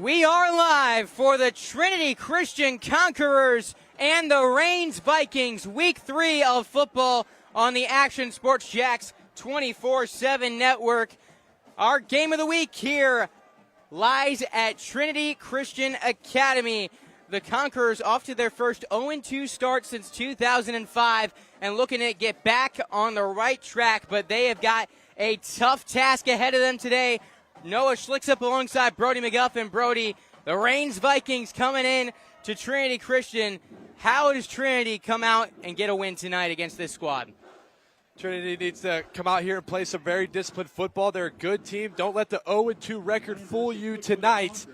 We are live for the Trinity Christian Conquerors and the Reigns Vikings, Week 3 of football on the Action Sports Jacks 24/7 network. Our game of the week here lies at Trinity Christian Academy. The Conquerors off to their first 0-2 start since 2005 and looking to get back on the right track, but they have got a tough task ahead of them today. Noah Schlicks up alongside Brody McGuffin. Brody, the Reigns Vikings coming in to Trinity Christian. How does Trinity come out and get a win tonight against this squad? Trinity needs to come out here and play some very disciplined football. They're a good team. Don't let the 0-2 record fool you tonight.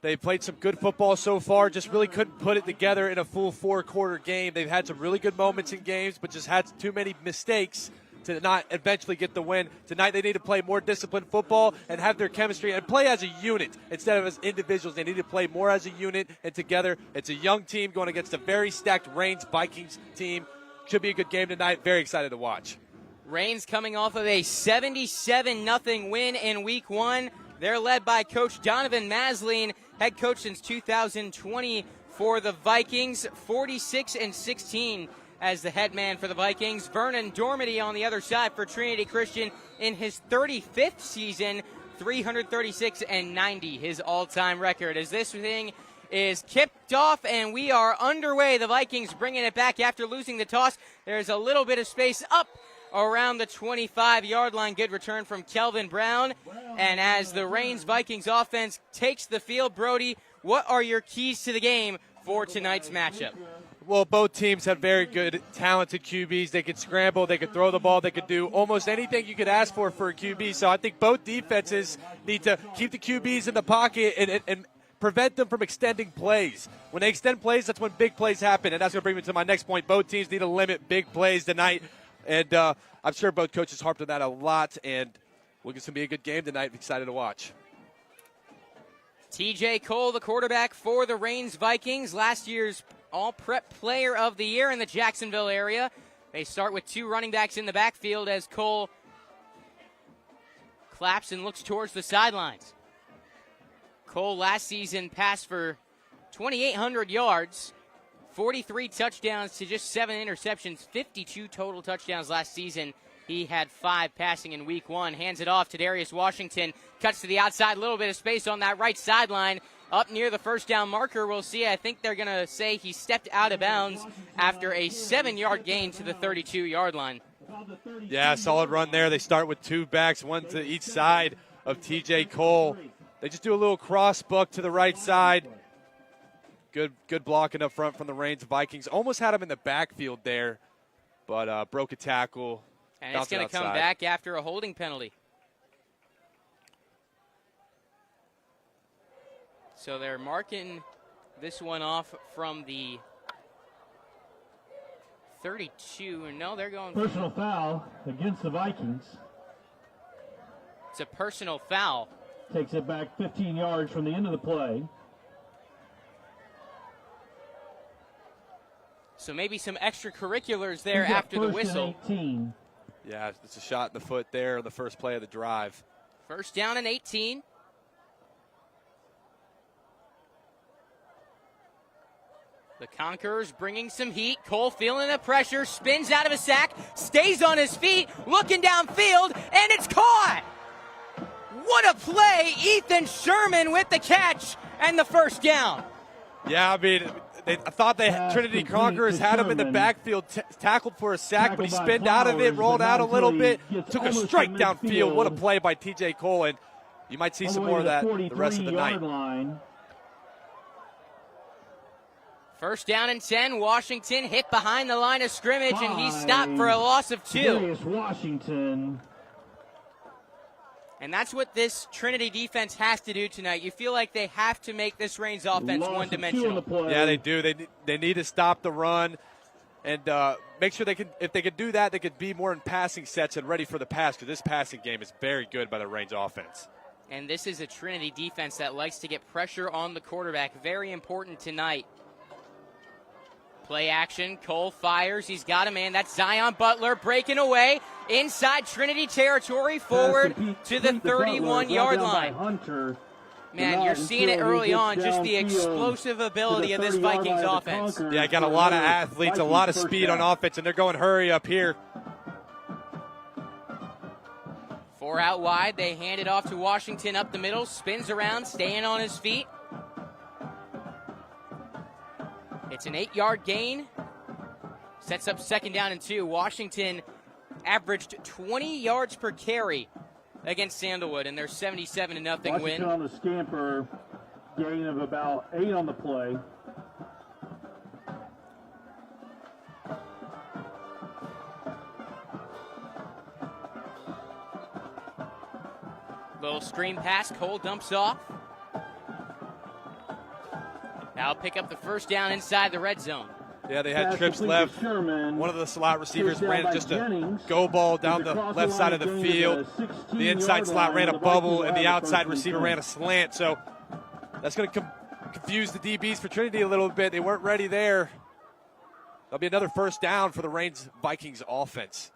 They played some good football so far, just really couldn't put it together in a full four-quarter game. They've had some really good moments in games, but just had too many mistakes to not eventually get the win. Tonight they need to play more disciplined football and have their chemistry and play as a unit instead of as individuals. They need to play more as a unit and together. It's a young team going against a very stacked Reigns Vikings team. Should be a good game tonight. Very excited to watch. Reigns coming off of a 77-0 win in Week 1. They're led by Coach Donovan Masleen, head coach since 2020 for the Vikings, 46-16 as the head man for the Vikings. Vernon Dormady on the other side for Trinity Christian in his 35th season, 336-90, his all-time record. As this thing is kicked off and we are underway, the Vikings bringing it back after losing the toss. There's a little bit of space up around the 25-yard line. Good return from Kelvin Brown. And as the Reigns Vikings offense takes the field, Brody, what are your keys to the game for tonight's matchup? Well, both teams have very good, talented QBs. They could scramble, they could throw the ball, they could do almost anything you could ask for a QB. So I think both defenses need to keep the QBs in the pocket and prevent them from extending plays. When they extend plays, that's when big plays happen, and that's going to bring me to my next point. Both teams need to limit big plays tonight, and I'm sure both coaches harped on that a lot, and it's going to be a good game tonight. I'm excited to watch. TJ Cole, the quarterback for the Reigns Vikings, last year's All-Prep Player of the Year in the Jacksonville area. They start with two running backs in the backfield as Cole claps and looks towards the sidelines. Cole last season passed for 2,800 yards, 43 touchdowns to just 7 interceptions, 52 total touchdowns last season. He had 5 passing in Week 1. Hands it off to Darius Washington. Cuts to the outside, a little bit of space on that right sideline. Up near the first down marker, we'll see. I think they're going to say he stepped out of bounds after a 7-yard gain to the 32-yard line. Yeah, solid run there. They start with two backs, one to each side of TJ Cole. They just do a little cross buck to the right side. Good blocking up front from the Reigns Vikings. Almost had him in the backfield there, but broke a tackle. And it's going to come back after a holding penalty. So they're marking this one off from the 32. No, they're going. Personal foul against the Vikings. It's a personal foul. Takes it back 15 yards from the end of the play. So maybe some extracurriculars there after the whistle. 18. Yeah, it's a shot in the foot there on the first play of the drive. First down and 18. The Conquerors bringing some heat. Cole feeling the pressure, spins out of a sack, stays on his feet, looking downfield, and it's caught! What a play! Ethan Sherman with the catch and the first down. Yeah, I mean, I thought Trinity Conquerors had him in the backfield, tackled for a sack, but he spinned out of it, rolled out a little bit, took a strike downfield. What a play by TJ Cole, and you might see some more of that the rest of the night. First down and 10. Washington hit behind the line of scrimmage, and he's stopped for a loss of 2. Washington. And that's what this Trinity defense has to do tonight. You feel like they have to make this Reigns offense one-dimensional. Yeah, they do. They need to stop the run and make sure if they can do that, they could be more in passing sets and ready for the pass, because this passing game is very good by the Reigns offense. And this is a Trinity defense that likes to get pressure on the quarterback. Very important tonight. Play action, Cole fires, he's got a man, that's Zion Butler breaking away inside Trinity territory, forward to the 31-yard line. Hunter Man, you're seeing it early on, just the explosive ability of this Vikings offense. Yeah, got a lot of athletes, a lot of speed on offense, and they're going hurry up here. 4 out wide, they hand it off to Washington up the middle, spins around, staying on his feet. It's an 8-yard gain. Sets up 2nd down and 2. Washington averaged 20 yards per carry against Sandalwood in their 77-0 win. Washington on the scamper, gain of about 8 on the play. Little screen pass, Cole dumps off. Now pick up the 1st down inside the red zone. Yeah, they had trips left. One of the slot receivers ran just a go ball down the left side of the field. The inside slot ran a bubble, and the outside receiver ran a slant. So that's going to confuse the DBs for Trinity a little bit. They weren't ready there. There'll be another 1st down for the Reigns Vikings offense.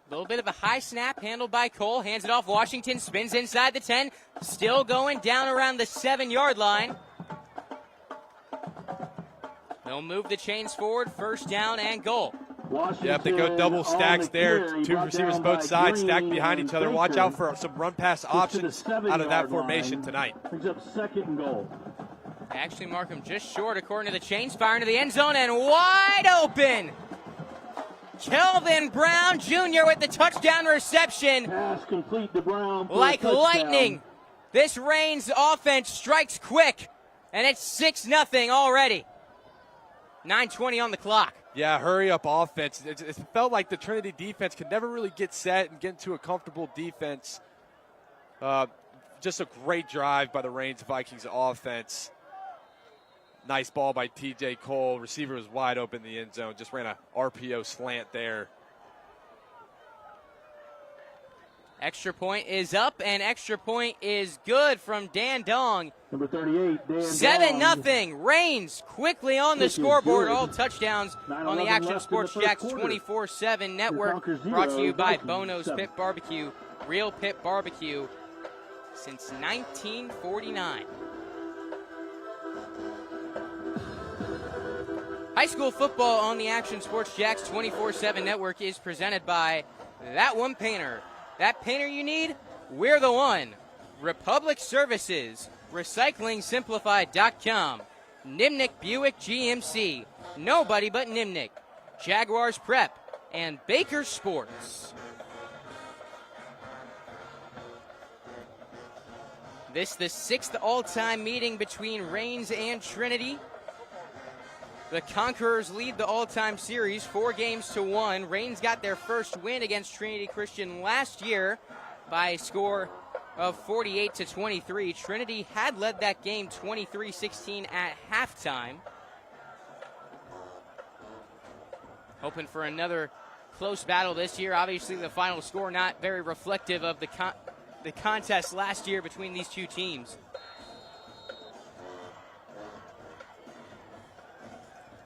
A little bit of a high snap handled by Cole. Hands it off. Washington spins inside the 10. Still going down around the 7-yard line. They'll move the chains forward. 1st down and goal. Yep, they go double stacks there. 2 receivers both sides stacked behind each other. Watch out for some run-pass options out of that formation tonight. Brings up 2nd and goal. Actually mark him just short according to the chains. Fire into the end zone and wide open. Kelvin Brown Jr. with the touchdown reception. Pass complete to Brown. Like lightning, this Reigns offense strikes quick, and it's 6-0 already. 9:20 on the clock. Yeah, hurry up offense. It felt like the Trinity defense could never really get set and get into a comfortable defense. Just a great drive by the Reigns Vikings offense. Nice ball by T.J. Cole. Receiver was wide open in the end zone. Just ran a RPO slant there. Extra point is up, and extra point is good from Dan Dong. Number 38, Dan 7-0. Reigns quickly on the scoreboard. All touchdowns on the Action Sports Jacks 24/7 network. Brought to you by Bono's Pit Barbecue. Real pit barbecue since 1949. High school football on the Action Sports Jacks 24/7 network is presented by That One Painter. That painter you need? We're the one. Republic Services, RecyclingSimplified.com, Nimnik Buick GMC, Nobody But Nimnik, Jaguars Prep, and Baker Sports. This the 6th all-time meeting between Reigns and Trinity. The Conquerors lead the all-time series 4-1. Reigns got their first win against Trinity Christian last year by a score of 48-23. Trinity had led that game 23-16 at halftime. Hoping for another close battle this year. Obviously, the final score not very reflective of the contest last year between these two teams.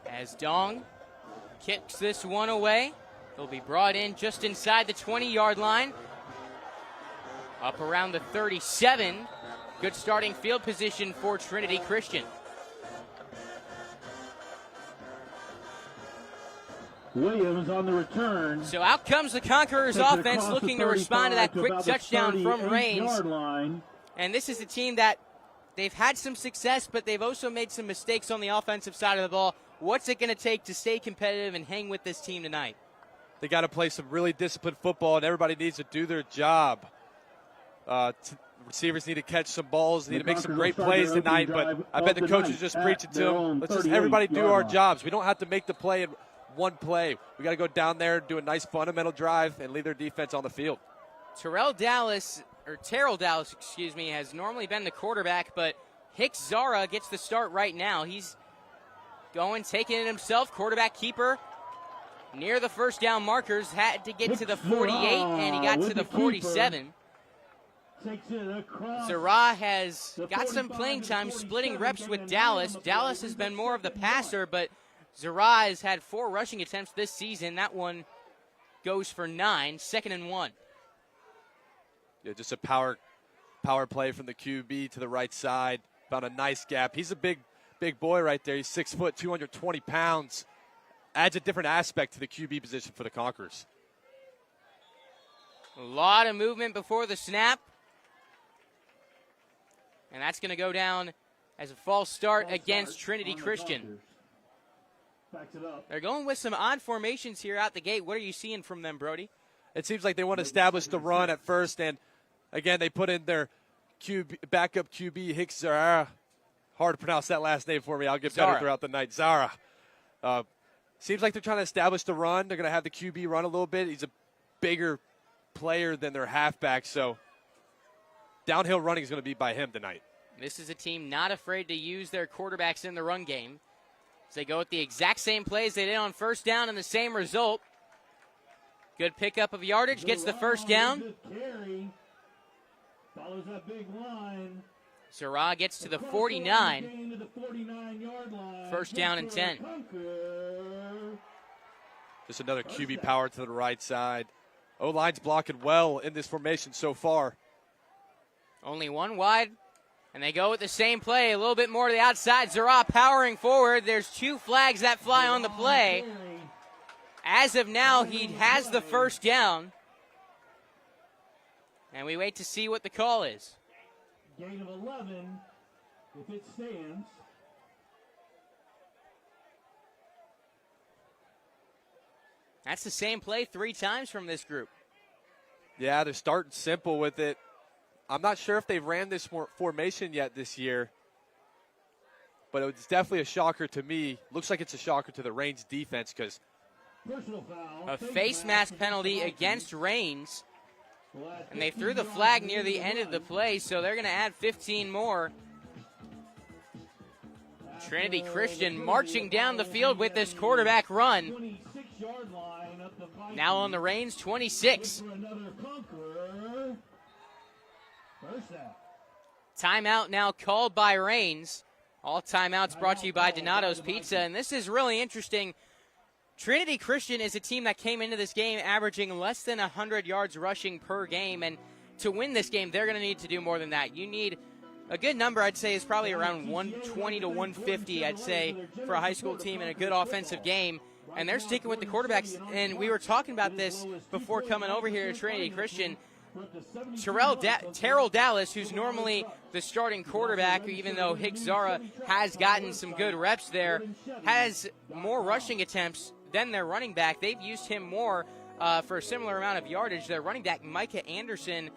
As Dong kicks this one away, he'll be brought in just inside the 20-yard line. Up around the 37. Good starting field position for Trinity Christian. Williams on the return. So out comes the Conquerors offense looking to respond to that quick touchdown from Reigns. And this is a team that they've had some success, but they've also made some mistakes on the offensive side of the ball. What's it going to take to stay competitive and hang with this team tonight? They got to play some really disciplined football, and everybody needs to do their job. Receivers need to catch some balls, need to make some great plays tonight, but I bet the coach is just preaching to them. Let's just everybody do our jobs. We don't have to make the play in one play. We got to go down there, do a nice fundamental drive, and leave their defense on the field. Terrell Dallas, has normally been the quarterback, but Hicks Zara gets the start right now. He's taking it himself, quarterback keeper. Near the first down markers, had to get to the 48, and he got to the 47. Zara has got some playing time, splitting reps with Dallas. Dallas has been more of the passer, but Zara has had 4 rushing attempts this season. That one goes for 9, 2nd and 1. Yeah, just a power play from the QB to the right side. Found a nice gap. He's a big boy right there. He's 6 foot, 220 pounds. Adds a different aspect to the QB position for the Conquerors. A lot of movement before the snap. And that's going to go down as a false start against Trinity Christian. They're going with some odd formations here out the gate. What are you seeing from them, Brody? It seems like they want to establish the run at first, and again, they put in their backup QB, Hicks Zara. Hard to pronounce that last name for me. I'll get better throughout the night. Zara. Seems like they're trying to establish the run. They're going to have the QB run a little bit. He's a bigger player than their halfback, so downhill running is going to be by him tonight. This is a team not afraid to use their quarterbacks in the run game. As they go with the exact same plays they did on first down and the same result. Good pickup of yardage, gets the first down. Follows that big line. Zara gets to the 49. First down and 10. Just another QB power to the right side. O-line's blocking well in this formation so far. Only one wide, and they go with the same play, a little bit more to the outside. Zara powering forward. There's 2 flags that fly on the play. As of now, he has the first down. And we wait to see what the call is. Gain of 11, if it stands. That's the same play 3 times from this group. Yeah, they're starting simple with it. I'm not sure if they've ran this formation yet this year, but it's definitely a shocker to me. Looks like it's a shocker to the Reigns defense because a face mask penalty against Reigns, and they threw the flag near the end of the play, so they're going to add 15 more. Trinity Christian marching down the field with this quarterback run. Now on the Reigns 26. Timeout now called by Reigns. All timeouts brought to you by Donato's Pizza, and this is really interesting. Trinity Christian is a team that came into this game averaging less than 100 yards rushing per game, and to win this game, they're going to need to do more than that. You need a good number, I'd say, is probably around 120 to 150, I'd say, for a high school team in a good offensive game, and they're sticking with the quarterbacks, and we were talking about this before coming over here to Trinity Christian. Terrell Dallas, who's normally the starting quarterback, even though Hicks Zara has gotten some good reps there, has more rushing attempts than their running back. They've used him more for a similar amount of yardage. Their running back, Micah Anderson,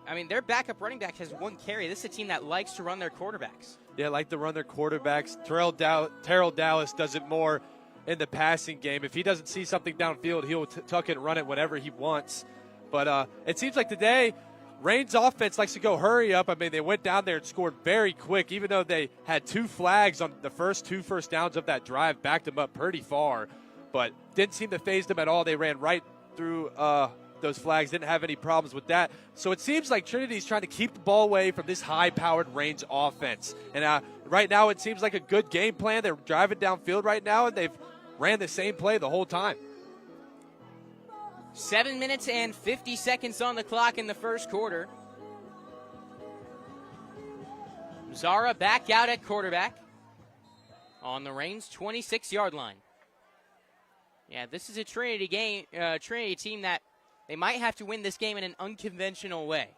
I mean, their backup running back has 1 carry. This is a team that likes to run their quarterbacks. Yeah, like to run their quarterbacks. Terrell Dallas does it more in the passing game. If he doesn't see something downfield, he'll tuck it and run it whenever he wants. But it seems like today, Reigns' offense likes to go hurry up. I mean, they went down there and scored very quick, even though they had 2 flags on the first 2 first downs of that drive, backed them up pretty far. But didn't seem to phase them at all. They ran right through those flags, didn't have any problems with that. So it seems like Trinity's trying to keep the ball away from this high-powered Reigns offense. And right now it seems like a good game plan. They're driving downfield right now, and they've ran the same play the whole time. 7 minutes and 50 seconds on the clock in the first quarter. Zara back out at quarterback on the Reigns 26-yard line. Yeah, this is a Trinity team that they might have to win this game in an unconventional way.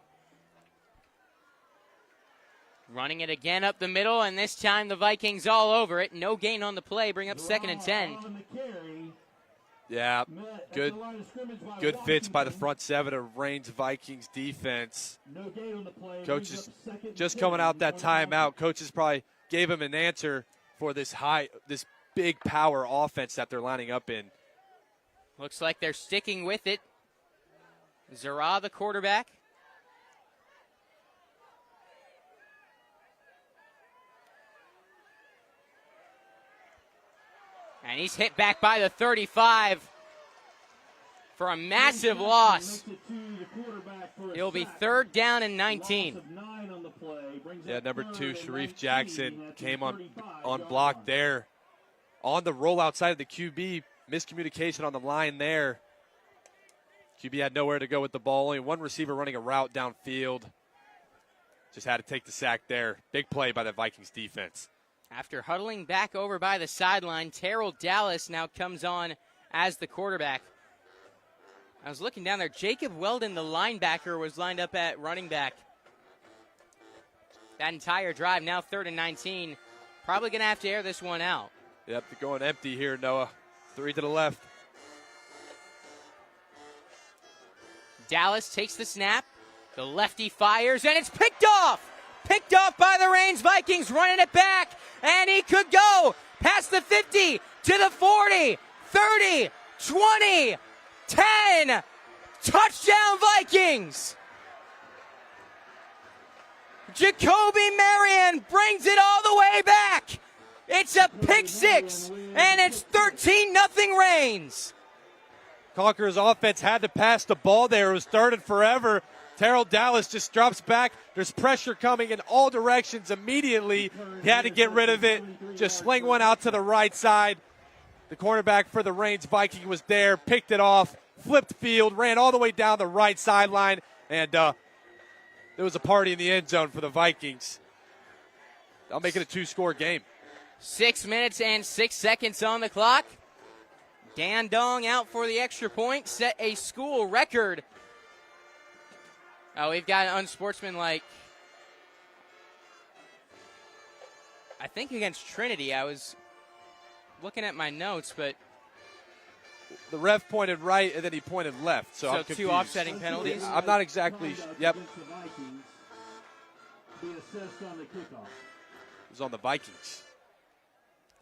Running it again up the middle, and this time the Vikings all over it. No gain on the play, bring up 2nd and 10. Yeah, good fits by the front 7 of Reigns Vikings defense. Coaches just coming out that timeout. Coaches probably gave him an answer for this big power offense that they're lining up in. Looks like they're sticking with it. Zara, the quarterback. And he's hit back by the 35 for a massive loss. It'll be 3rd down and 19. Yeah, number 2, Sharif Jackson, came on block there. On the roll outside of the QB, miscommunication on the line there. QB had nowhere to go with the ball. Only one receiver running a route downfield. Just had to take the sack there. Big play by the Vikings defense. After huddling back over by the sideline, Terrell Dallas now comes on as the quarterback. I was looking down there. Jacob Weldon, the linebacker, was lined up at running back. That entire drive, now 3rd and 19. Probably going to have to air this one out. Yep, they're going empty here, Noah. 3 to the left. Dallas takes the snap. The lefty fires, and it's picked off. Picked off by the Reigns Vikings, running it back. And he could go past the 50 to the 40, 30, 20, 10. Touchdown Vikings. Jacoby Marion brings it all the way back. It's a pick six, and it's 13-0 Reigns. Conqueror's offense had to pass the ball there. It was 3rd and forever. Terrell Dallas just drops back. There's pressure coming in all directions immediately. He had to get rid of it. Just sling one out to the right side. The cornerback for the Reigns Viking was there, picked it off, flipped field, ran all the way down the right sideline, and there was a party in the end zone for the Vikings. I'll make it a 2-score game. 6 minutes and 6 seconds on the clock. Dan Dong out for the extra point, set a school record. Oh, we've got an unsportsmanlike, I think against Trinity. I was looking at my notes, but the ref pointed right and then he pointed left. So I'm confused. 2 offsetting penalties? I'm not exactly, yep. Be assessed on the kickoff. It was on the Vikings.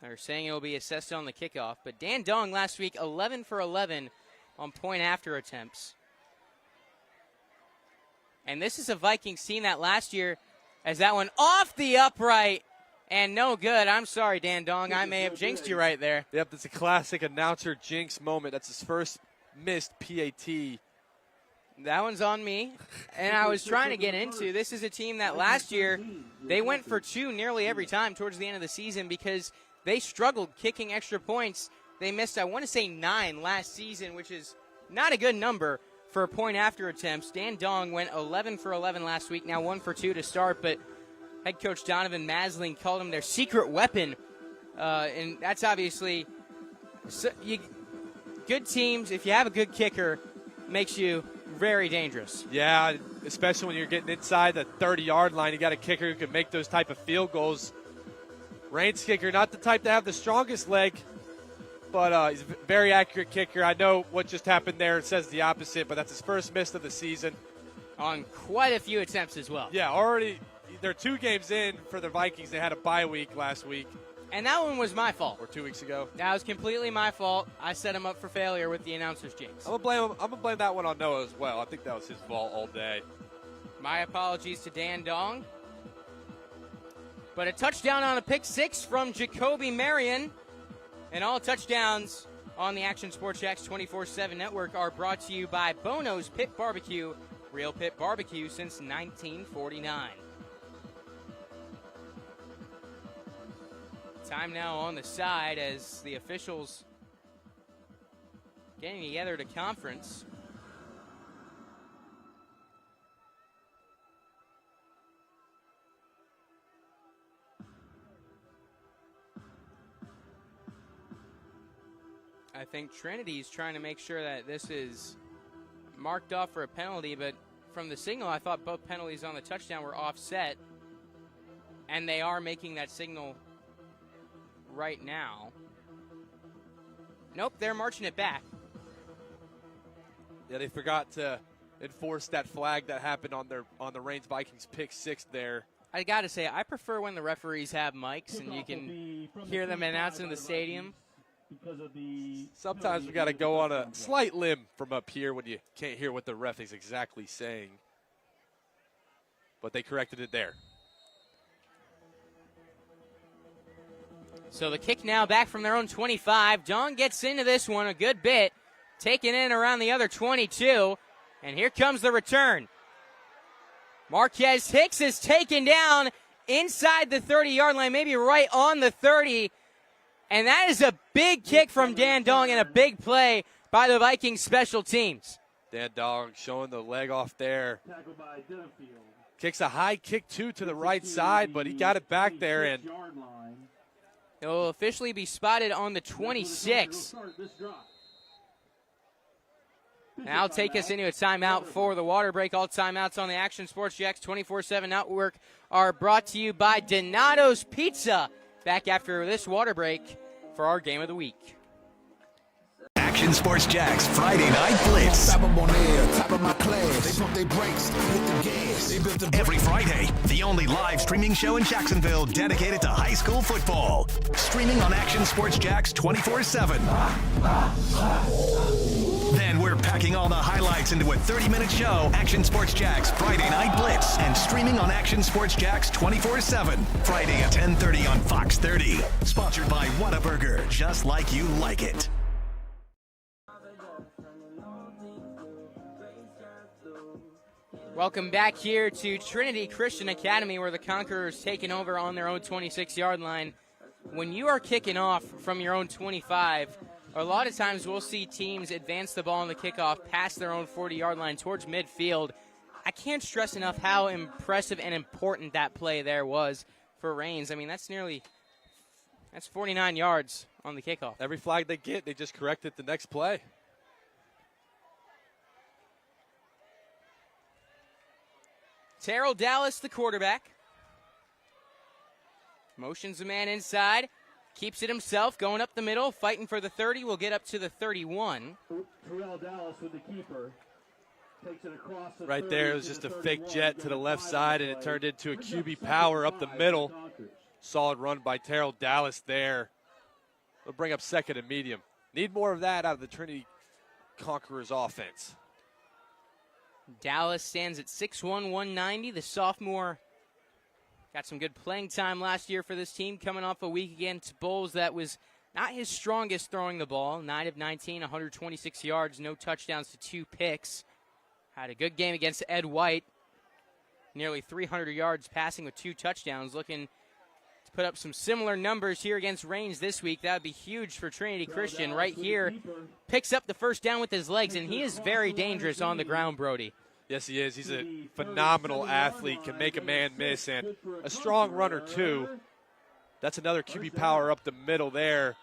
They're saying it will be assessed on the kickoff. But Dan Dong last week, 11 for 11 on point after attempts. And this is a Vikings team that last year, as that one off the upright and no good. I'm sorry, Dan Dong. I may have jinxed you right there. Yep, that's a classic announcer jinx moment. That's his first missed PAT. That one's on me. And I was trying to get into, this is a team that last year, they went for 2 nearly every time towards the end of the season because they struggled kicking extra points. They missed, I want to say, 9 last season, which is not a good number for point after attempts. Dan Dong went 11 for 11 last week, now 1 for 2 to start, but head coach Donovan Masling called him their secret weapon. And that's obviously good teams, if you have a good kicker, makes you very dangerous. Yeah, especially when you're getting inside the 30-yard line. You got a kicker who can make those type of field goals. Reigns kicker, not the type to have the strongest leg, but he's a very accurate kicker. I know what just happened there. It says the opposite, but that's his first miss of the season. On quite a few attempts as well. Yeah, already they're 2 games in for the Vikings. They had a bye week last week. And that one was my fault. Or 2 weeks ago. That was completely my fault. I set him up for failure with the announcer's jinx. I'm gonna blame that one on Noah as well. I think that was his fault all day. My apologies to Dan Dong. But a touchdown on a pick 6 from Jacoby Marion. And all touchdowns on the Action Sports Jacks 24/7 network are brought to you by Bono's Pit Barbecue. Real pit barbecue since 1949. Time now on the side as the officials getting together to conference. I think Trinity's trying to make sure that this is marked off for a penalty, but from the signal, I thought both penalties on the touchdown were offset, and they are making that signal right now. Nope, they're marching it back. Yeah, they forgot to enforce that flag that happened on the Reigns Vikings pick 6 there. I got to say, I prefer when the referees have mics and you can hear them announcing in the stadium. Sometimes we got to go on a slight limb from up here when you can't hear what the ref is exactly saying. But they corrected it there. So the kick now back from their own 25. Dong gets into this one a good bit, taken in around the other 22. And here comes the return. Marquez Hicks is taken down inside the 30-yard line, maybe right on the 30. And that is a big kick from Dan Dong and a big play by the Vikings special teams. Dan Dog showing the leg off there. Tackled by Denfield. Kicks a high kick, too, to the right side, but he got it back there. And it will officially be spotted on the 26. Now take us into a timeout for the water break. All timeouts on the Action Sports Jacks 24/7 Network are brought to you by Donato's Pizza. Back after this water break for our game of the week. Action Sports Jacks Friday Night Blitz. Every Friday, the only live streaming show in Jacksonville dedicated to high school football. Streaming on Action Sports Jacks 24/7. Then we're packing all the highlights into a 30-minute show, Action Sports Jacks Friday Night Blitz, and streaming on Action Sports Jacks 24/7, Friday at 10:30 on Fox 30. Sponsored by Whataburger, just like you like it. Welcome back here to Trinity Christian Academy, where the Conquerors taking over on their own 26-yard line. When you are kicking off from your own 25, a lot of times we'll see teams advance the ball on the kickoff past their own 40-yard line towards midfield. I can't stress enough how impressive and important that play there was for Rains. I mean, that's 49 yards on the kickoff. every flag they get, they just correct it the next play. Terrell Dallas, the quarterback. Motions the man inside. Keeps it himself, going up the middle, fighting for the 30. Will get up to the 31. Terrell Dallas with the keeper. Takes it across the Right there, it was just a fake jet to the left side, and it turned into a QB power up the middle. Solid run by Terrell Dallas there. We'll bring up second and medium. Need more of that out of the Trinity Conquerors offense. Dallas stands at 6'1", 190. The sophomore got some good playing time last year for this team, coming off a week against Bulls that was not his strongest throwing the ball. 9 of 19, 126 yards, no touchdowns to 2 picks. Had a good game against Ed White. Nearly 300 yards passing with 2 touchdowns. Looking to put up some similar numbers here against Rains this week. That would be huge for Trinity Christian. Right here, picks up the first down with his legs, and he is very dangerous on the ground, Brody. Yes, he is. He's a phenomenal athlete, can make a man miss, and a strong runner, too. That's another QB power up the middle there.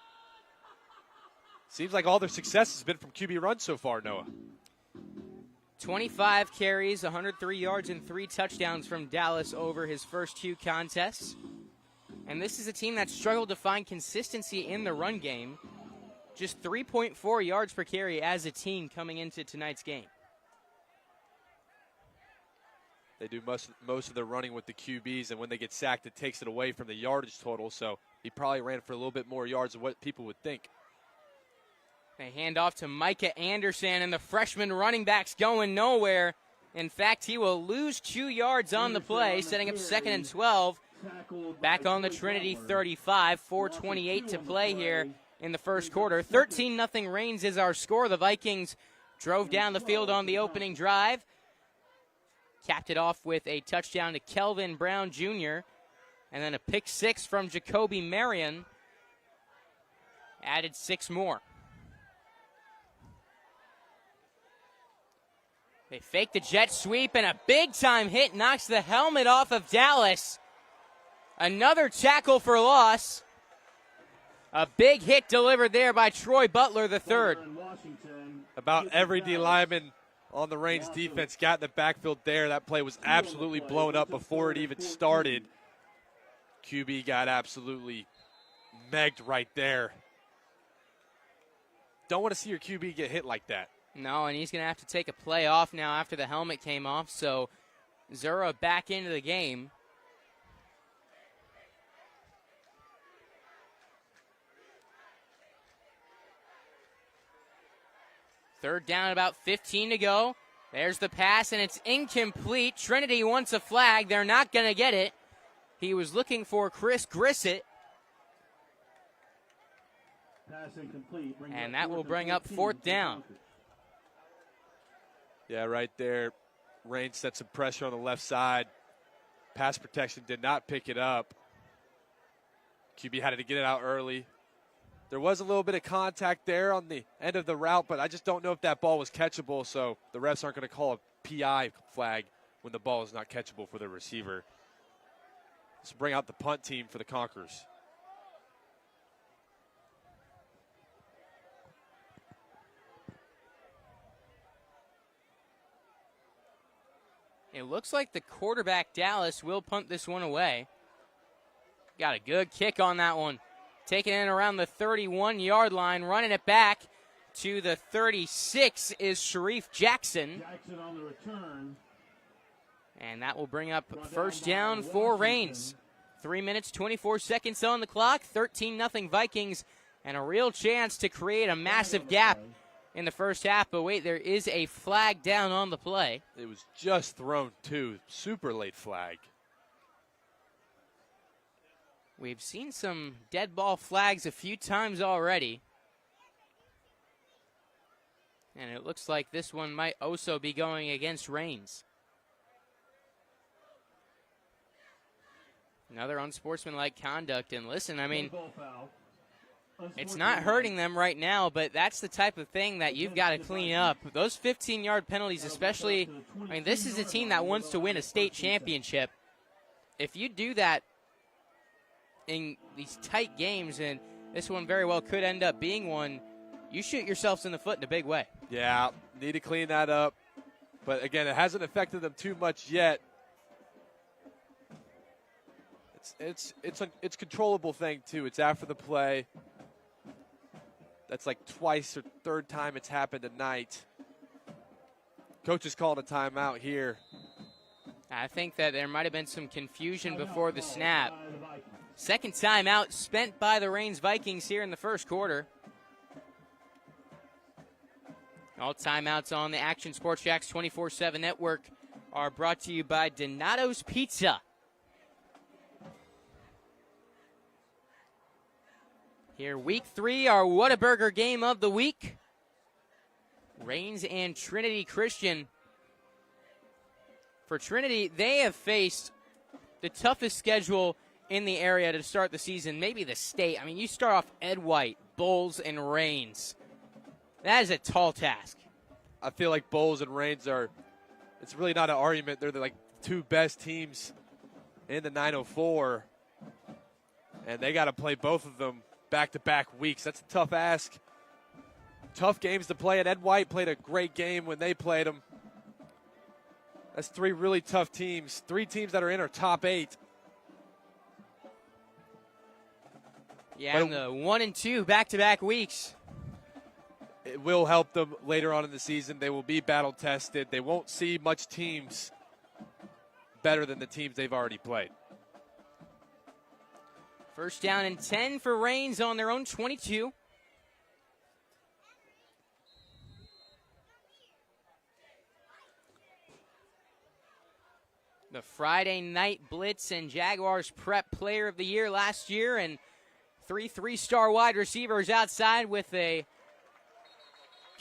Seems like all their success has been from QB runs so far, Noah. 25 carries, 103 yards, and 3 touchdowns from Dallas over his first 2 contests. And this is a team that struggled to find consistency in the run game. Just 3.4 yards per carry as a team coming into tonight's game. They do most of their running with the QBs, and when they get sacked, it takes it away from the yardage total. So he probably ran for a little bit more yards than what people would think. They hand off to Micah Anderson, and the freshman running back's going nowhere. In fact, he will lose 2 yards on the play, setting up 2nd and 12. Back on the Trinity 35, 4:28 to play here in the first quarter. 13-0 Rains is our score. The Vikings drove down the field on the opening drive. Capped it off with a touchdown to Kelvin Brown Jr. and then a pick 6 from Jacoby Marion. Added 6 more. They fake the jet sweep, and a big-time hit knocks the helmet off of Dallas. Another tackle for loss. A big hit delivered there by Troy Butler III. About every D lineman on the Rains defense got in the backfield there. That play was absolutely blown up before it even started. QB got absolutely megged right there. Don't want to see your QB get hit like that. No, and he's going to have to take a play off now after the helmet came off. So Zura back into the game. Third down, about 15 to go. There's the pass, and it's incomplete. Trinity wants a flag. They're not going to get it. He was looking for Chris Grissett. And that will bring up 4th down. Yeah, right there. Rains set some pressure on the left side. Pass protection did not pick it up. QB had to get it out early. There was a little bit of contact there on the end of the route, but I just don't know if that ball was catchable, so the refs aren't going to call a PI flag when the ball is not catchable for the receiver. Let's bring out the punt team for the Conquerors. It looks like the quarterback, Dallas, will punt this one away. Got a good kick on that one. Taking it around the 31-yard line, running it back to the 36 is Sharif Jackson. Jackson on the return. And that will bring up first down for Reigns. 3 minutes, 24 seconds on the clock, 13-0 Vikings, and a real chance to create a massive gap in the first half. But wait, there is a flag down on the play. It was just thrown too. Super late flag. We've seen some dead ball flags a few times already. And it looks like this one might also be going against Reigns. Another unsportsmanlike conduct. And listen, I mean, it's not hurting them right now, but that's the type of thing that you've got to clean up. Those 15-yard penalties especially, I mean, this is a team that wants to win a state championship. If you do that in these tight games, and this one very well could end up being one, you shoot yourselves in the foot in a big way. Yeah, need to clean that up. But again, it hasn't affected them too much yet. It's a controllable thing too. It's after the play. That's like twice or third time it's happened tonight. Coach is calling a timeout here. I think that there might have been some confusion before the snap. Second timeout spent by the Reigns Vikings here in the first quarter. All timeouts on the Action Sports Jacks 24/7 network are brought to you by Donato's Pizza. Here, week 3, our Whataburger game of the week. Reigns and Trinity Christian. For Trinity, they have faced the toughest schedule in the area to start the season, maybe the state. I mean, you start off Ed White, Bowles, and Reigns. That is a tall task. I feel like Bowles and Reigns it's really not an argument. They're the like two best teams in the 904. And they got to play both of them back-to-back weeks. That's a tough ask. Tough games to play, and Ed White played a great game when they played them. That's 3 really tough teams. 3 teams that are in our top 8. Yeah, and the 1 and 2 back-to-back weeks. It will help them later on in the season. They will be battle-tested. They won't see much teams better than the teams they've already played. First down and 10 for Reigns on their own 22. The Friday Night Blitz and Jaguars Prep Player of the Year last year, and 3 3-star wide receivers outside with a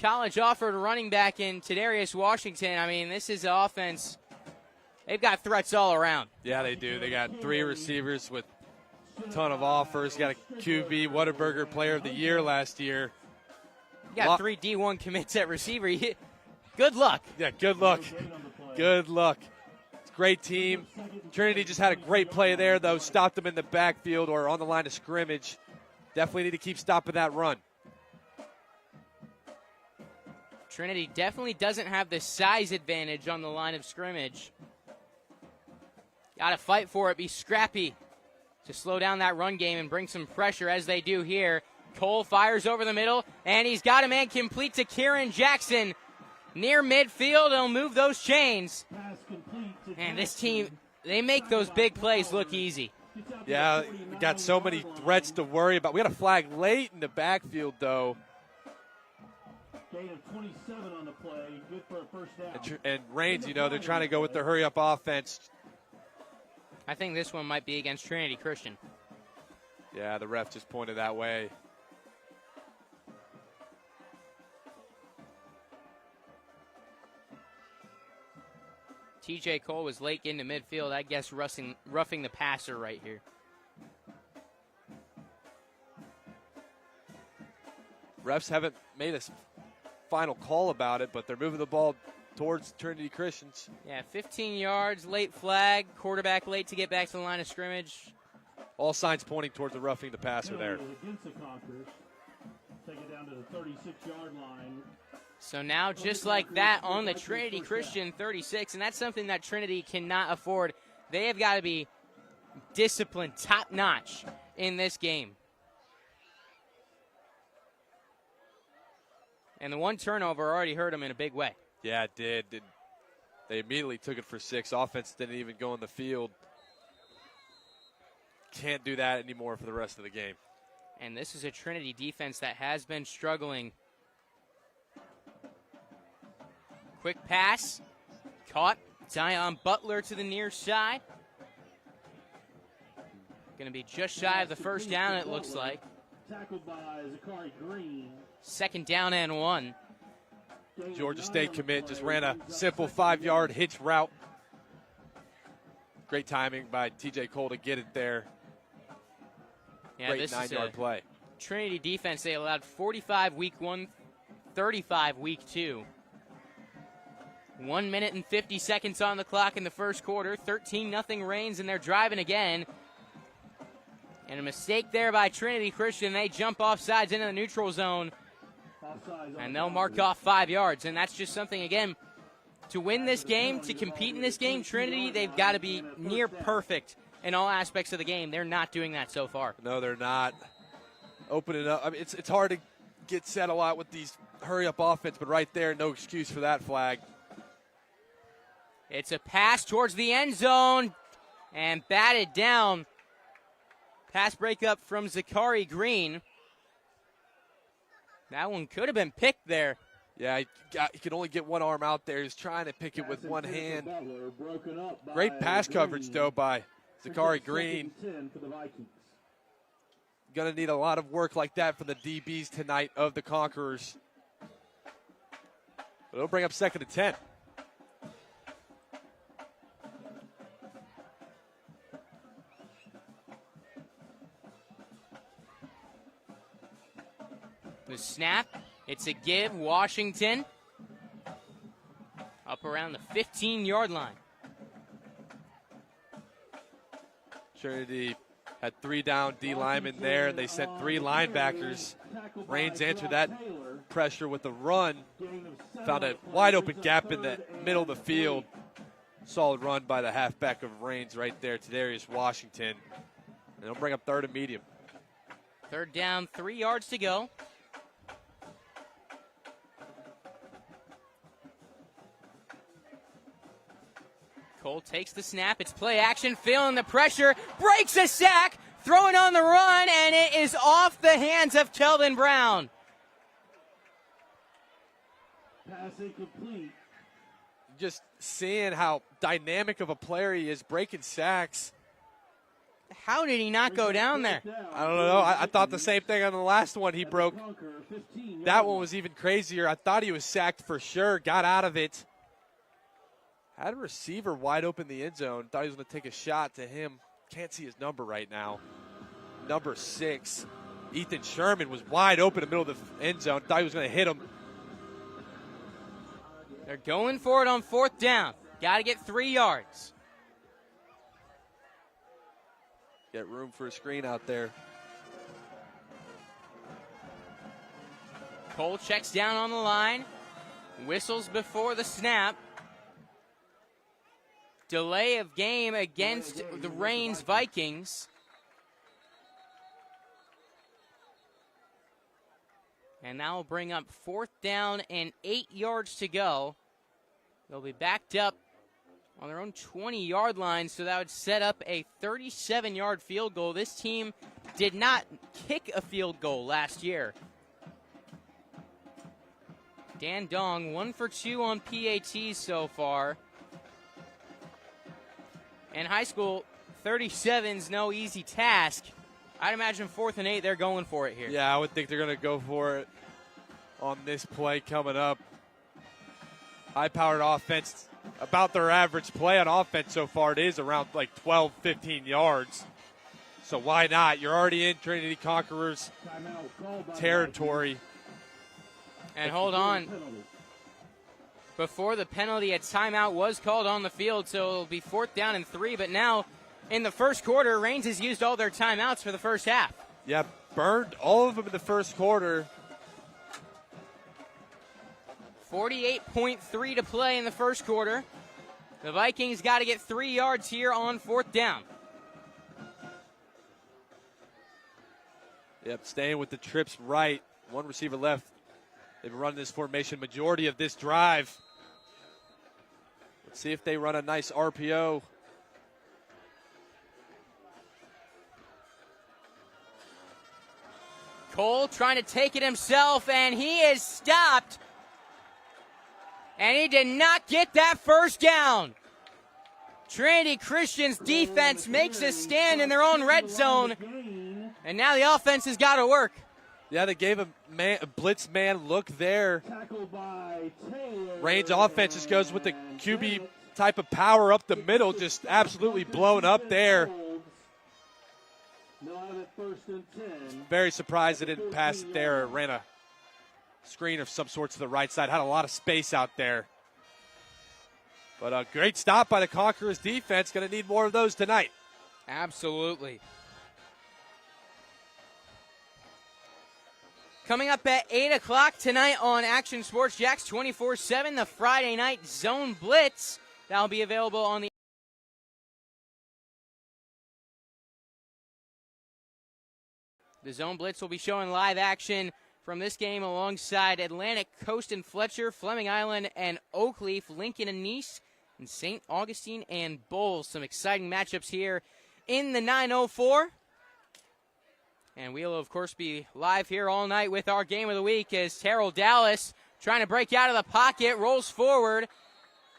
college offered running back in Tadarius Washington. I mean, this is an offense. They've got threats all around. Yeah, they do. They got 3 receivers with a ton of offers. Got a QB, Whataburger Player of the Year last year. You got 3 D1 commits at receiver. Good luck. Yeah, good luck. Good luck. It's a great team. Trinity just had a great play there, though. Stopped them in the backfield or on the line of scrimmage. Definitely need to keep stopping that run. Trinity definitely doesn't have the size advantage on the line of scrimmage. Got to fight for it, be scrappy to slow down that run game and bring some pressure as they do here. Cole fires over the middle, and he's got a man complete to Kieran Jackson. Near midfield, he'll move those chains. And this team, they make those big plays look easy. Yeah, we got so many threats to worry about. We got a flag late in the backfield, though. Gain of 27 on the play, good for a first down. And Reigns, they're trying to go with the hurry-up offense. I think this one might be against Trinity Christian. Yeah, the ref just pointed that way. TJ Cole was late into midfield, I guess roughing the passer right here. Refs haven't made a final call about it, but they're moving the ball towards Trinity Christians. Yeah, 15 yards, late flag, quarterback late to get back to the line of scrimmage. All signs pointing towards the roughing the passer there. Against the Conquerors. Take it down to the 36-yard line. So now just like that on the Trinity Christian 36, and that's something that Trinity cannot afford. They have got to be disciplined, top-notch in this game. And the one turnover already hurt them in a big way. Yeah, it did. They immediately took it for 6. Offense didn't even go on the field. Can't do that anymore for the rest of the game. And this is a Trinity defense that has been struggling. Quick pass. Caught. Zion Butler to the near side. Going to be just shy of the first down, it looks like. Tackled by Zachary Green. 2nd down and 1. Georgia State commit just ran a simple 5-yard hitch route. Great timing by TJ Cole to get it there. Yeah, Great this 9-yard play. Trinity defense, they allowed 45 week 1, 35 week 2. 1 minute and 50 seconds on the clock in the first quarter. 13-0 Reigns, and they're driving again. And a mistake there by Trinity Christian. They jump off sides into the neutral zone. And they'll mark off 5 yards. And that's just something, again, to win this game, to compete in this game, Trinity, they've got to be near perfect in all aspects of the game. They're not doing that so far. No, they're not. Open it up. I mean, it's hard to get set a lot with these hurry-up offense, but right there, no excuse for that flag. It's a pass towards the end zone and batted down. Pass breakup from Zachary Green. That one could have been picked there. Yeah, he could only get one arm out there. He's trying to pick it with one hand. Great pass coverage, though, by Zachary Green. Going to need a lot of work like that for the DBs tonight of the Conquerors. But it'll bring up 2nd and 10. The snap, it's a give, Washington. Up around the 15-yard line. Trinity had 3 down D linemen there. They sent 3 linebackers. Reigns answered that pressure with a run. Found a wide open gap in the middle of the field. Solid run by the halfback of Reigns right there, Tadarius Washington. And they'll bring up 3rd and medium. 3rd down, 3 yards to go. Cole takes the snap. It's play action, feeling the pressure, breaks a sack, throwing on the run, and it is off the hands of Kelvin Brown. Pass incomplete. Just seeing how dynamic of a player he is, breaking sacks. How did he not go down there? I don't know. I thought the same thing on the last one he broke. That one was even crazier. I thought he was sacked for sure, got out of it. Had a receiver wide open in the end zone. Thought he was going to take a shot to him. Can't see his number right now. Number 6. Ethan Sherman was wide open in the middle of the end zone. Thought he was going to hit him. They're going for it on 4th down. Got to get 3 yards. Get room for a screen out there. Cole checks down on the line. Whistles before the snap. Delay of game against the Reigns Vikings. And that will bring up 4th down and 8 yards to go. They'll be backed up on their own 20-yard line, so that would set up a 37-yard field goal. This team did not kick a field goal last year. Dan Dong, 1 for 2 on PATs so far. In high school, 37's no easy task. I'd imagine 4th and 8, they're going for it here. Yeah, I would think they're going to go for it on this play coming up. High-powered offense, about their average play on offense so far. It is around like 12, 15 yards. So why not? You're already in Trinity Conquerors territory. And hold on. Before the penalty, a timeout was called on the field, so it'll be 4th down and 3. But now, in the first quarter, Reigns has used all their timeouts for the first half. Yeah, burned all of them in the first quarter. 48.3 to play in the first quarter. The Vikings got to get 3 yards here on 4th down. Yep, staying with the trips right. One receiver left. They've been running this formation majority of this drive. Let's see if they run a nice RPO. Cole trying to take it himself, and he is stopped. And he did not get that first down. Trinity Christian's defense makes a stand in their own red zone. And now the offense has got to work. Yeah, they gave a blitz man look there. Reigns offense just goes with the QB type of power up the middle, just absolutely blown up there. Very surprised they didn't pass it there. Ran a screen of some sort to the right side. Had a lot of space out there. But a great stop by the Conquerors defense. Going to need more of those tonight. Absolutely. Coming up at 8 o'clock tonight on Action Sports Jacks 24/7, the Friday night Zone Blitz. That'll be available on the Zone Blitz will be showing live action from this game alongside Atlantic Coast and Fletcher, Fleming Island and Oakleaf, Lincoln and Nice, and St. Augustine and Bowles. Some exciting matchups here in the 904. And we'll, of course, be live here all night with our game of the week as Terrell Dallas trying to break out of the pocket, rolls forward,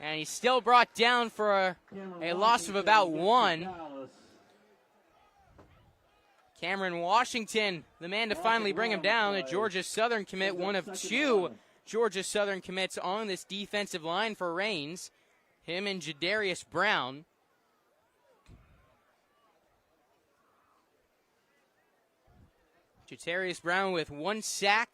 and he's still brought down for a loss of about 1. Cameron Washington, the man to finally bring him down, a Georgia Southern commit, one of 2 Georgia Southern commits on this defensive line for Reigns. Him and Jadarius Brown. Jadarius Brown with 1 sack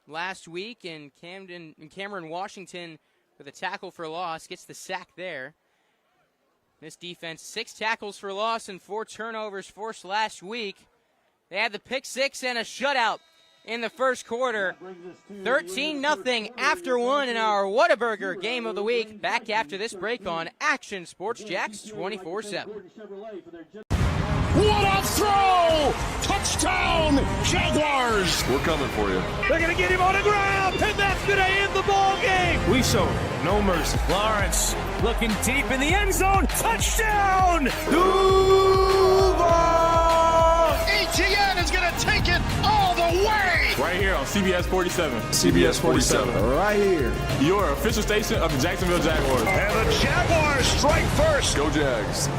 last week, and Cameron Washington with a tackle for loss, gets the sack there. This defense, 6 tackles for loss and 4 turnovers forced last week. They had the pick 6 and a shutout in the first quarter. 13-0 after 1 in our Whataburger game of the week. Back after this break on Action Sports Jacks 24/7. What a throw! Touchdown, Jaguars! We're coming for you. They're going to get him on the ground, and that's going to end the ball game. We showed no mercy. Lawrence looking deep in the end zone. Touchdown! Duval! ETN is going to take it all the way! Right here on CBS 47. CBS 47. Right here. Your official station of the Jacksonville Jaguars. And the Jaguars strike first. Go Jags.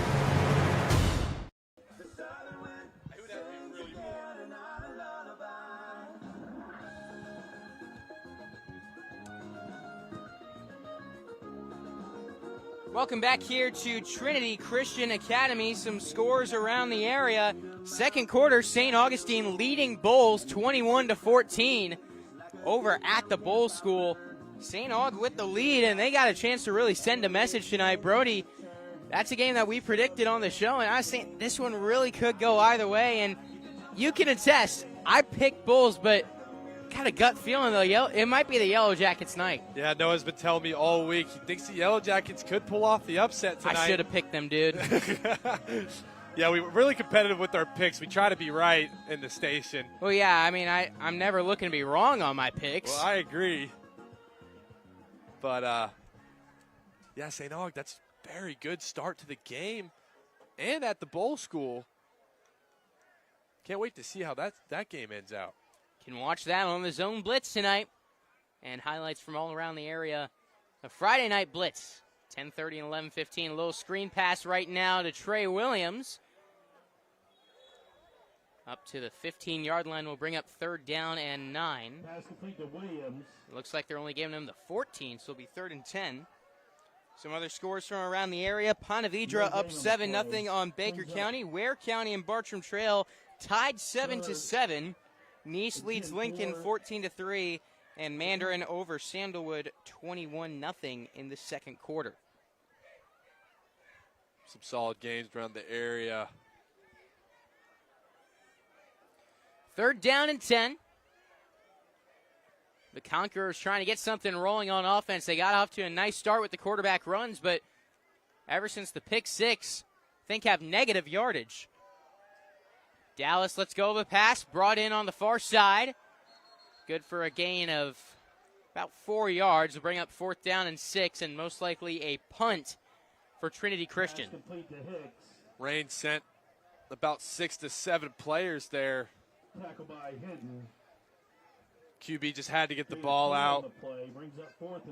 Welcome back here to Trinity Christian Academy. Some scores around the area. Second quarter, St. Augustine leading Bowles 21-14 over at the Bowles School. St. Aug with the lead, and they got a chance to really send a message tonight. Brody, that's a game that we predicted on the show, and I was saying this one really could go either way, and you can attest, I picked Bowles, but got a gut feeling, though. It might be the Yellow Jackets night. Yeah, Noah's been telling me all week he thinks the Yellow Jackets could pull off the upset tonight. I should have picked them, dude. Yeah, we were really competitive with our picks. We try to be right in the station. Well, yeah, I mean, I'm never looking to be wrong on my picks. Well, I agree. But, yeah, St. Aug, that's a very good start to the game and at the bowl school. Can't wait to see how that game ends out. Can watch that on the Zone Blitz tonight. And highlights from all around the area. The Friday night Blitz, 10:30 and 11:15. A little screen pass right now to Trey Williams. Up to the 15-yard line will bring up 3rd down and 9. Pass complete to Williams. It looks like they're only giving him the 14, so it'll be 3rd and 10. Some other scores from around the area. Ponte Vedra up 7-0 on Baker County. Ware County and Bartram Trail tied 7-7. Nice leads Lincoln 14-3, And Mandarin over Sandalwood 21-0 in the second quarter. Some solid games around the area. 3rd down and 10. The Conquerors trying to get something rolling on offense. They got off to a nice start with the quarterback runs, but ever since the pick six, I think have negative yardage. Dallas lets go of a pass, brought in on the far side. Good for a gain of about 4 yards to bring up 4th down and 6, and most likely a punt for Trinity Christian. Rain sent about 6 to 7 players there. Tackle by Hinton. QB just had to get the ball out.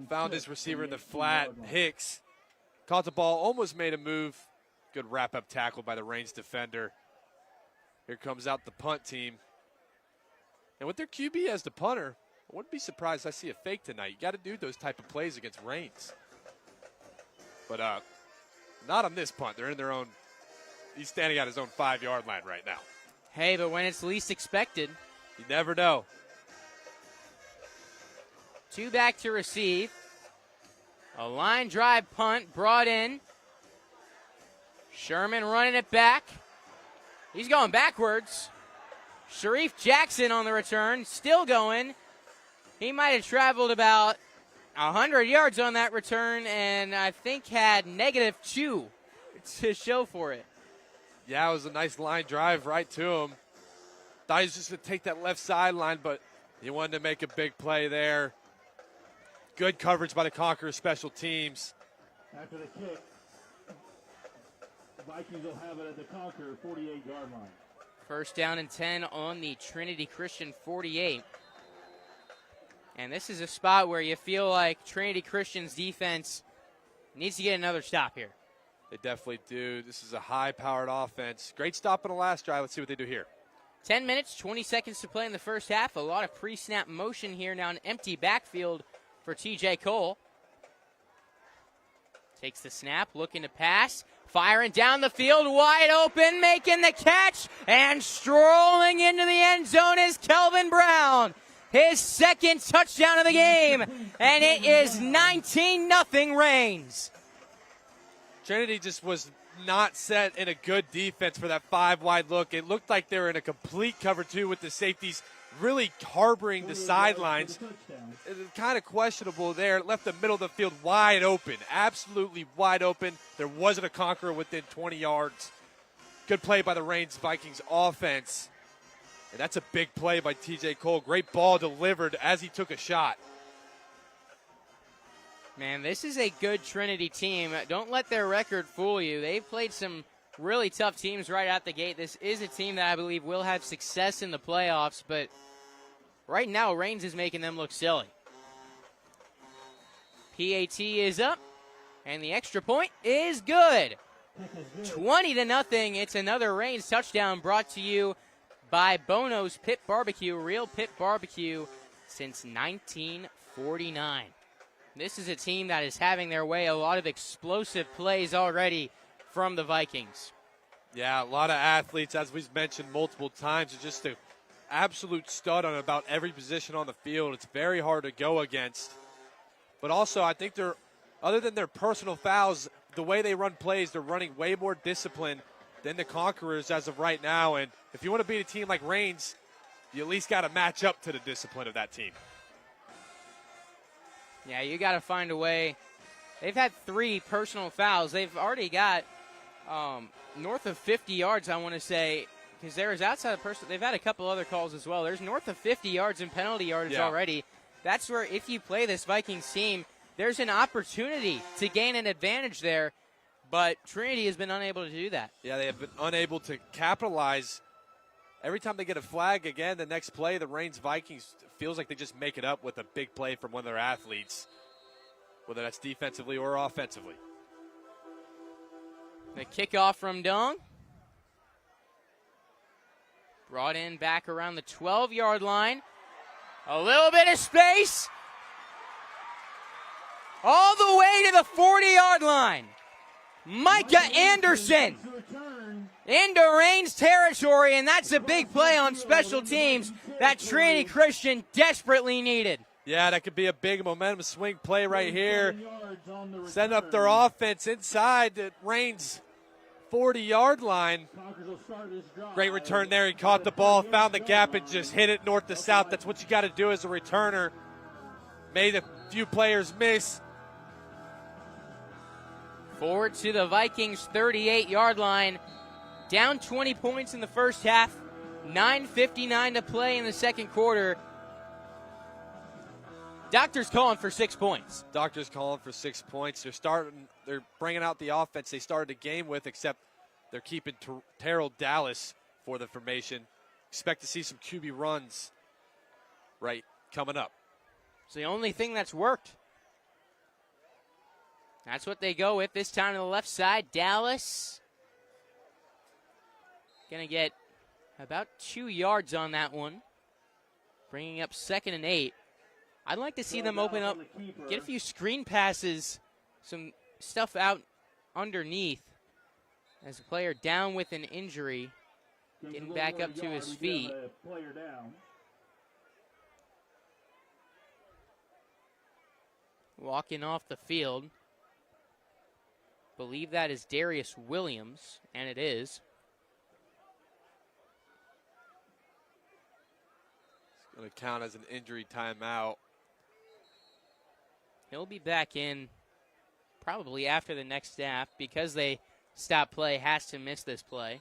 Found his receiver in the flat. Hicks caught the ball, almost made a move. Good wrap-up tackle by the Reigns defender. Here comes out the punt team. And with their QB as the punter, I wouldn't be surprised I see a fake tonight. You got to do those type of plays against Reigns. But not on this punt. They're in their own. He's standing at his own 5-yard line right now. Hey, but when it's least expected. You never know. 2 back to receive. A line drive punt brought in. Sherman running it back. He's going backwards. Sharif Jackson on the return, still going. He might have traveled about 100 yards on that return, and I think had -2 to show for it. Yeah, it was a nice line drive right to him. Thought he was just going to take that left sideline, but he wanted to make a big play there. Good coverage by the Conquerors special teams. After the kick, the Vikings will have it at the Conqueror 48-yard line. 1st down and 10 on the Trinity Christian 48. And this is a spot where you feel like Trinity Christian's defense needs to get another stop here. They definitely do. This is a high-powered offense. Great stop on the last drive. Let's see what they do here. 10 minutes, 20 seconds to play in the first half. A lot of pre-snap motion here. Now an empty backfield for TJ Cole. Takes the snap, looking to pass. Firing down the field, wide open, making the catch. And strolling into the end zone is Kelvin Brown. His 2nd touchdown of the game. And it is 19-0 Reigns. Trinity just was not set in a good defense for that 5-wide look. It looked like they were in a complete cover 2 with the safeties really harboring the sidelines. It was kind of questionable there. It left the middle of the field wide open, absolutely wide open. There wasn't a Conqueror within 20 yards. Good play by the Reigns Vikings offense. And that's a big play by TJ Cole. Great ball delivered as he took a shot. Man, this is a good Trinity team. Don't let their record fool you. They've played some really tough teams right out the gate. This is a team that I believe will have success in the playoffs, but right now Reigns is making them look silly. PAT is up, and the extra point is good. 20-0. It's another Reigns touchdown brought to you by Bono's Pit Barbecue, real pit barbecue since 1949. This is a team that is having their way. A lot of explosive plays already from the Vikings. Yeah, a lot of athletes, as we've mentioned multiple times, are just an absolute stud on about every position on the field. It's very hard to go against. But also, I think they're, other than their personal fouls, the way they run plays, they're running way more discipline than the Conquerors as of right now. And if you want to beat a team like Reigns, you at least got to match up to the discipline of that team. Yeah, you got to find a way. They've had 3 personal fouls. They've already got north of 50 yards, I want to say, because there is outside of personal. They've had a couple other calls as well. There's north of 50 yards in penalty yardage already. That's where, if you play this Vikings team, there's an opportunity to gain an advantage there, but Trinity has been unable to do that. Yeah, they have been unable to capitalize. Every time they get a flag, again, the next play, the Reigns Vikings feels like they just make it up with a big play from one of their athletes, whether that's defensively or offensively. The kickoff from Dong. Brought in back around the 12-yard line. A little bit of space. All the way to the 40-yard line. Micah Anderson into Reigns territory, and that's a big play on special teams that Trinity Christian desperately needed. Yeah, that could be a big momentum swing play right here. 10 yards on the Send up their return. offense inside the Reigns 40-yard line. Conquers will start this drive. Great return there. He caught the ball, found the gap, and just hit it north to south. That's what you got to do as a returner. Made a few players miss. Forward to the Vikings 38-yard line. Down 20 points in the first half. 9:59 to play in the second quarter. Doctor's calling for 6 points. Doctor's calling for 6 points. They're bringing out the offense they started the game with, except they're keeping Terrell Dallas for the formation. Expect to see some QB runs coming up. It's the only thing that's worked. That's what they go with this time to the left side. Dallas going to get about 2 yards on that one, bringing up 2nd and 8. I'd like to see them open up, get a few screen passes, some stuff out underneath as a player down with an injury, getting back up to his feet. Walking off the field. Believe that is Darius Williams, and it is. It's going to count as an injury timeout. He'll be back in probably after the next half because they stop play, has to miss this play.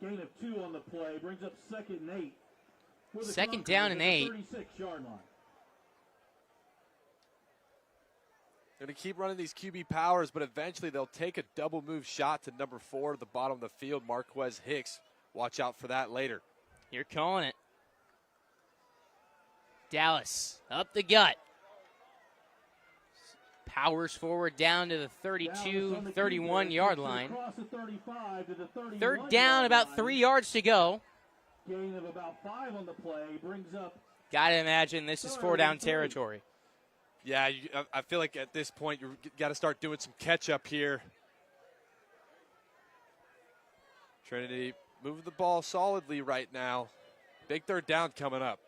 Gain of 2 on the play, brings up 2nd and 8. Second down and 8. 36-yard line. Going to keep running these QB powers, but eventually they'll take a double move shot to number 4 at the bottom of the field, Marquez Hicks. Watch out for that later. You're calling it. Dallas up the gut. Powers forward down to the 32, 31-yard line. Third down, about 3 yards to go. Gain of about 5 on the play, brings up. Got to imagine this is 4-down territory. Yeah, I feel like at this point you got to start doing some catch-up here. Trinity moving the ball solidly right now. Big third down coming up.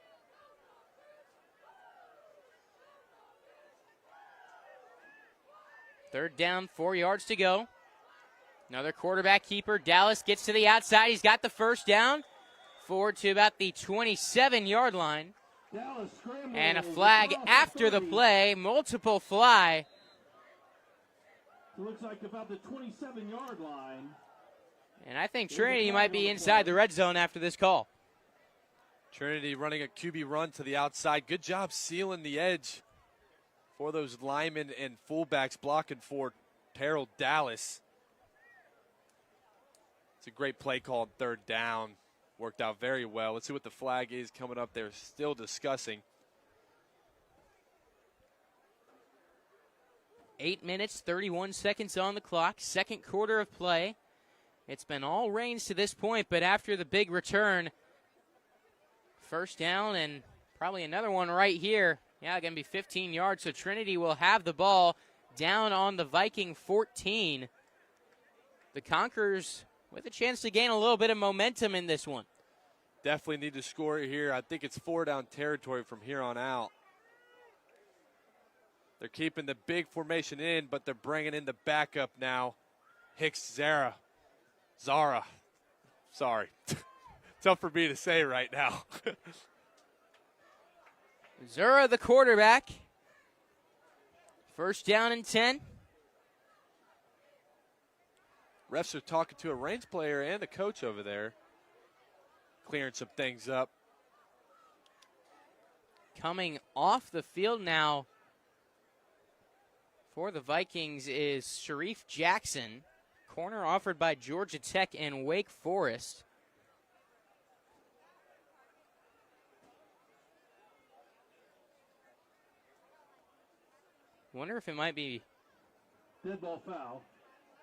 Third down, 4 yards to go. Another quarterback keeper. Dallas gets to the outside. He's got the first down. Forward to about the 27-yard line. And a flag after the play. Multiple fly. Looks like about the 27-yard line. And I think Trinity might be inside the red zone after this call. Trinity running a QB run to the outside. Good job sealing the edge for those linemen and fullbacks blocking for Terrell Dallas. It's a great play call on third down. Worked out very well. Let's see what the flag is coming up. They're still discussing. 8 minutes, 31 seconds on the clock. Second quarter of play. It's been all Reigns to this point, but after the big return, first down and probably another one right here. Yeah, going to be 15 yards, so Trinity will have the ball down on the Viking 14. The Conquerors with a chance to gain a little bit of momentum in this one. Definitely need to score here. I think it's 4-down territory from here on out. They're keeping the big formation in, but they're bringing in the backup now. Zara. Sorry. Tough for me to say right now. Zura, the quarterback. First down and 10. Refs are talking to a Reigns player and a coach over there, clearing some things up. Coming off the field now for the Vikings is Sharif Jackson. Corner offered by Georgia Tech and Wake Forest. Wonder if it might be. Dead ball foul.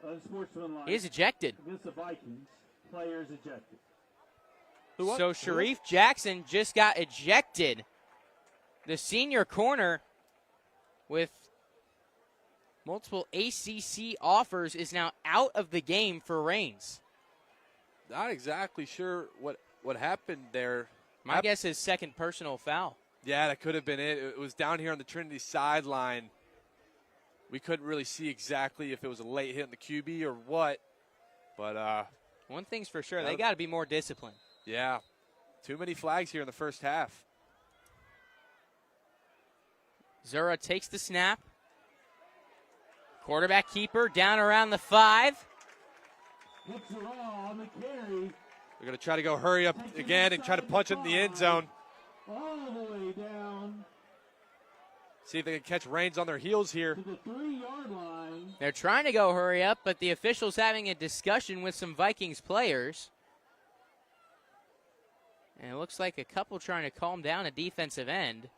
Unsportsmanlike. He is ejected. Against the Vikings. Players ejected. So Sharif Jackson just got ejected. The senior corner with multiple ACC offers is now out of the game for Reigns. Not exactly sure what happened there. My guess is second personal foul. Yeah, that could have been it. It was down here on the Trinity sideline. We couldn't really see exactly if it was a late hit in the QB or what. But one thing's for sure, they got to be more disciplined. Yeah, too many flags here in the first half. Zura takes the snap. Quarterback keeper down around the 5. On the carry. We're going to try to go hurry up again and try to punch it in the end zone. All the way down See if they can catch Reigns on their heels here. to the 3-yard line. They're trying to go hurry up, but the official's having a discussion with some Vikings players. And it looks like a couple trying to calm down a defensive end.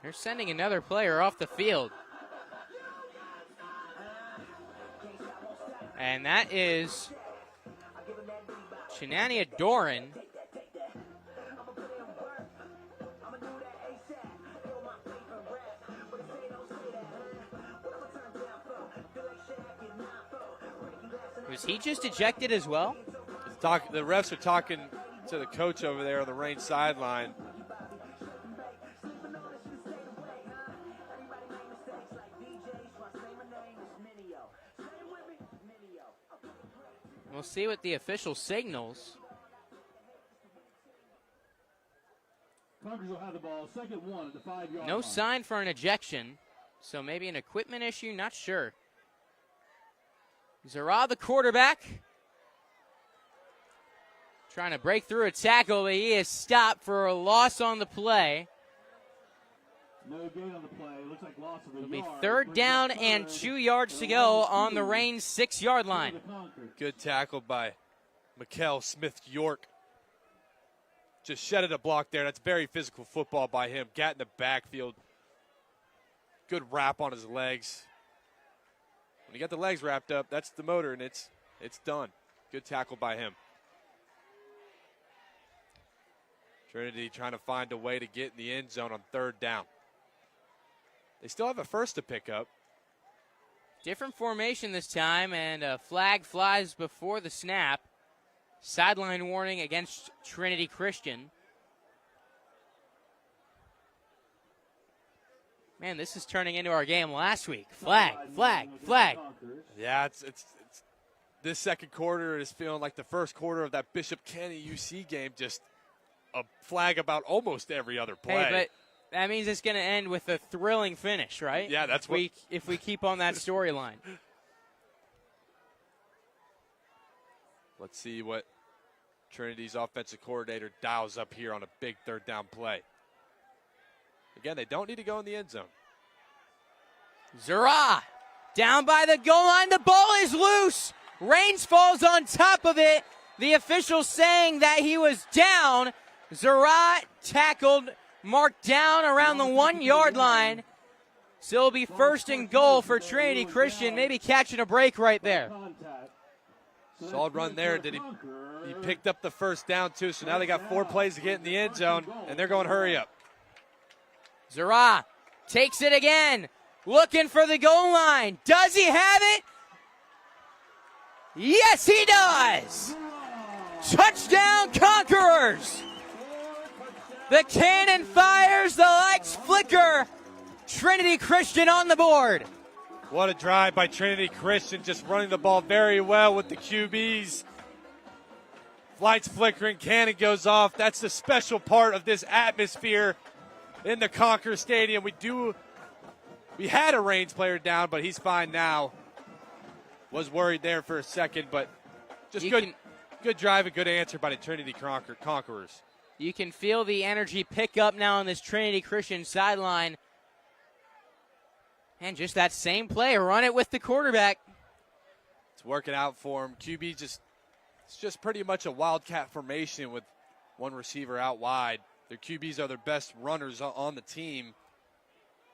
They're sending another player off the field. And that is Chinania Doran. Was he just ejected as well? The refs are talking to the coach over there on the Reigns sideline. We'll see what the official signals. Conkers will have the ball, second one at the 5-yard No line. sign for an ejection, so maybe an equipment issue, not sure. Zara, the quarterback, trying to break through a tackle, but he is stopped for a loss on the play. No gain on the play. Looks like loss of a It'll be yard. third down and 2 yards to go on the Reigns 6-yard line. Good tackle by Mikkel Smith-York. Just shedded a block there. That's very physical football by him. Got in the backfield. Good wrap on his legs. When you got the legs wrapped up, that's the motor, and it's done. Good tackle by him. Trinity trying to find a way to get in the end zone on third down. They still have a first to pick up. Different formation this time, and a flag flies before the snap. Sideline warning against Trinity Christian. Man, this is turning into our game last week. Flag, flag, flag. Yeah, it's this second quarter is feeling like the first quarter of that Bishop Kenny UC game. Just a flag about almost every other play. Hey, but that means it's going to end with a thrilling finish, right? Yeah, that's if we keep on that storyline. Let's see what Trinity's offensive coordinator dials up here on a big third down play. Again, they don't need to go in the end zone. Zara down by the goal line. The ball is loose. Reigns falls on top of it. The official saying that he was down. Zara tackled, marked down around the 1-yard line. So it'll be first and goal for Trinity Christian. Maybe catching a break right there. Solid run there. He picked up the first down, too, so now they got 4 plays to get in the end zone, and they're going hurry up. Zara takes it again, looking for the goal line. Does he have it? Yes, he does! Touchdown Conquerors! The cannon fires, the lights flicker. Trinity Christian on the board. What a drive by Trinity Christian, just running the ball very well with the QBs. Lights flickering, cannon goes off. That's the special part of this atmosphere in the Conquer Stadium. We had a Reigns player down, but he's fine now. Was worried there for a second, but just good drive and good answer by the Trinity Conquerors. You can feel the energy pick up now on this Trinity Christian sideline. And just that same play, run it with the quarterback. It's working out for him. it's just pretty much a wildcat formation with one receiver out wide. Their QBs are their best runners on the team.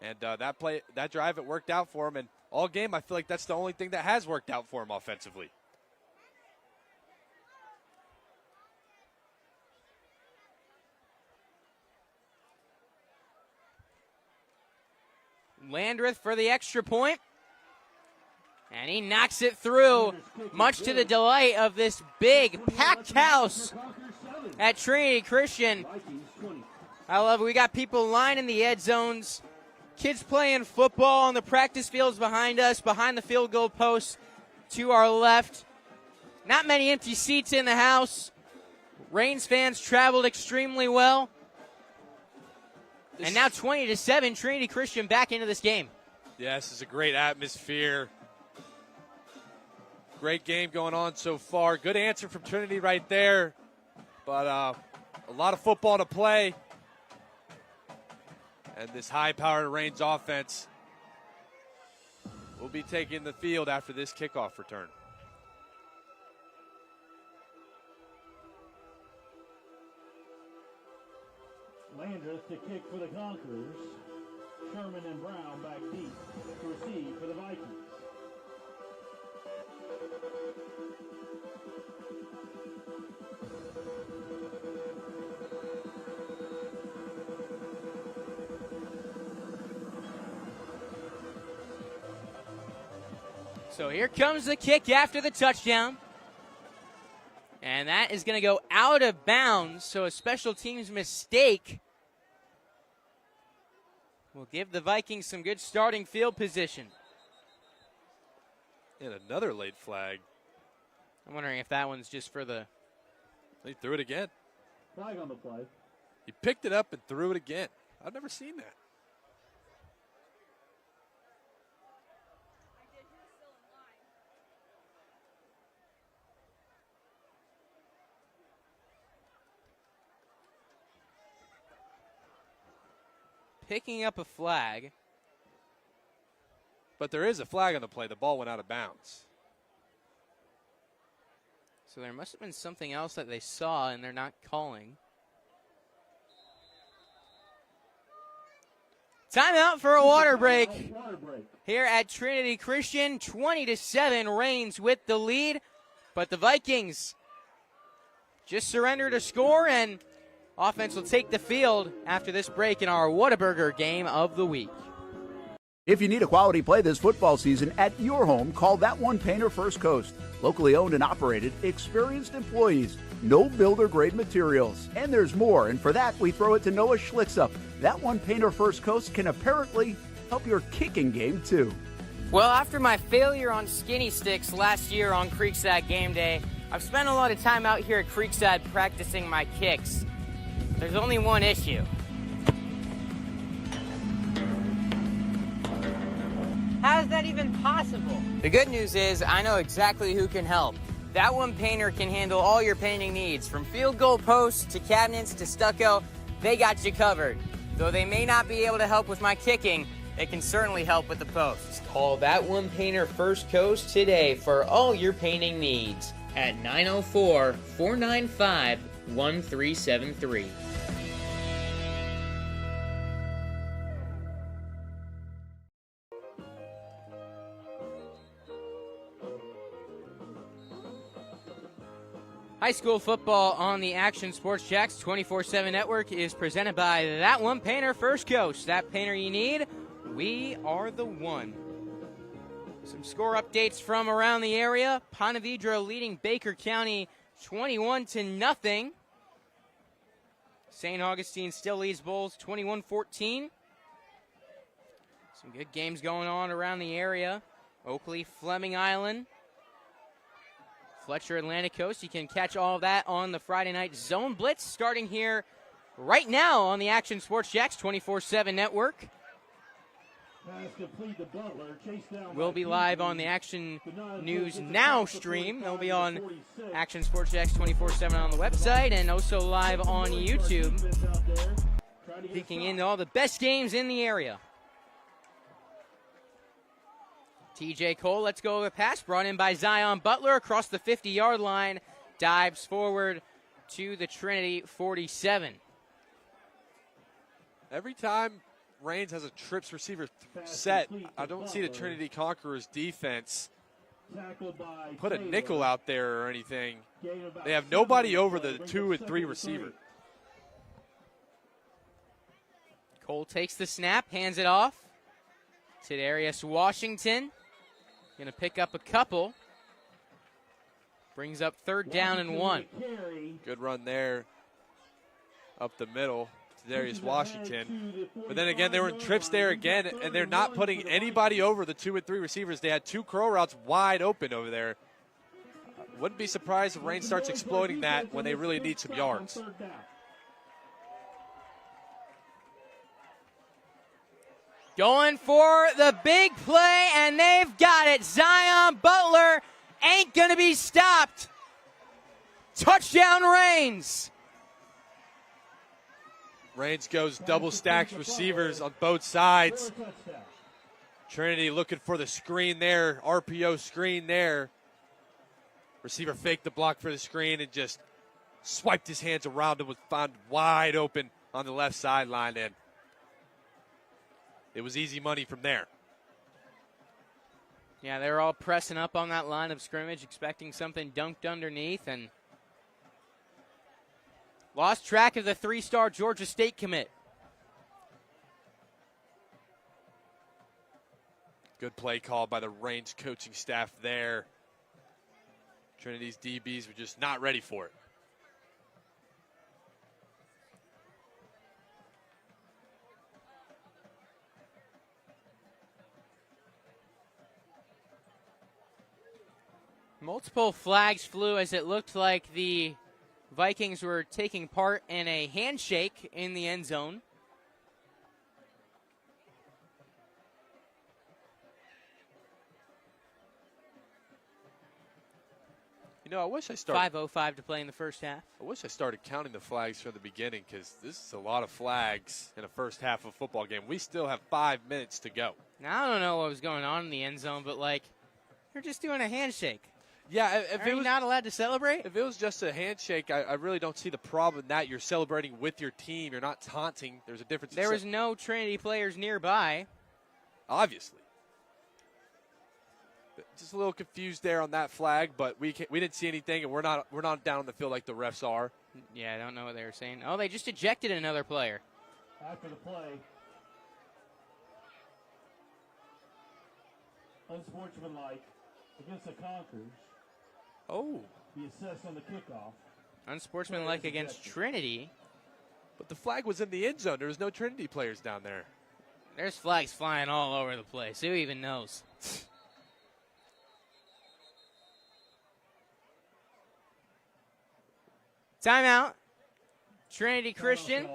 And that drive, it worked out for him. And all game, I feel like that's the only thing that has worked out for him offensively. Landreth for the extra point. And he knocks it through, much to the delight of this big, packed house at Trinity Christian. I love it. We got people lining the end zones, kids playing football on the practice fields behind us, behind the field goal post to our left. Not many empty seats in the house. Reigns fans traveled extremely well. And now 20-7, Trinity Christian back into this game. Yeah, this is a great atmosphere. Great game going on so far. Good answer from Trinity right there. But a lot of football to play. And this high-powered Reigns offense will be taking the field after this kickoff return. Landreth to kick for the Conquerors. Sherman and Brown back deep to receive for the Vikings. So here comes the kick after the touchdown. And that is going to go out of bounds. So a special teams mistake will give the Vikings some good starting field position. And another late flag. I'm wondering if that one's just for the... He threw it again. Flag on the play. He picked it up and threw it again. I've never seen that. Picking up a flag. But there is a flag on the play. The ball went out of bounds. So there must have been something else that they saw and they're not calling. Timeout for a water break here at Trinity Christian. 20-7, Reigns with the lead. But the Vikings just surrendered a score, and offense will take the field after this break in our Whataburger game of the week. If you need a quality play this football season at your home, call That One Painter First Coast. Locally owned and operated, experienced employees, no builder-grade materials. And there's more, and for that, we throw it to Noah Schlicksup. That One Painter First Coast can apparently help your kicking game, too. Well, after my failure on skinny sticks last year on Creekside game day, I've spent a lot of time out here at Creekside practicing my kicks. There's only one issue. How is that even possible? The good news is I know exactly who can help. That One Painter can handle all your painting needs, from field goal posts to cabinets to stucco. They got you covered. Though they may not be able to help with my kicking, they can certainly help with the posts. Call That One Painter First Coast today for all your painting needs at 904-495-1373. High school football on the Action Sports Jacks 24/7 network is presented by That One Painter First Coast. That painter you need, we are the one. Some score updates from around the area. Ponte Vedra leading Baker County 21-0. St. Augustine still leads Bulls 21-14. Some good games going on around the area. Oakley, Fleming Island, Fletcher, Atlantic Coast. You can catch all of that on the Friday night Zone Blitz starting here right now on the Action Sports Jacks 24/7 network. We'll be live on the Action News Now stream. They'll be on Action Sports Jacks 24/7 on the website and also live on YouTube, peeking into all the best games in the area. TJ Cole, let's go over pass, brought in by Zion Butler across the 50-yard line, dives forward to the Trinity 47. Every time Reigns has a trips receiver set, I don't see the Trinity Conquerors defense put a nickel out there or anything. They have nobody over the 2 and 3 receiver. Cole takes the snap, hands it off. Tadarius Washington going to pick up a couple. Brings up 3rd down and 1. Good run there up the middle to Darius Washington. But then again, there were trips there again, and they're not putting anybody over the 2 and 3 receivers. They had 2 curl routes wide open over there. Wouldn't be surprised if Rain starts exploiting that when they really need some yards. Going for the big play, and they've got it. Zion Butler ain't going to be stopped. Touchdown Reigns. Reigns goes double stacked receivers on both sides. Trinity looking for the screen there, RPO screen there. Receiver faked the block for the screen and just swiped his hands around and was found wide open on the left sideline, and it was easy money from there. Yeah, they were all pressing up on that line of scrimmage, expecting something dunked underneath, and lost track of the 3-star Georgia State commit. Good play call by the Reigns coaching staff there. Trinity's DBs were just not ready for it. Multiple flags flew as it looked like the Vikings were taking part in a handshake in the end zone. You know, I wish I started. 5:05 to play in the first half. I wish I started counting the flags from the beginning, because this is a lot of flags in a first half of a football game. We still have 5 minutes to go. Now, I don't know what was going on in the end zone, but, like, you're just doing a handshake. Yeah, if Are it you was not allowed to celebrate? If it was just a handshake, I really don't see the problem in that. You're celebrating with your team. You're not taunting. There's a difference. There was no Trinity players nearby. Obviously. Just a little confused there on that flag, but we didn't see anything, and we're not down on the field like the refs are. Yeah, I don't know what they were saying. Oh, they just ejected another player. After the play, unsportsmanlike against the Conquerors. Oh. Be assessed on the kickoff. Unsportsmanlike against Trinity. But the flag was in the end zone. There was no Trinity players down there. There's flags flying all over the place. Who even knows? Timeout. Trinity Christian.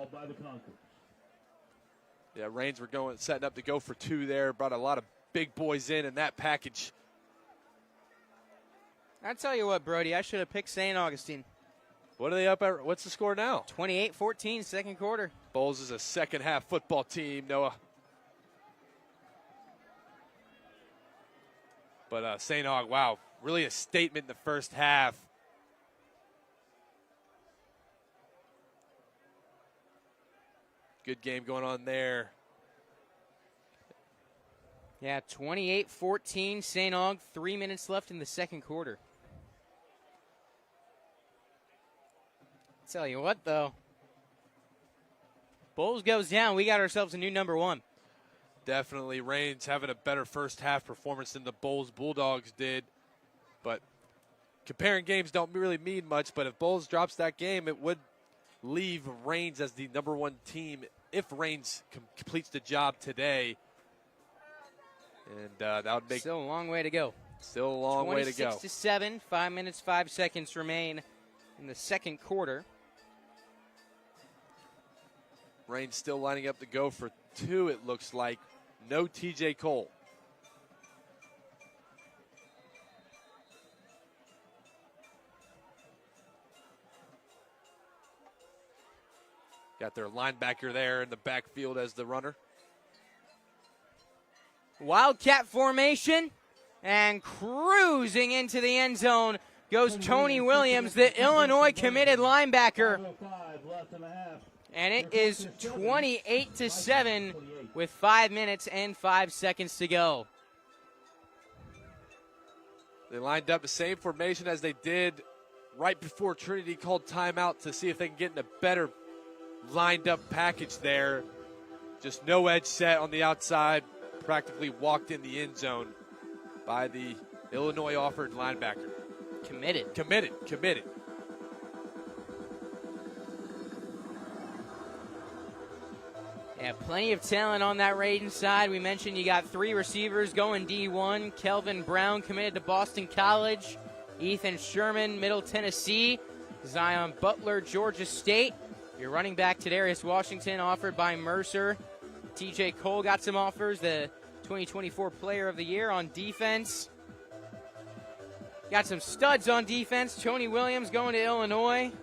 Yeah, Reigns were setting up to go for 2 there. Brought a lot of big boys in that package. I tell you what, Brody, I should have picked St. Augustine. What are they up at? What's the score now? 28-14, second quarter. Bulls is a second half football team, Noah. But St. Aug, wow, really a statement in the first half. Good game going on there. Yeah, 28-14, St. Aug, 3 minutes left in the second quarter. Tell you what, though. Bulls goes down. We got ourselves a new number 1. Definitely Reigns having a better first half performance than the Bulls Bulldogs did. But comparing games don't really mean much. But if Bulls drops that game, it would leave Reigns as the number 1 team if Reigns completes the job today. And that would make still a long way to go. Still a long way to go. 26-7, 5 minutes, 5 seconds remain in the second quarter. Reigns still lining up to go for 2, it looks like. No TJ Cole. Got their linebacker there in the backfield as the runner. Wildcat formation, and cruising into the end zone goes Tony Williams, the Illinois committed linebacker. And it is 28-7 with 5 minutes and 5 seconds to go. They lined up the same formation as they did right before Trinity called timeout to see if they can get in a better lined up package there. Just no edge set on the outside. practically walked in the end zone by the Illinois offered linebacker. Committed. Yeah, plenty of talent on that Raiden side. We mentioned you got 3 receivers going D1. Kelvin Brown committed to Boston College. Ethan Sherman, Middle Tennessee. Zion Butler, Georgia State. Your running back, Tadarius Washington, offered by Mercer. TJ Cole got some offers, the 2024 Player of the Year on defense. Got some studs on defense. Tony Williams going to Illinois.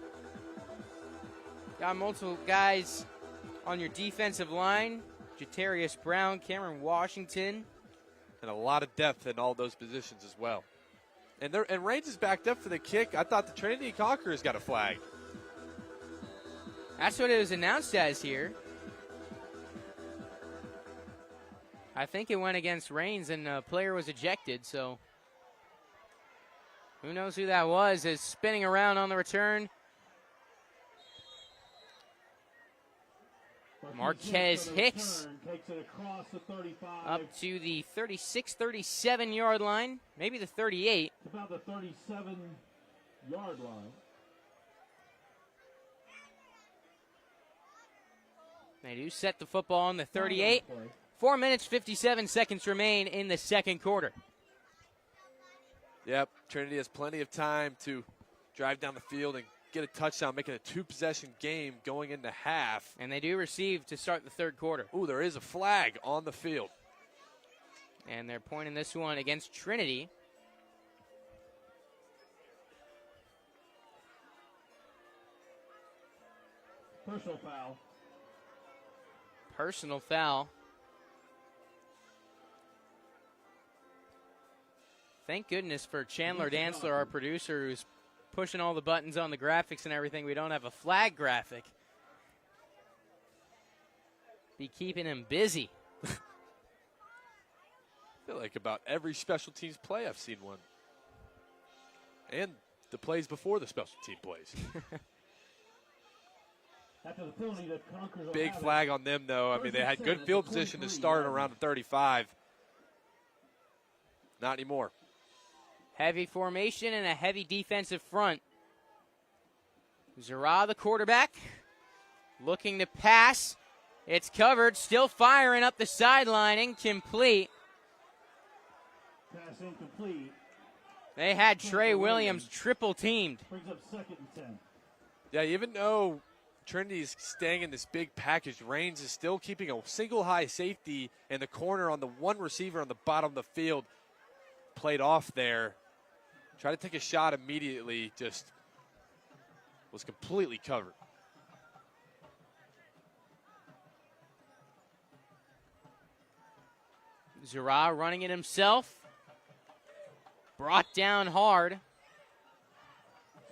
Got multiple guys on your defensive line. Jatarius Brown, Cameron Washington. And a lot of depth in all those positions as well. And Reigns is backed up for the kick. I thought the Trinity Conquerors got a flag. That's what it was announced as here. I think it went against Reigns and the player was ejected, so who knows who that was. Is spinning around on the return. Marquez Hicks up to the 36, 37-yard line, maybe the 38. It's about the 37-yard line. They do set the football on the 38. 4 minutes, 57 seconds remain in the second quarter. Yep, Trinity has plenty of time to drive down the field and get a touchdown, making a 2-possession game going into half. And they do receive to start the third quarter. Ooh, there is a flag on the field. And they're pointing this one against Trinity. Personal foul. Personal foul. Thank goodness for Chandler Dantzler, our producer, who's pushing all the buttons on the graphics and everything. We don't have a flag graphic. Be keeping him busy. I feel like about every special teams play I've seen one. And the plays before the special team plays. After the penalty that Conquers Big flag on them, though. I mean, they had good field position to start around the 35. Not anymore. Heavy formation and a heavy defensive front. Zara, the quarterback, looking to pass. It's covered, still firing up the sideline, incomplete. Pass incomplete. They had Trey Williams triple teamed. Brings up 2nd and 10. Yeah, even though Trinity's staying in this big package, Reigns is still keeping a single high safety in the corner on the one receiver on the bottom of the field. Played off there. Tried to take a shot immediately, just was completely covered. Zara running it himself. Brought down hard.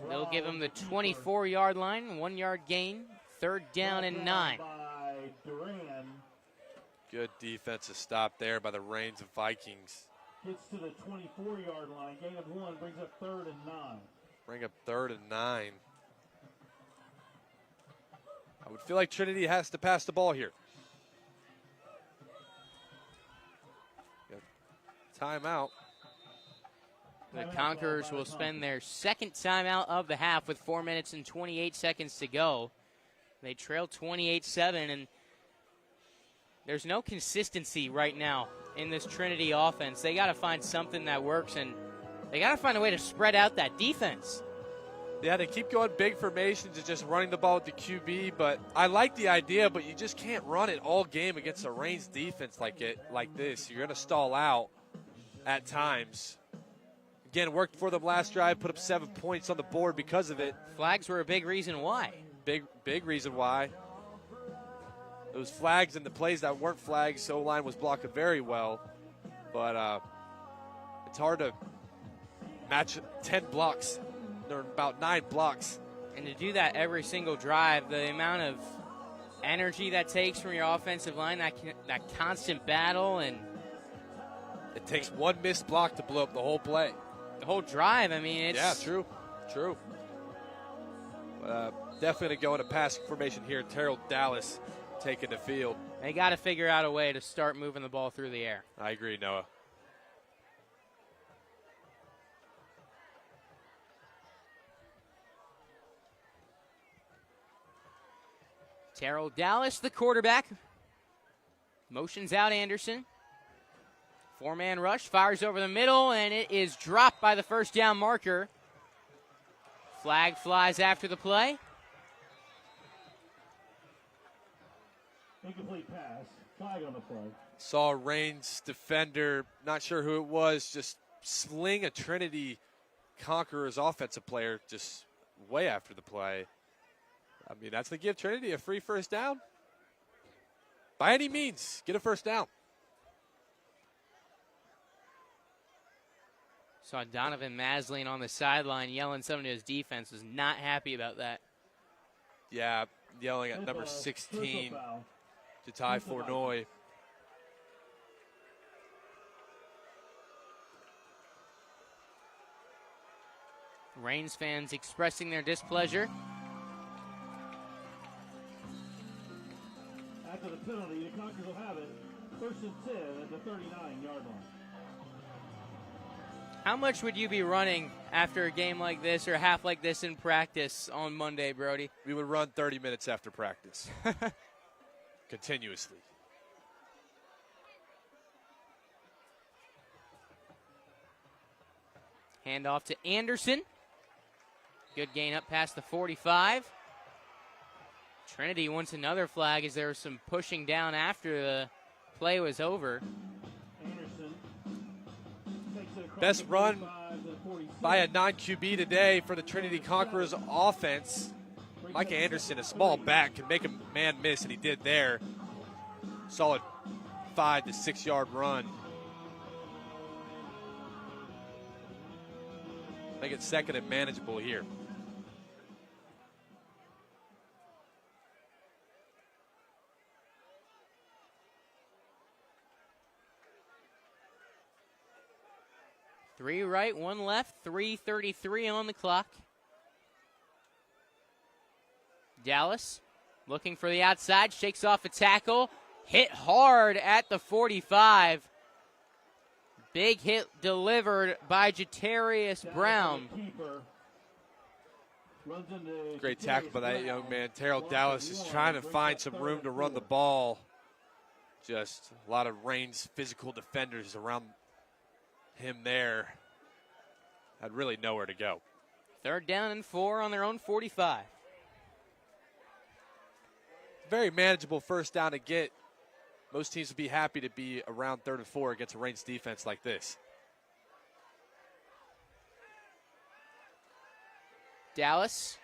They'll give him the 24-yard line, 1-yard gain, 3rd down and 9. Good defensive stop there by the Reigns of Vikings. Gets to the 24-yard line. Gain of 1 brings up 3rd and 9. Bring up 3rd and 9. I would feel like Trinity has to pass the ball here. Timeout. The Conquerors will spend their second timeout of the half with 4 minutes and 28 seconds to go. They trail 28-7, and there's no consistency right now in this Trinity offense. They got to find something that works, and they got to find a way to spread out that defense. Yeah, they keep going big formations and just running the ball with the QB, but I like the idea, but you just can't run it all game against a Reigns defense like this. You're going to stall out at times. Again, worked for them last drive, put up 7 points on the board because of it. Flags were a big reason why. Big reason why. Those flags and the plays that weren't flags, O-line was blocking very well. But it's hard to match 10 blocks. There are about 9 blocks. And to do that every single drive, the amount of energy that takes from your offensive line, that constant battle, and it takes one missed block to blow up the whole play. The whole drive, I mean, it's... Yeah, true. Definitely going to go into passing formation here. Terrell Dallas taking the field. They got to figure out a way to start moving the ball through the air. I agree, Noah. Terrell Dallas, the quarterback. Motions out Anderson. Four-man rush, fires over the middle, and it is dropped by the first down marker. Flag flies after the play. Incomplete pass. Flag on the play. Saw Reigns defender, not sure who it was, just sling a Trinity Conquerors offensive player just way after the play. I mean, that's to give Trinity a free first down. By any means, get a first down. Saw Donovan Masling on the sideline yelling something to his defense. Was not happy about that. Yeah, yelling at number 16, Jatai Fournoy. Reigns fans expressing their displeasure. After the penalty, the Conquerors will have it. 1st and 10 at the 39-yard line. How much would you be running after a game like this or a half like this in practice on Monday, Brody? We would run 30 minutes after practice. Continuously. Handoff to Anderson. Good gain up past the 45. Trinity wants another flag as there was some pushing down after the play was over. Anderson takes it across Best the run 45 to the 46. by a non-QB today for the Trinity Conquerors offense. Micah Anderson, a small back, can make a man miss, and he did there. Solid 5 to 6 yard run. Make it second and manageable here. Three right, one left, 3:33 on the clock. Dallas looking for the outside, shakes off a tackle, hit hard at the 45. Big hit delivered by Jatarius Brown. Great tackle by that young man. Terrell Dallas is trying to find some room to run the ball. Just a lot of Reigns physical defenders around him there. Had really nowhere to go. 3rd down and 4 on their own 45. Very manageable first down to get. Most teams would be happy to be around 3rd and 4 against a Reigns defense like this. Dallas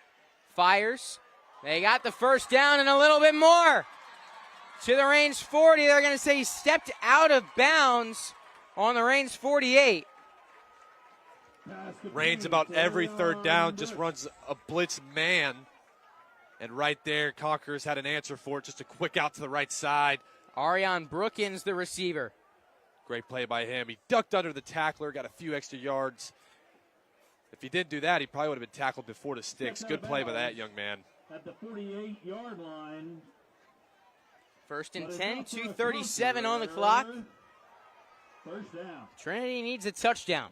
fires. They got the first down and a little bit more. To the Reigns 40, they're going to say he stepped out of bounds on the Reigns 48. Reigns about every 3rd down just runs a blitz man. And right there, Conquerors had an answer for it. Just a quick out to the right side. Arion Brookins, the receiver. Great play by him. He ducked under the tackler, got a few extra yards. If he didn't do that, he probably would have been tackled before the sticks. Good play by that young man. At the 48-yard line. 1st and 10, 2:37 on the clock. First down. Trinity needs a touchdown.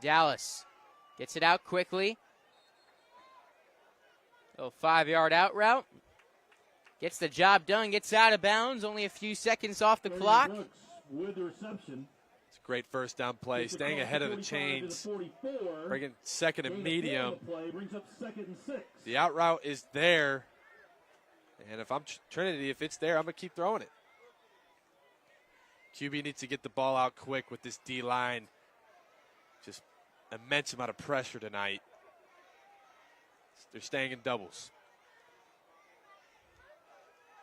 Dallas gets it out quickly. Little 5-yard out route. Gets the job done, gets out of bounds. Only a few seconds off the clock. With the reception. It's a great first down play, staying ahead of the chains. Bringing 2nd and medium. Brings up 2nd and 6. The out route is there. And if I'm Trinity, if it's there, I'm going to keep throwing it. QB needs to get the ball out quick with this D-line. Just immense amount of pressure tonight. They're staying in doubles.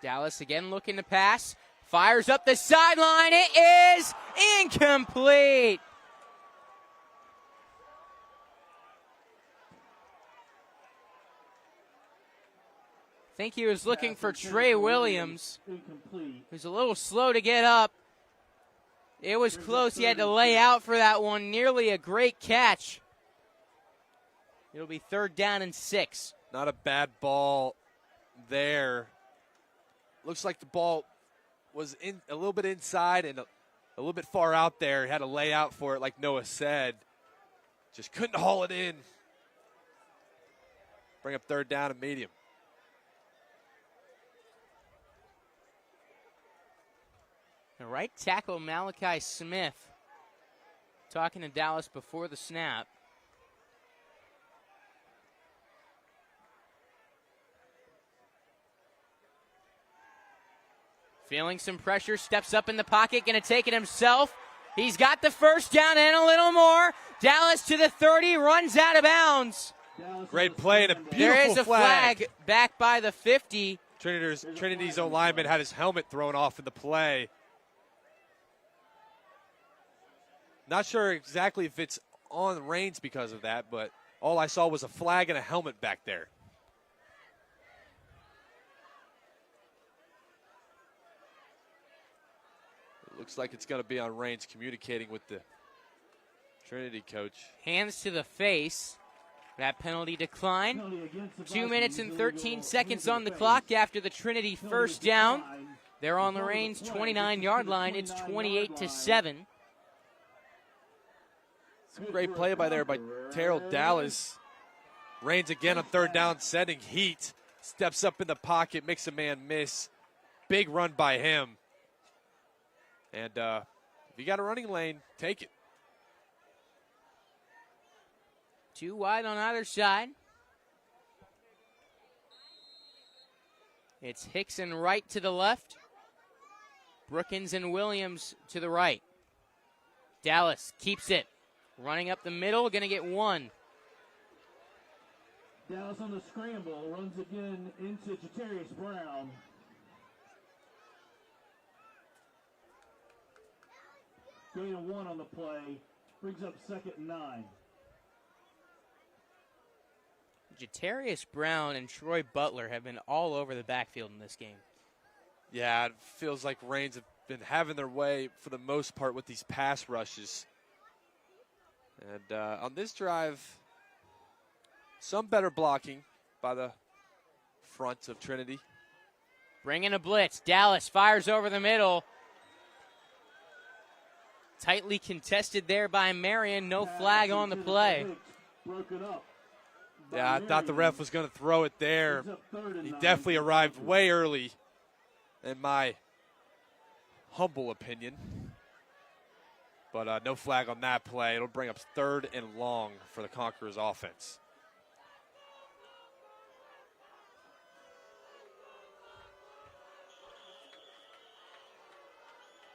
Dallas again looking to pass. Fires up the sideline. It is incomplete. I think he was looking for Trey Williams, who's a little slow to get up. It was close. He had to lay out for that one. Nearly a great catch. It'll be 3rd down and 6. Not a bad ball there. Looks like the ball was in a little bit inside and a little bit far out there. Had to lay out for it, like Noah said. Just couldn't haul it in. Bring up 3rd down and medium. The right tackle Malachi Smith talking to Dallas before the snap. Feeling some pressure, steps up in the pocket, going to take it himself. He's got the 1st down and a little more. Dallas to the 30, runs out of bounds. Great play and a beautiful There is a flag back by the 50. Trinity's own lineman had his helmet thrown off in the play. Not sure exactly if it's on Reigns because of that, but all I saw was a flag and a helmet back there. It looks like it's going to be on Reigns communicating with the Trinity coach. Hands to the face. That penalty declined. 2 minutes and 13 seconds on the clock after the Trinity 1st down. They're on the Reigns 29-yard line. It's 28-7. It's a great play by Terrell Dallas. Reigns again on 3rd down, sending heat. Steps up in the pocket, makes a man miss. Big run by him. And if you got a running lane, take it. 2 wide on either side. It's Hickson right to the left. Brookins and Williams to the right. Dallas keeps it. Running up the middle, going to get 1. Dallas on the scramble, runs again into Jatarius Brown. Gain of 1 on the play, brings up 2nd and 9. Jatarius Brown and Troy Butler have been all over the backfield in this game. Yeah, it feels like Reigns have been having their way for the most part with these pass rushes. And on this drive, some better blocking by the front of Trinity. Bringing a blitz. Dallas fires over the middle. Tightly contested there by Marion. No flag on the play. Yeah, I thought the ref was going to throw it there. He definitely arrived way early, in my humble opinion. But no flag on that play. It'll bring up 3rd and long for the Conquerors offense.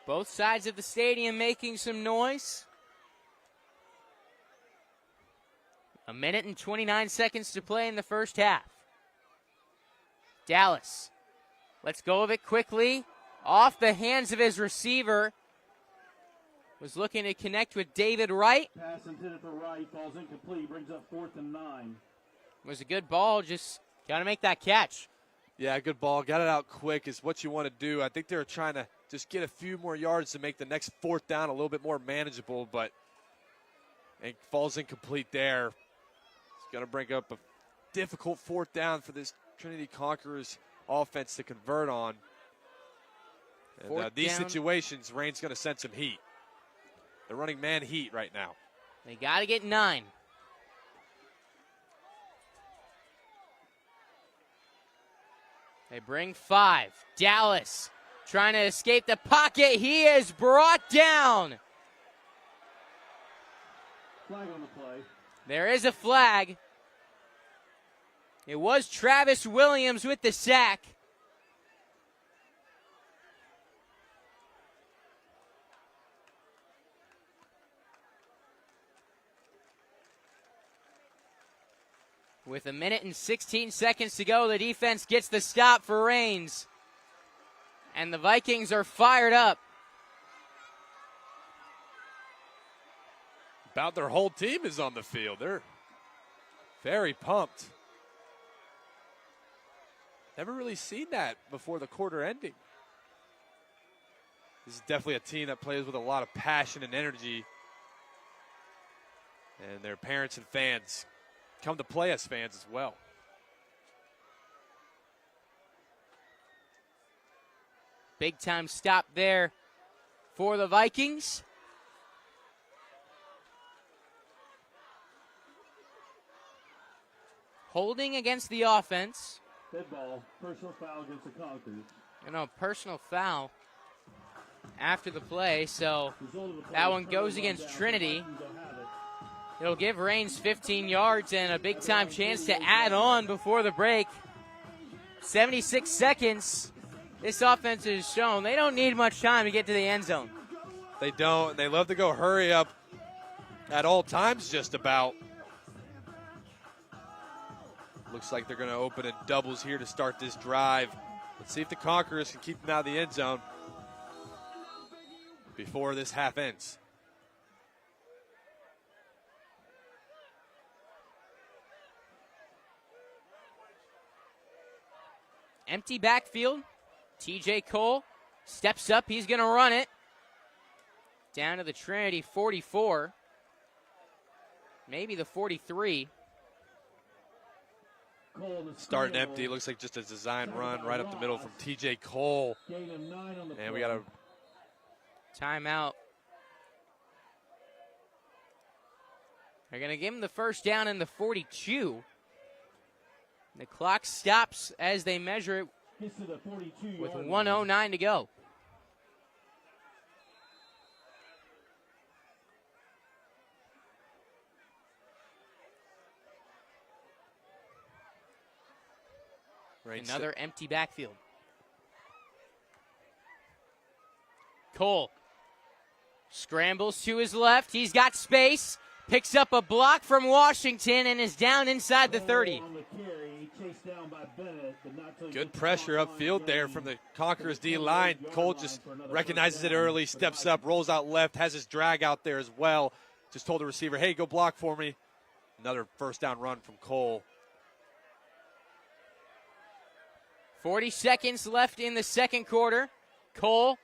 Both sides of the stadium making some noise. 1 minute and 29 seconds to play in the 1st half. Dallas, let's go of it quickly. Off the hands of his receiver. Was looking to connect with David Wright. Pass intended for Wright, falls incomplete, brings up 4th and 9. Was a good ball, just got to make that catch. Yeah, good ball. Got it out quick is what you want to do. I think they were trying to just get a few more yards to make the next 4th down a little bit more manageable, but it falls incomplete there. It's going to bring up a difficult 4th down for this Trinity Conquerors offense to convert on. And these situations, Reigns going to send some heat. They're running man heat right now. They got to get 9. They bring 5. Dallas trying to escape the pocket. He is brought down. Flag on the play. There is a flag. It was Travis Williams with the sack. With 1 minute and 16 seconds to go, the defense gets the stop for Reigns. And the Vikings are fired up. About their whole team is on the field. They're very pumped. Never really seen that before the quarter ending. This is definitely a team that plays with a lot of passion and energy. And their parents and fans come to play as fans as well. Big time stop there for the Vikings. Holding against the offense. Dead ball, personal foul against the Conquerors. Personal foul after the play, so that one goes against Trinity. It'll give Reigns 15 yards and a big-time chance to add on before the break. 76 seconds. This offense has shown they don't need much time to get to the end zone. They don't, and they love to go hurry up at all times just about. Looks like they're going to open in doubles here to start this drive. Let's see if the Conquerors can keep them out of the end zone before this half ends. Empty backfield. TJ Cole steps up. He's going to run it. Down to the Trinity 44. Maybe the 43. Starting empty. Looks like just a design run right up the middle from TJ Cole. And we got a timeout. They're going to give him the first down in the 42. The clock stops as they measure it with 1:09 to go. Another empty backfield. Cole scrambles to his left. He's got space. Picks up a block from Washington and is down inside the 30. Good pressure upfield there from the Conquerors D-line. Cole just recognizes it early, steps up, rolls out left, has his drag out there as well. Just told the receiver, hey, go block for me. Another first down run from Cole. 40 seconds left in the second quarter. Cole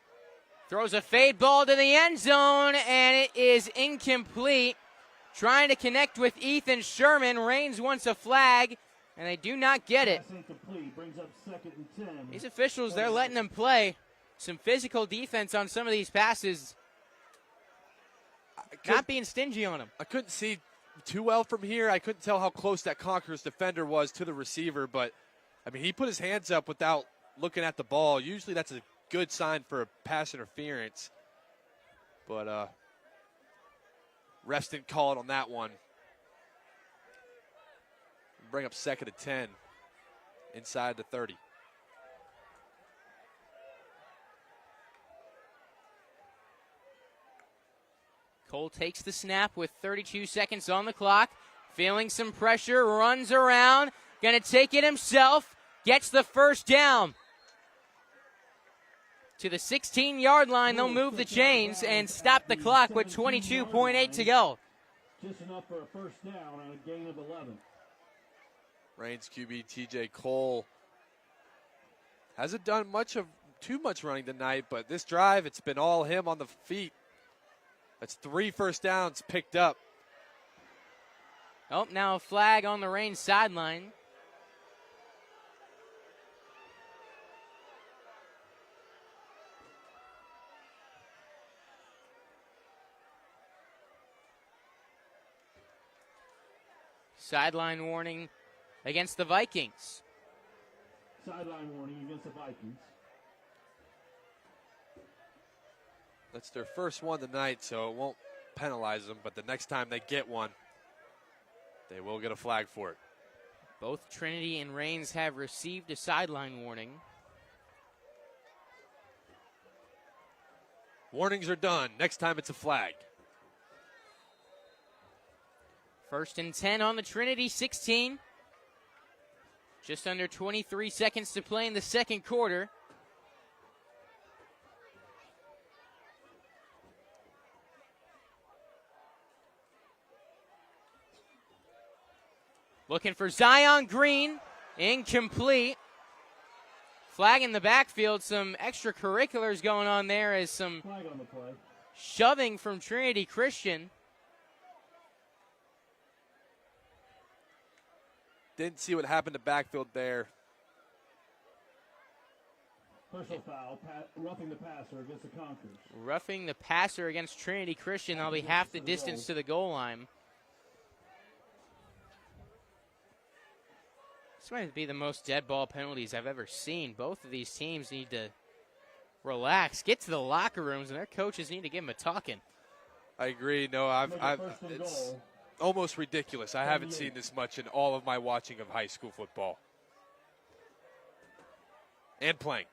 throws a fade ball to the end zone, and it is incomplete. Trying to connect with Ethan Sherman. Reigns wants a flag, and they do not get it. These officials, they're letting them play. Some physical defense on some of these passes. Not being stingy on them. I couldn't see too well from here. I couldn't tell how close that Conquerors defender was to the receiver, but I mean, he put his hands up without looking at the ball. Usually that's a good sign for a pass interference. But refs didn't call it on that one. Bring up second and 10 inside the 30. Cole takes the snap with 32 seconds on the clock. Feeling some pressure, runs around. Going to take it himself. Gets the first down. To the 16-yard line, they'll move the chains and stop the clock with 22.8 to go. Just enough for a first down on a gain of 11. Reigns QB TJ Cole hasn't done too much running tonight, but this drive, it's been all him on the feet. That's 3 first downs picked up. Oh, now a flag on the Reigns sideline. Sideline warning against the Vikings. Sideline warning against the Vikings. That's their first one tonight, so it won't penalize them, but the next time they get one, they will get a flag for it. Both Trinity and Reigns have received a sideline warning. Warnings are done. Next time it's a flag. First and 10 on the Trinity 16. Just under 23 seconds to play in the second quarter. Looking for Zion Green. Incomplete. flag in the backfield, some extracurriculars going on there as some Flag on the play. shoving from Trinity Christian. Didn't see what happened to backfield there. Personal foul, roughing the passer against the Conquerors. Roughing the passer against Trinity Christian. That'll be half the distance to the goal line. This might be the most dead ball penalties I've ever seen. Both of these teams need to relax, get to the locker rooms, and their coaches need to give them a talking. I agree. No, it's almost ridiculous. I haven't seen this much in all of my watching of high school football. And playing.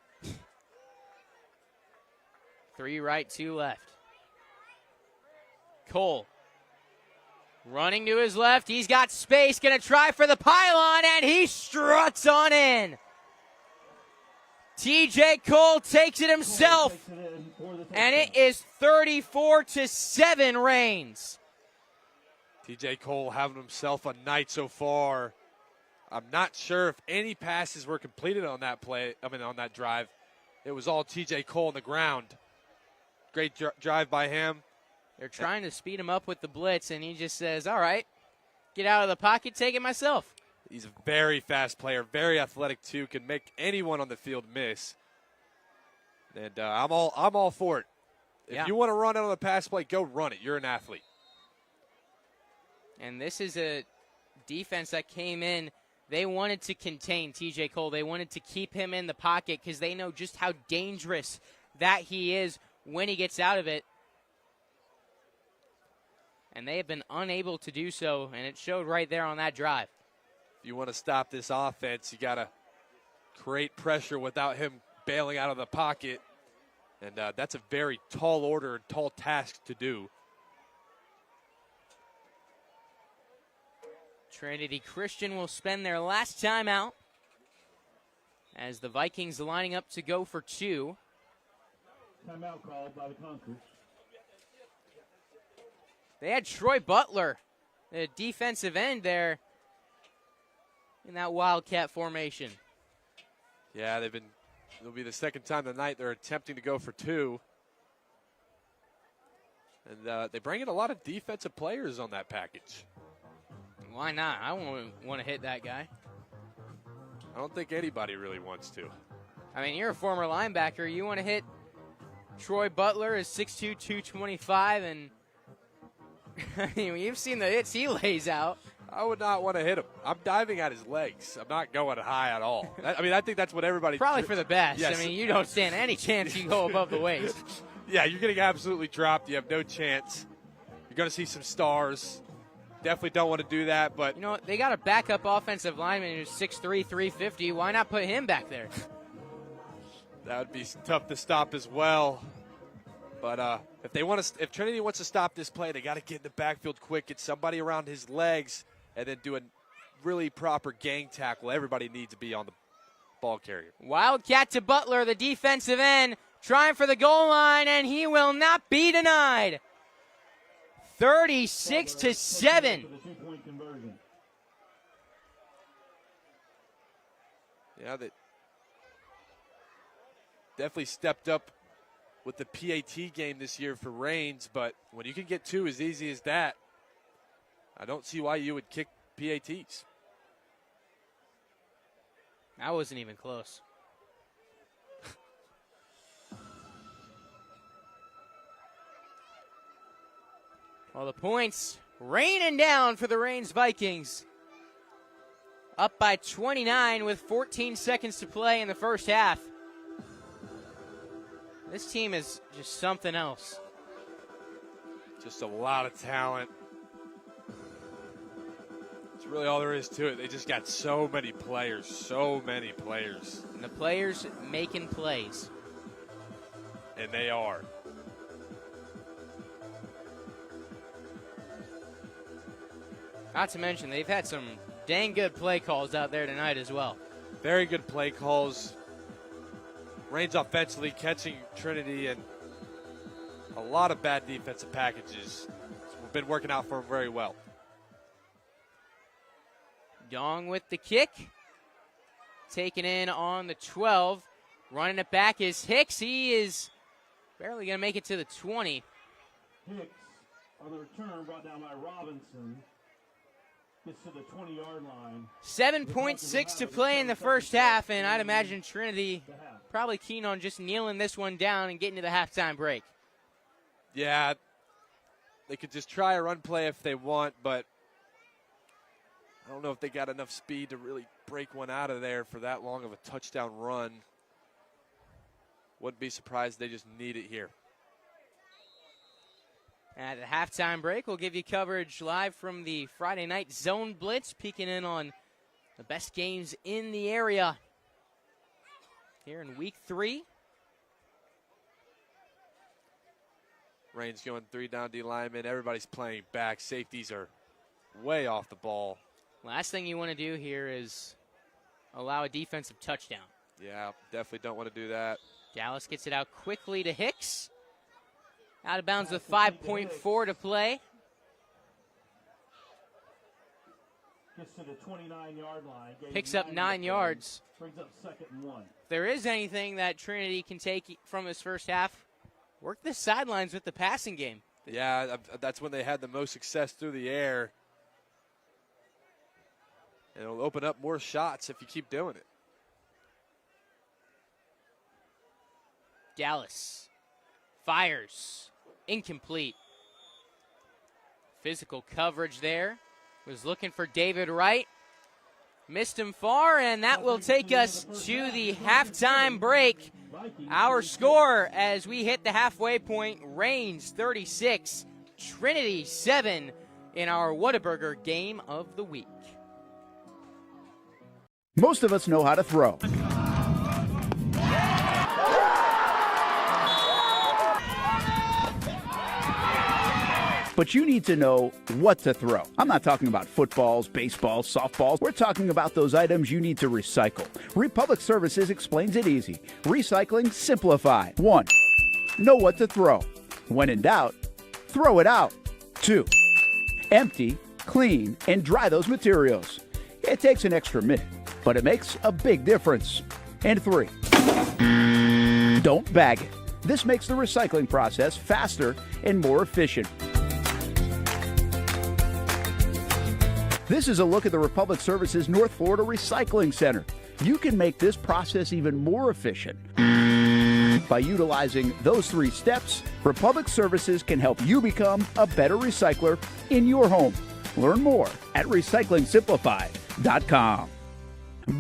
3 right, 2 left. Cole running to his left. He's got space, going to try for the pylon, and he struts on in. TJ Cole takes it himself, and it is 34-7 Reigns. TJ Cole having himself a night so far. I'm not sure if any passes were completed on that on that drive. It was all TJ Cole on the ground. Great drive by him. They're trying to speed him up with the blitz, and he just says, all right, get out of the pocket, take it myself. He's a very fast player, very athletic too, can make anyone on the field miss. And I'm all for it. If you want to run out of the pass play, go run it. You're an athlete. And this is a defense that came in. They wanted to contain TJ Cole. They wanted to keep him in the pocket because they know just how dangerous that he is when he gets out of it. And they have been unable to do so, and it showed right there on that drive. If you want to stop this offense, you got to create pressure without him bailing out of the pocket. And that's a very tall order and tall task to do. Trinity Christian will spend their last timeout as the Vikings lining up to go for 2. Timeout called by the Conquerors. They had Troy Butler, the defensive end there in that Wildcat formation. Yeah, it'll be the second time tonight they're attempting to go for 2. And they bring in a lot of defensive players on that package. Why not? I want to hit that guy. I don't think anybody really wants to. I mean, you're a former linebacker. You want to hit Troy Butler is 6'2", 225, and I mean, you've seen the hits he lays out. I would not want to hit him. I'm diving at his legs. I'm not going high at all. I think that's what everybody... Probably for the best. Yes. I mean, you don't stand any chance you go above the waist. Yeah, you're getting absolutely dropped. You have no chance. You're going to see some stars. Definitely don't want to do that, but... You know what? They got a backup offensive lineman who's 6'3", 350. Why not put him back there? That would be tough to stop as well. But if Trinity wants to stop this play, they got to get in the backfield quick, get somebody around his legs, and then do a really proper gang tackle. Everybody needs to be on the ball carrier. Wildcat to Butler, the defensive end, trying for the goal line, and he will not be denied. 36-7. Yeah, they definitely stepped up with the PAT game this year for Reigns, but when you can get 2 as easy as that, I don't see why you would kick PATs. That wasn't even close. Well, the points raining down for the Reigns Vikings. Up by 29 with 14 seconds to play in the first half. This team is just something else. Just a lot of talent. That's really all there is to it. They just got so many players, And the players making plays. And they are. Not to mention, they've had some dang good play calls out there tonight as well. Very good play calls. Reigns offensively catching Trinity and a lot of bad defensive packages. It's been working out for him very well. Dong with the kick. Taken in on the 12. Running it back is Hicks. He is barely going to make it to the 20. Hicks on the return brought down by Robinson. Gets to the 20-yard line. 7.6 to play in the first half, and I'd imagine Trinity probably keen on just kneeling this one down and getting to the halftime break. Yeah, they could just try a run play if they want, but I don't know if they got enough speed to really break one out of there for that long of a touchdown run. Wouldn't be surprised they just need it here. At the halftime break, we'll give you coverage live from the Friday Night Zone Blitz, peeking in on the best games in the area here in Week 3. Rain's going 3 down D linemen. Everybody's playing back. Safeties are way off the ball. Last thing you want to do here is allow a defensive touchdown. Yeah, definitely don't want to do that. Dallas gets it out quickly to Hicks. Out of bounds with 5.4 to play. Gets to the 29-yard line. Picks up 9 yards. Brings up 2nd and 1. If there is anything that Trinity can take from this first half, work the sidelines with the passing game. Yeah, that's when they had the most success through the air. And it'll open up more shots if you keep doing it. Dallas fires. Incomplete. Physical coverage there. Was looking for David Wright. Missed him far, and that will take us to the halftime break. Our score as we hit the halfway point, Reigns 36, Trinity 7 in our Whataburger game of the week. Most of us know how to throw. But you need to know what to throw. I'm not talking about footballs, baseballs, softballs. We're talking about those items you need to recycle. Republic Services explains it easy. Recycling simplified. 1. Know what to throw. When in doubt, throw it out. 2. Empty, clean, and dry those materials. It takes an extra minute, but it makes a big difference. And 3. Don't bag it. This makes the recycling process faster and more efficient. This is a look at the Republic Services North Florida Recycling Center. You can make this process even more efficient. By utilizing those 3 steps, Republic Services can help you become a better recycler in your home. Learn more at recyclingsimplified.com.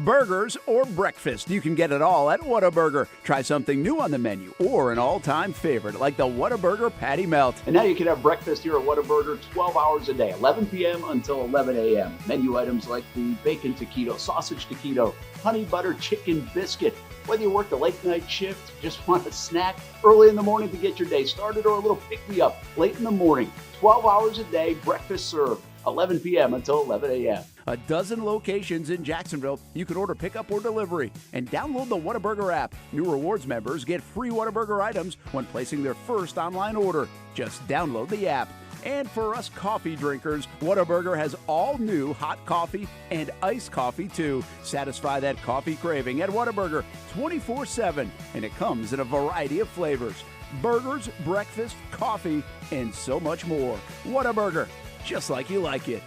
Burgers or breakfast, you can get it all at Whataburger. Try something new on the menu or an all-time favorite like the Whataburger Patty Melt. And now you can have breakfast here at Whataburger 12 hours a day, 11 p.m. until 11 a.m. Menu items like the bacon taquito, sausage taquito, honey butter chicken biscuit. Whether you work the late night shift, just want a snack early in the morning to get your day started, or a little pick-me-up late in the morning. 12 hours a day, breakfast served, 11 p.m. until 11 a.m. A dozen locations in Jacksonville. You can order pickup or delivery and download the Whataburger app. New rewards members get free Whataburger items when placing their first online order. Just download the app. And for us coffee drinkers, Whataburger has all new hot coffee and iced coffee too. Satisfy that coffee craving at Whataburger 24/7, and it comes in a variety of flavors. Burgers, breakfast, coffee, and so much more. Whataburger, just like you like it.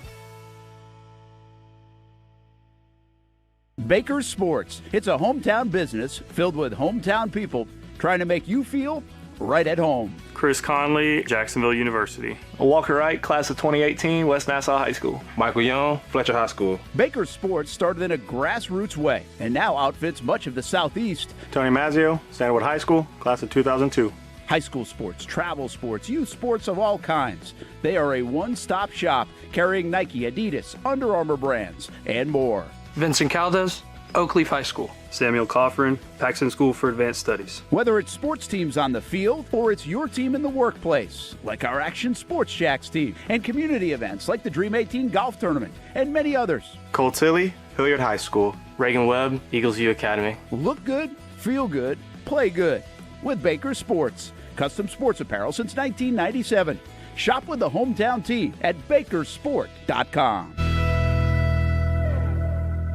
Baker's Sports. It's a hometown business filled with hometown people trying to make you feel right at home. Chris Conley, Jacksonville University. Walker Wright, class of 2018, West Nassau High School. Michael Young, Fletcher High School. Baker's Sports started in a grassroots way and now outfits much of the Southeast. Tony Mazzio, Stanwood High School, class of 2002. High school sports, travel sports, youth sports of all kinds. They are a one-stop shop carrying Nike, Adidas, Under Armour brands, and more. Vincent Caldes, Oak Leaf High School. Samuel Coffrin, Paxton School for Advanced Studies. Whether it's sports teams on the field or it's your team in the workplace, like our Action Sports Jacks team, and community events like the Dream 18 Golf Tournament, and many others. Cole Tilley, Hilliard High School. Reagan Webb, Eagles View Academy. Look good, feel good, play good with Baker Sports. Custom sports apparel since 1997. Shop with the hometown team at bakersport.com.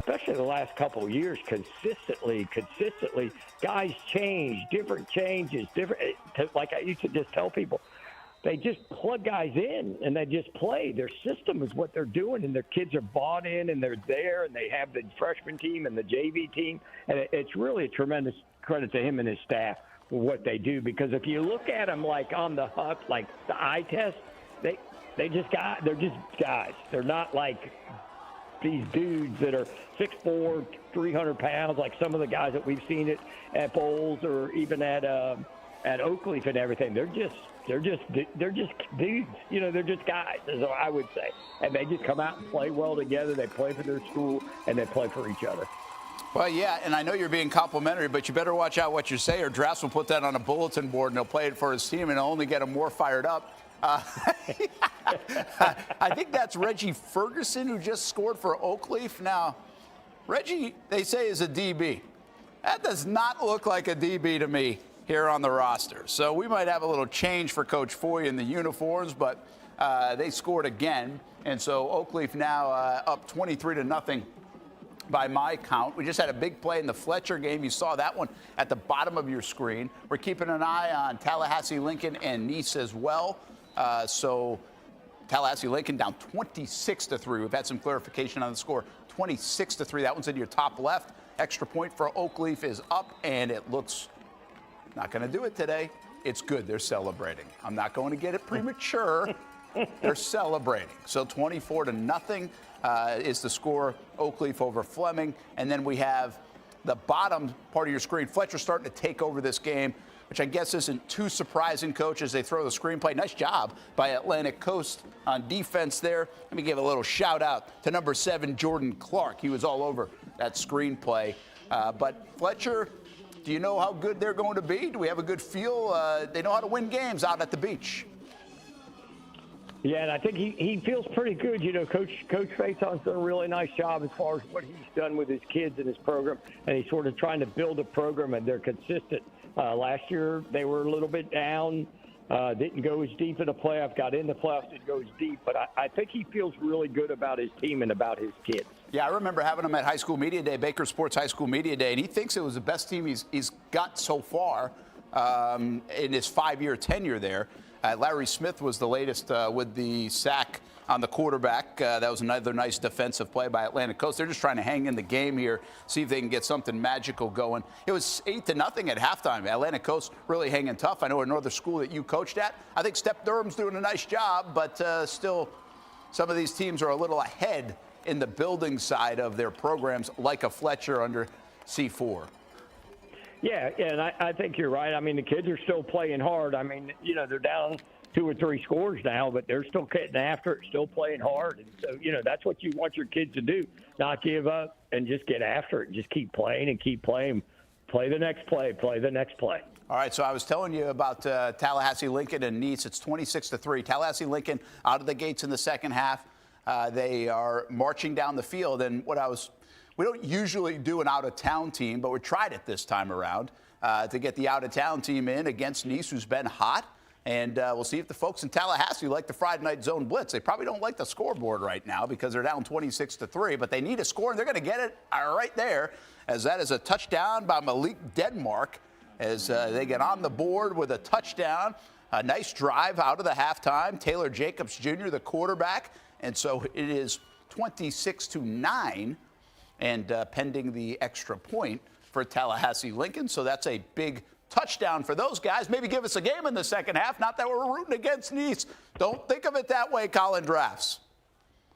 especially the last couple of years, consistently, guys change, different changes, like I used to just tell people, they just plug guys in and they just play. Their system is what they're doing, and their kids are bought in and they're there, and they have the freshman team and the JV team. And it's really a tremendous credit to him and his staff for what they do, because if you look at them like on the hut, like the eye test, they're just guys. They're not like these dudes that are 6'4", 300 pounds, like some of the guys that we've seen at Bowles or even at Oakleaf and everything. They're just dudes. You know, they're just guys, is what I would say. And they just come out and play well together. They play for their school, and they play for each other. Well, yeah, and I know you're being complimentary, but you better watch out what you say, or Drafts will put that on a bulletin board, and he'll play it for his team, and it'll only get him more fired up. I think that's Reggie Ferguson, who just scored for Oakleaf. Now, Reggie, they say, is a DB. That does not look like a DB to me here on the roster. So we might have a little change for Coach Foy in the uniforms, but they scored again. And so Oakleaf now up 23-0 by my count. We just had a big play in the Fletcher game. You saw that one at the bottom of your screen. We're keeping an eye on Tallahassee, Lincoln, and Nice as well. So Tallahassee, Lincoln down 26-3. We've had some clarification on the score. 26-3. That one's in your top left. Extra point for Oakleaf is up, and it looks not going to do it today. It's good. They're celebrating. I'm not going to get it premature. They're celebrating. So 24-0 is the score. Oakleaf over Fleming. And then we have the bottom part of your screen. Fletcher starting to take over this game, which I guess isn't too surprising, Coach, as they throw the screenplay. Nice job by Atlantic Coast on defense there. Let me give a little shout out to number 7, Jordan Clark. He was all over that screenplay. But Fletcher, do you know how good they're going to be? Do we have a good feel? They know how to win games out at the beach. Yeah, and I think he feels pretty good. You know, Coach Faison's done a really nice job as far as what he's done with his kids and his program, and he's sort of trying to build a program, and they're consistent. Last year, they were a little bit down, didn't go as deep in the playoff, got in the playoffs, didn't go as deep, but I think he feels really good about his team and about his kids. Yeah, I remember having him at High School Media Day, Baker Sports High School Media Day, and he thinks it was the best team he's got so far in his 5-year tenure there. Larry Smith was the latest with the sack on the quarterback. That was another nice defensive play by Atlantic Coast. They're just trying to hang in the game here, see if they can get something magical going. It was 8-0 at halftime. Atlantic Coast really hanging tough. I know another school that you coached at. I think Step Durham's doing a nice job, but still some of these teams are a little ahead in the building side of their programs, like a Fletcher under C4. Yeah, and I think you're right. I mean, the kids are still playing hard. I mean, you know, they're down 2 or 3 scores now, but they're still getting after it, still playing hard. And so, you know, that's what you want your kids to do, not give up and just get after it. Just keep playing and keep playing. Play the next play, play the next play. All right, so I was telling you about Tallahassee, Lincoln, and Nice. It's 26-3. Tallahassee, Lincoln out of the gates in the second half. They are marching down the field, and we don't usually do an out-of-town team, but we tried it this time around to get the out-of-town team in against Nice, who's been hot. And we'll see if the folks in Tallahassee like the Friday night zone blitz. They probably don't like the scoreboard right now because they're down 26-3, but they need a score, and they're going to get it right there, as that is a touchdown by Malik Denmark as they get on the board with a touchdown. A nice drive out of the halftime. Taylor Jacobs Jr., the quarterback. And so it is 26-9. And pending the extra point for Tallahassee Lincoln. So that's a big touchdown for those guys. Maybe give us a game in the second half. Not that we're rooting against Nice. Don't think of it that way, Colin Drafts.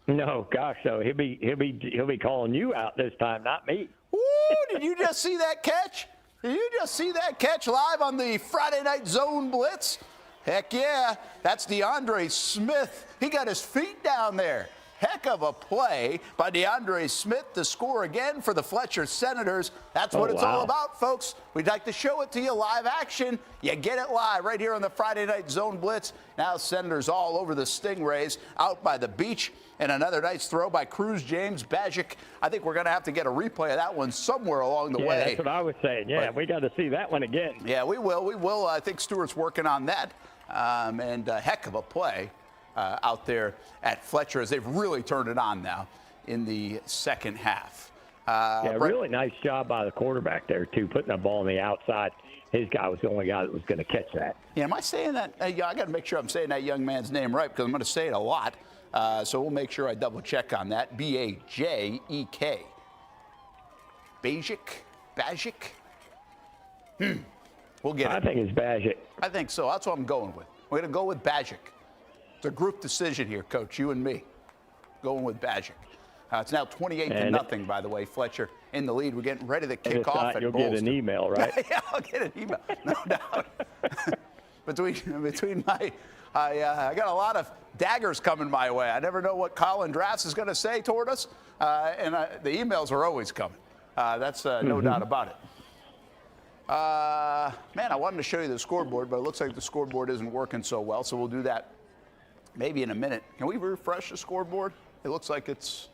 No, gosh, no. He'll be calling you out this time, not me. Ooh, did you just see that catch? Did you just see that catch live on the Friday night zone blitz? Heck yeah. That's DeAndre Smith. He got his feet down there. Heck of a play by DeAndre Smith to score again for the Fletcher Senators. That's what it's all about, folks. We'd like to show it to you live action. You get it live right here on the Friday Night Zone Blitz. Now Senators all over the Stingrays out by the beach. And another nice throw by Cruz James Bajic. I think we're going to have to get a replay of that one somewhere along the way. Yeah, that's what I was saying. Yeah, we got to see that one again. Yeah, we will. We will. I think Stewart's working on that. And a heck of a play out there at Fletcher as they've really turned it on now in the second half. Really nice job by the quarterback there, too, putting the ball on the outside. His guy was the only guy that was going to catch that. Yeah, am I saying that? I got to make sure I'm saying that young man's name right because I'm going to say it a lot. So we'll make sure I double check on that. Bajek. Bajek? We'll get it. I think it's Bajek. I think so. That's what I'm going with. We're going to go with Bajek. It's a group decision here, Coach, you and me. Going with Bajek. It's now 28-0, by the way. Fletcher in the lead. We're getting ready to kick off. You'll get an email, right? Yeah, I'll get an email, no doubt. between my, I got a lot of daggers coming my way. I never know what Colin Drafts is going to say toward us, and the emails are always coming. That's no doubt about it. Man, I wanted to show you the scoreboard, but it looks like the scoreboard isn't working so well, so we'll do that maybe in a minute. Can we refresh the scoreboard? It looks like it's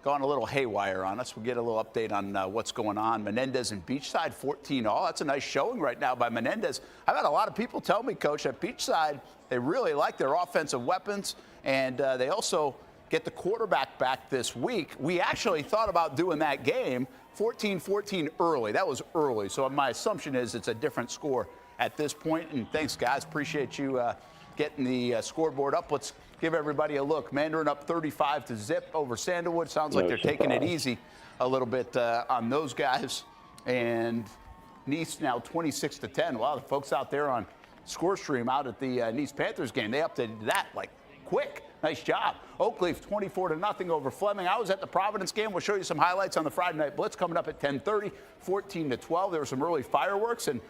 gone a little haywire on us. We'll get a little update on what's going on. Menendez and Beachside 14-all. That's a nice showing right now by Menendez. I've had a lot of people tell me, Coach, at Beachside, they really like their offensive weapons, and they also get the quarterback back this week. We actually thought about doing that game 14-14 early. That was early. So my assumption is it's a different score at this point. And thanks, guys. Appreciate you getting the scoreboard up. Let's give everybody a look. Mandarin up 35-0 over Sandalwood. Sounds like they're taking it easy a little bit on those guys. And Nice now 26-10. Wow, the folks out there on ScoreStream out at the Nice Panthers game, they updated that like quick. Nice job. Oakleaf 24-0 over Fleming. I was at the Providence game. We'll show you some highlights on the Friday Night Blitz coming up at 10:30, 14-12. There were some early fireworks, and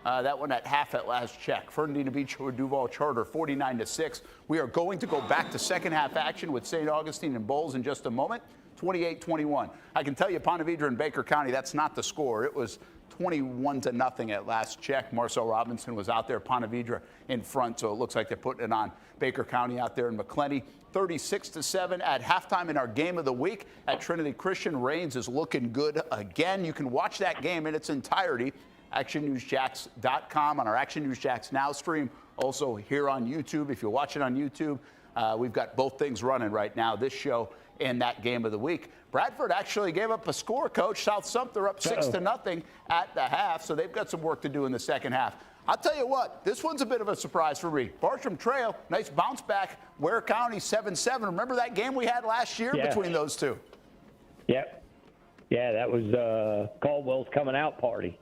that one at half at last check. Fernandina Beach or Duval Charter 49-6. We are going to go back to second half action with St. Augustine and Bowles in just a moment. 28-21. I can tell you, Ponte Vedra and Baker County, that's not the score. It was 21-0 at last check. Marcel Robinson was out there, Ponte Vedra in front, so it looks like they're putting it on Baker County out there in McClenny. 36-7 at halftime in our game of the week at Trinity Christian. Reigns is looking good again. You can watch that game in its entirety. ActionNewsJax.com on our Action News Jax Now stream. Also here on YouTube. If you're watching on YouTube, we've got both things running right now, this show and that game of the week. Bradford actually gave up a score, Coach. South Sumter up 6-0 at the half, so they've got some work to do in the second half. I'll tell you what, this one's a bit of a surprise for me. Bartram Trail, nice bounce back. Ware County 7-7. Remember that game we had last year between those two? Yep. Yeah, that was Caldwell's coming out party.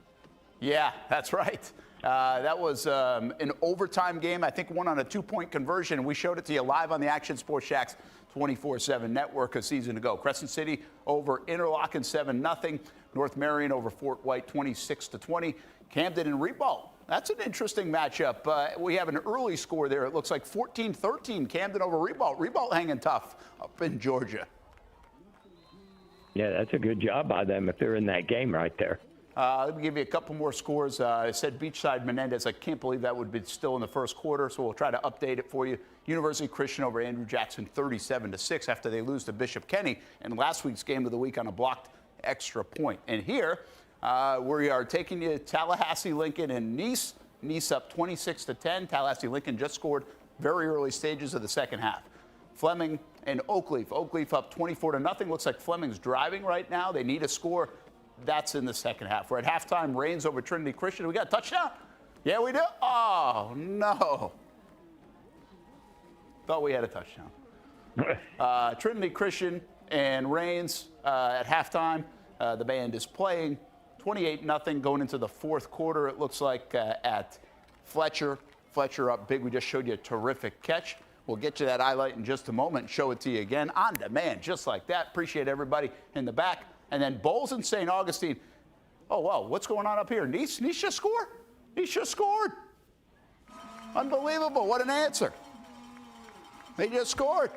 Yeah, that's right. That was an overtime game. I think one on a 2-point conversion, and we showed it to you live on the Action Sports Jax 24/7 network a season ago. Crescent City over Interlochen 7-0. North Marion over Fort White 26-20. Camden and Ribault. That's an interesting matchup. We have an early score there. It looks like 14-13. Camden over Ribault. Ribault hanging tough up in Georgia. Yeah, that's a good job by them if they're in that game right there. Let me give you a couple more scores. I said Beachside Menendez. I can't believe that would be still in the first quarter, so we'll try to update it for you. University Christian over Andrew Jackson 37-6 after they lose to Bishop Kenny in last week's game of the week on a blocked extra point. And here we are taking you Tallahassee, Lincoln, and Nice. Nice up 26-10. Tallahassee Lincoln just scored very early stages of the second half. Fleming and Oakleaf. Oakleaf up 24-0. Looks like Fleming's driving right now. They need a score. That's in the second half. We're at halftime. Reigns over Trinity Christian. We got a touchdown? Yeah, we do? Oh, no. Thought we had a touchdown. Trinity Christian and Reigns at halftime. The band is playing 28-0 going into the fourth quarter. It looks like at Fletcher. Fletcher up big. We just showed you a terrific catch. We'll get you that highlight in just a moment and show it to you again on demand, just like that. Appreciate everybody in the back. And then Bowles and St. Augustine. Oh, wow, what's going on up here? Nice just scored. Nice just scored. Unbelievable. What an answer. They just scored.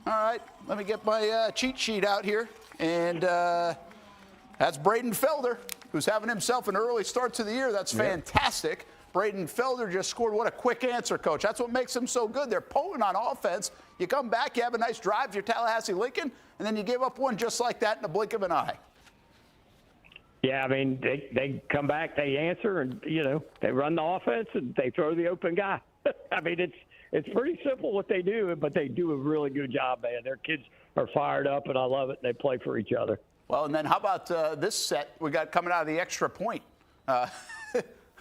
All right, let me get my cheat sheet out here. And that's Braden Felder, who's having himself an early start to the year. That's fantastic. Braden Felder just scored. What a quick answer, Coach. That's what makes them so good. They're potent on offense. You come back, you have a nice drive to your Tallahassee Lincoln, and then you give up one just like that in the blink of an eye. Yeah, I mean, they come back, they answer, and, they run the offense, and they throw the open guy. I mean, It's pretty simple what they do, but they do a really good job, man. Their kids are fired up, and I love it. They play for each other. Well, and then how about this set we got coming out of the extra point?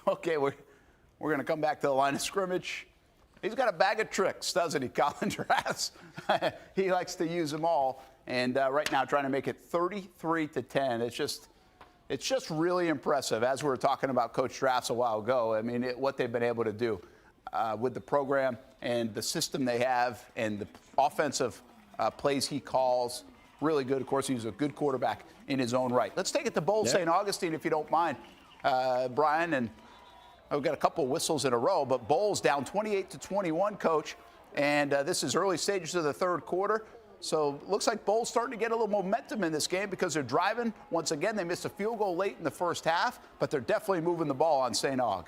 Okay, we're going to come back to the line of scrimmage. He's got a bag of tricks, doesn't he, Colin Drass? He likes to use them all. And right now trying to make it 33-10. It's just really impressive. As we were talking about Coach Drass a while ago, I mean, what they've been able to do with the program and the system they have and the offensive plays he calls. Really good. Of course, he's a good quarterback in his own right. Let's take it to Bowles St. Augustine, if you don't mind, Brian. And we've got a couple whistles in a row, but Bowles down 28-21, Coach. And this is early stages of the third quarter. So looks like Bowles starting to get a little momentum in this game because they're driving. Once again, they missed a field goal late in the first half, but they're definitely moving the ball on St. Aug.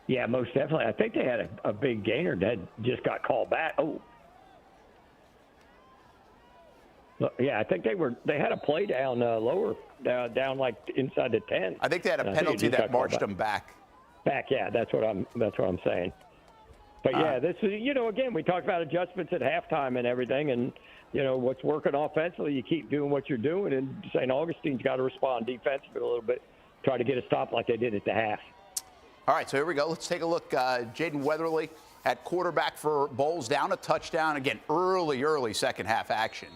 Yeah, most definitely. I think they had a big gainer that just got called back. Oh. Yeah, I think they had a play down lower, down like inside the 10. I think they had a penalty that marched them back. Yeah, that's what I'm saying. But yeah, this is, again, we talked about adjustments at halftime and everything, and what's working offensively, you keep doing what you're doing, and St. Augustine's got to respond defensively a little bit, try to get a stop like they did at the half. All right, so here we go. Let's take a look. Jaden Weatherly at quarterback for Bowles, down a touchdown. Again, early second half action.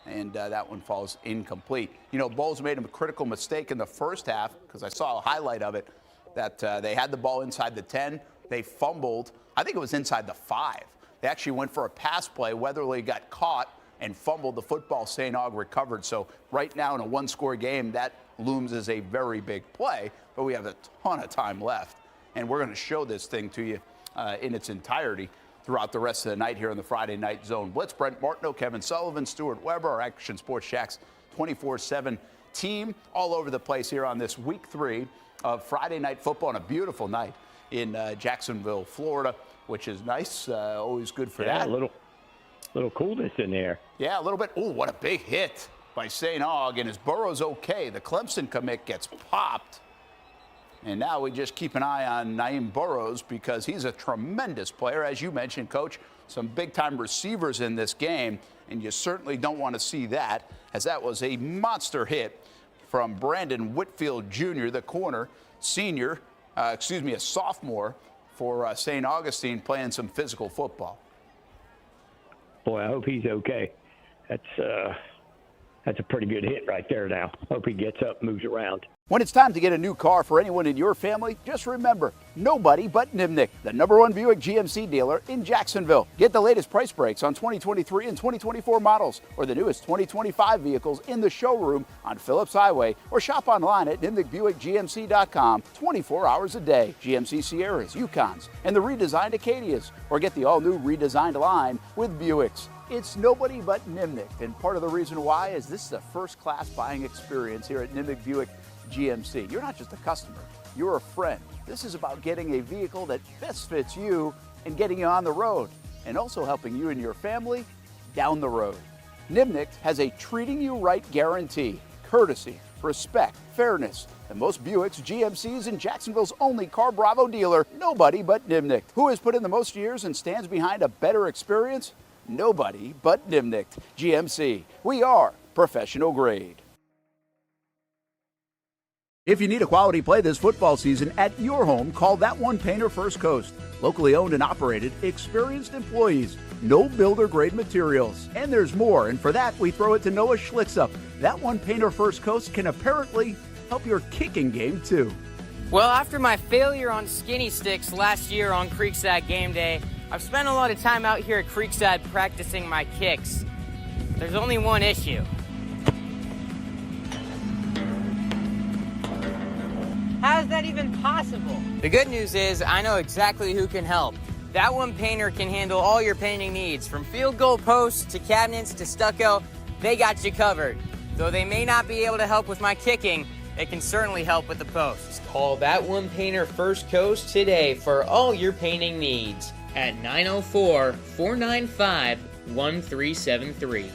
And that one falls incomplete. Bowles made a critical mistake in the first half because I saw a highlight of it that they had the ball inside the 10. They fumbled. I think it was inside the 5. They actually went for a pass play. Weatherly got caught and fumbled the football. St. Aug recovered. So right now in a one-score game, that looms as a very big play. But we have a ton of time left. And we're going to show this thing to you in its entirety throughout the rest of the night here on the Friday Night Zone Blitz. Brent Martineau, Kevin Sullivan, Stuart Weber, our Action Sports Jacks 24/7 team all over the place here on this week 3 of Friday Night Football, on a beautiful night in Jacksonville, Florida, which is nice. Always good for that. A little coolness in there. Yeah, a little bit. Oh, what a big hit by St. Aug. And his Burrow's okay. The Clemson commit gets popped. And now we just keep an eye on Naeem Burrows because he's a tremendous player. As you mentioned, Coach, some big-time receivers in this game, and you certainly don't want to see that, as that was a monster hit from Brandon Whitfield Jr., the corner, a sophomore for St. Augustine, playing some physical football. Boy, I hope he's okay. That's a pretty good hit right there now. Hope he gets up, moves around. When it's time to get a new car for anyone in your family, just remember, nobody but Nimnick, the #1 Buick GMC dealer in Jacksonville. Get the latest price breaks on 2023 and 2024 models or the newest 2025 vehicles in the showroom on Phillips Highway, or shop online at NimnickBuickGMC.com 24 hours a day. GMC Sierras, Yukons, and the redesigned Acadias, or get the all-new redesigned line with Buicks. It's nobody but Nimnick, and part of the reason why is this is a first-class buying experience here at Nimnick Buick GMC. You're not just a customer, you're a friend. This is about getting a vehicle that best fits you and getting you on the road, and also helping you and your family down the road. Nimnick has a treating you right guarantee, courtesy, respect, fairness. And most Buicks, GMCs, and Jacksonville's only Car Bravo dealer, nobody but Nimnick. Who has put in the most years and stands behind a better experience? Nobody but Nimnick GMC. We are professional grade. If you need a quality play this football season at your home, call That One Painter First Coast. Locally owned and operated, experienced employees, no builder grade materials. And there's more, and for that we throw it to Noah Schlicksup. That One Painter First Coast can apparently help your kicking game too. Well, after my failure on skinny sticks last year on Creekside game day, I've spent a lot of time out here at Creekside practicing my kicks. There's only one issue. How is that even possible? The good news is I know exactly who can help. That One Painter can handle all your painting needs, from field goal posts to cabinets to stucco. They got you covered. Though they may not be able to help with my kicking, they can certainly help with the posts. Call That One Painter First Coast today for all your painting needs at 904-495-1373.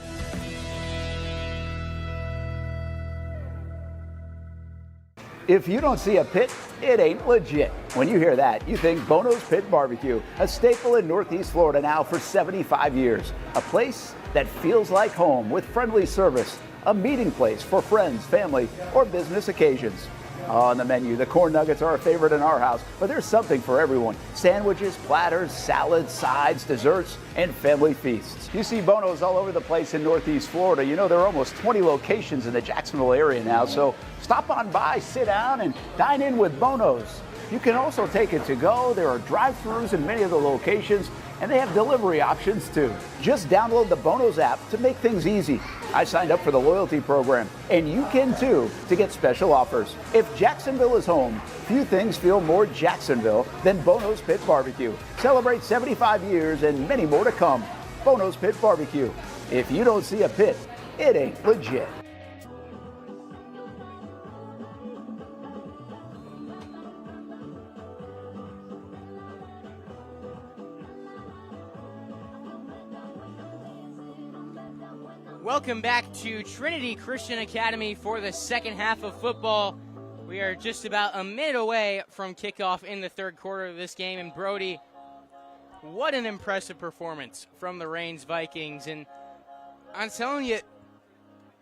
If you don't see a pit, it ain't legit. When you hear that, you think Bono's Pit Barbecue, a staple in Northeast Florida now for 75 years. A place that feels like home with friendly service, a meeting place for friends, family, or business occasions. On the menu, the corn nuggets are a favorite in our house, but there's something for everyone. Sandwiches, platters, salads, sides, desserts, and family feasts. You see Bono's all over the place in Northeast Florida. You know, there are almost 20 locations in the Jacksonville area now, so stop on by, sit down, and dine in with Bono's. You can also take it to go. There are drive-thrus in many of the locations, and they have delivery options too. Just download the Bono's app to make things easy. I signed up for the loyalty program, and you can too, to get special offers. If Jacksonville is home, few things feel more Jacksonville than Bono's Pit Barbecue. Celebrate 75 years and many more to come. Bono's Pit Barbecue. If you don't see a pit, it ain't legit. Welcome back to Trinity Christian Academy for the second half of football. We are just about a minute away from kickoff in the third quarter of this game. And Brody, what an impressive performance from the Reigns Vikings. And I'm telling you,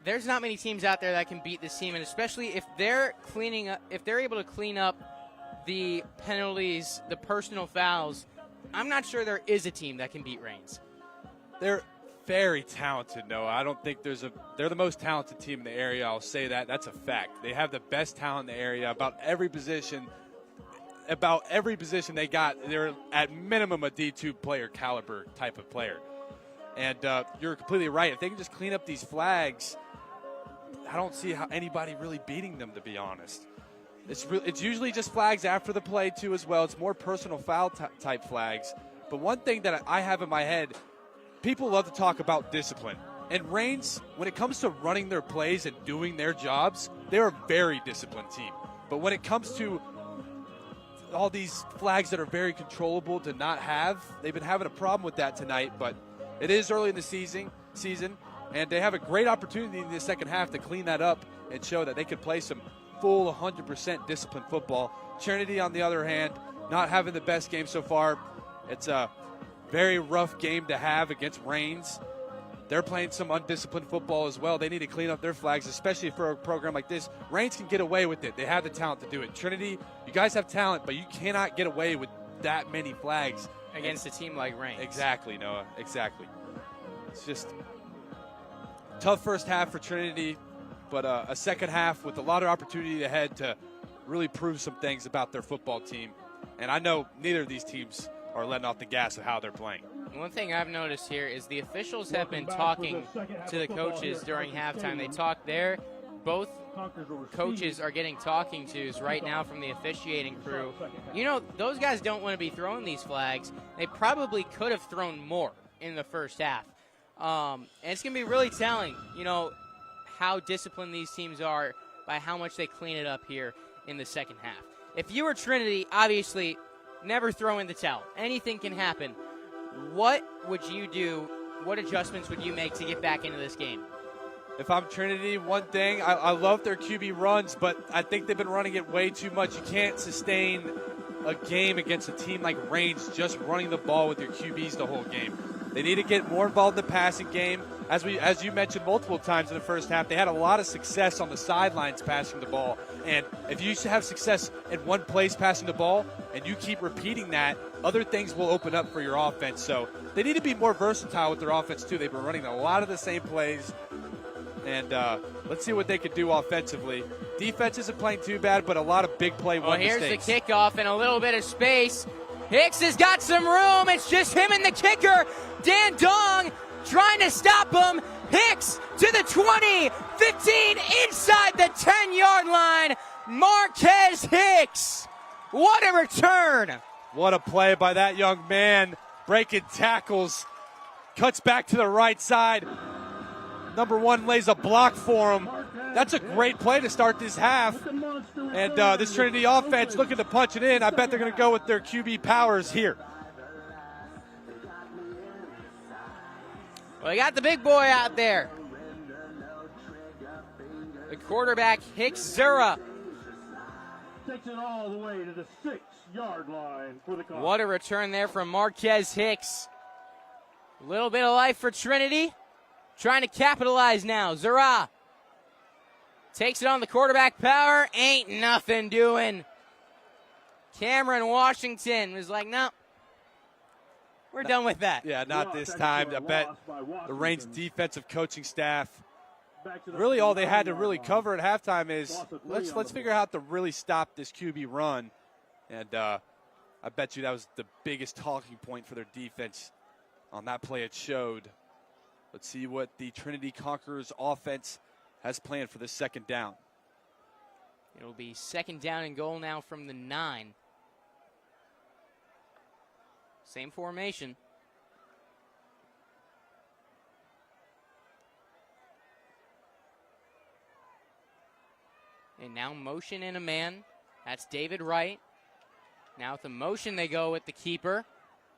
there's not many teams out there that can beat this team. And especially if they're able to clean up the penalties, the personal fouls, I'm not sure there is a team that can beat Reigns. They're very talented, Noah. I don't think they're the most talented team in the area. I'll say that. That's a fact. They have the best talent in the area. About every position they got, they're at minimum a D2 player caliber type of player. And you're completely right. If they can just clean up these flags, I don't see how anybody really beating them, to be honest. It's usually just flags after the play, too, as well. It's more personal foul type flags. But one thing that I have in my head, people love to talk about discipline. And Reigns, when it comes to running their plays and doing their jobs, they're a very disciplined team. But when it comes to all these flags that are very controllable to not have, they've been having a problem with that tonight. But it is early in the season, and they have a great opportunity in the second half to clean that up and show that they could play some full 100% disciplined football. Trinity, on the other hand, not having the best game so far. It's a very rough game to have against Reigns. They're playing some undisciplined football as well. They need to clean up their flags, especially for a program like this. Reigns can get away with it. They have the talent to do it. Trinity, you guys have talent, but you cannot get away with that many flags against a team like Reigns. Exactly, Noah. Exactly. It's just tough first half for Trinity, but a second half with a lot of opportunity ahead to really prove some things about their football team. And I know neither of these teams are letting off the gas of how they're playing. One thing I've noticed here is the officials have been talking to the coaches during halftime. They talk there. Both coaches are getting talking tos right now from the officiating crew. You know, those guys don't want to be throwing these flags. They probably could have thrown more in the first half. And it's going to be really telling, you know, how disciplined these teams are by how much they clean it up here in the second half. If you were Trinity, obviously, never throw in the towel. Anything can happen. What would you do? What adjustments would you make to get back into this game? If I'm Trinity, one thing, I love their QB runs, but I think they've been running it way too much. You can't sustain a game against a team like Reigns just running the ball with your QBs the whole game. They need to get more involved in the passing game. As you mentioned multiple times in the first half, they had a lot of success on the sidelines passing the ball. And if you have success in one place passing the ball and you keep repeating that, other things will open up for your offense. So they need to be more versatile with their offense, too. They've been running a lot of the same plays. And let's see what they can do offensively. Defense isn't playing too bad, but a lot of big play mistakes. Here's the kickoff and a little bit of space. Hicks has got some room. It's just him and the kicker. Dan Dong trying to stop him. Hicks to the 20, 15, inside the 10-yard line. Marquez Hicks. What a return. What a play by that young man. Breaking tackles. Cuts back to the right side. Number one lays a block for him. That's a great play to start this half. And this Trinity offense looking to punch it in. I bet they're going to go with their QB powers here. Well, they got the big boy out there. The quarterback, Hicks Zura. Takes it all the way to the 6. 6-yard line for the Conquerors. What a return there from Marquez Hicks. A little bit of life for Trinity. Trying to capitalize now. Zara takes it on the quarterback power. Ain't nothing doing. Cameron Washington was like, no, we're done with that. Yeah, not this time. I bet the Reigns defensive coaching staff, really all they had to really cover at halftime is let's figure out how to really stop this QB run. And I bet you that was the biggest talking point for their defense on that play it showed. Let's see what the Trinity Conquerors offense has planned for this second down. It'll be second down and goal now from the 9. Same formation. And now motion in a man. That's David Wright. Now with the motion they go with the keeper.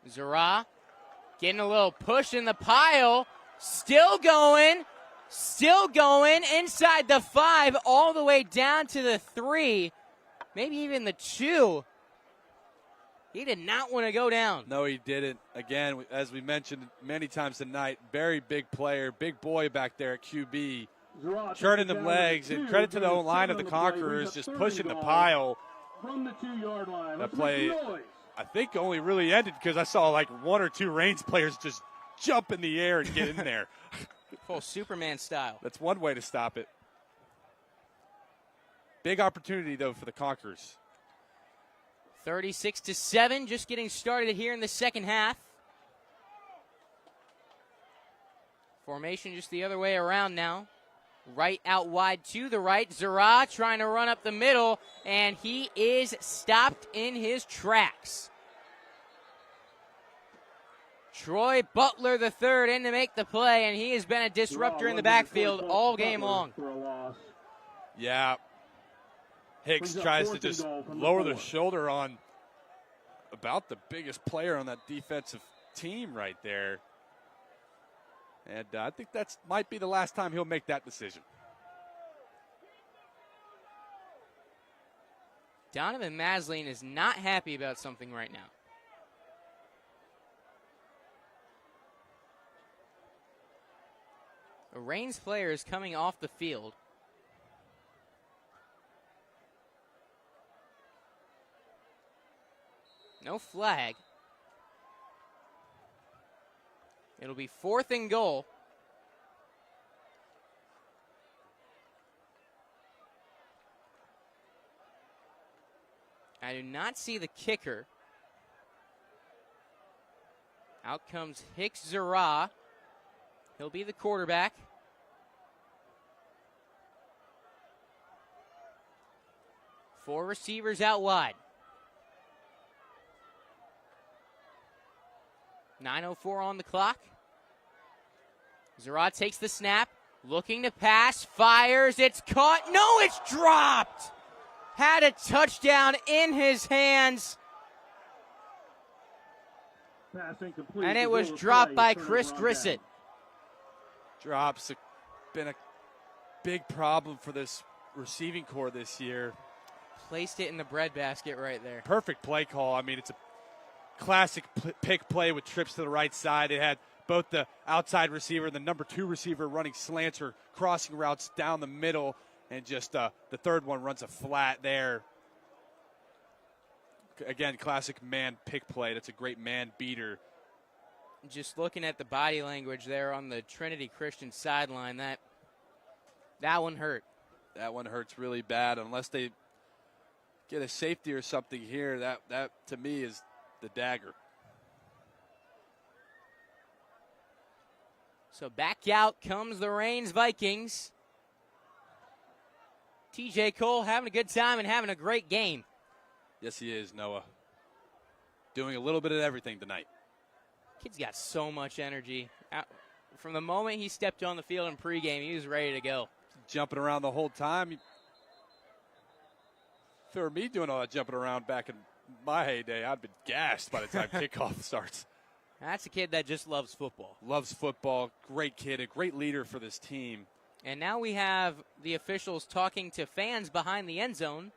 Zara getting a little push in the pile. Still going inside the 5 all the way down to the 3, maybe even the 2. He did not want to go down. No, he didn't. Again, as we mentioned many times tonight, very big player, big boy back there at QB, churning them legs, and credit to the whole line of the Conquerors just pushing the pile. From the 2-yard line. That play, I think, only really ended because I saw like 1 or 2 Reigns players just jump in the air and get in there. Full Superman style. That's one way to stop it. Big opportunity, though, for the Conquerors. 36-7, just getting started here in the second half. Formation just the other way around now. Right out wide to the right. Zara trying to run up the middle, and he is stopped in his tracks. Troy Butler III in to make the play, and he has been a disruptor in the backfield all game long. Yeah. Hicks tries to just lower the shoulder on about the biggest player on that defensive team right there. And I think that might be the last time he'll make that decision. Donovan Masline is not happy about something right now. A Reigns player is coming off the field. No flag. It'll be 4th and goal. I do not see the kicker. Out comes Hicks Zara. He'll be the quarterback. Four receivers out wide. 9:04 on the clock. Zara takes the snap, looking to pass, fires, it's caught. No, it's dropped. Had a touchdown in his hands. And it was dropped by Chris Grissett. Drops have been a big problem for this receiving core this year. Placed it in the breadbasket right there. Perfect play call. I mean, it's a classic pick play with trips to the right side. It had both the outside receiver and the number 2 receiver running slants or crossing routes down the middle, and just the third one runs a flat there. Again, classic man pick play. That's a great man beater. Just looking at the body language there on the Trinity Christian sideline, that one hurt. That one hurts really bad. Unless they get a safety or something here, that to me is the dagger. So back out comes the Reigns Vikings. TJ Cole having a good time and having a great game. Yes, he is, Noah. Doing a little bit of everything tonight. Kid's got so much energy. From the moment he stepped on the field in pregame, he was ready to go. Jumping around the whole time. For me doing all that jumping around back in my heyday, I'd been gassed by the time kickoff starts. That's a kid that just loves football. Loves football. Great kid. A great leader for this team. And now we have the officials talking to fans behind the end zone.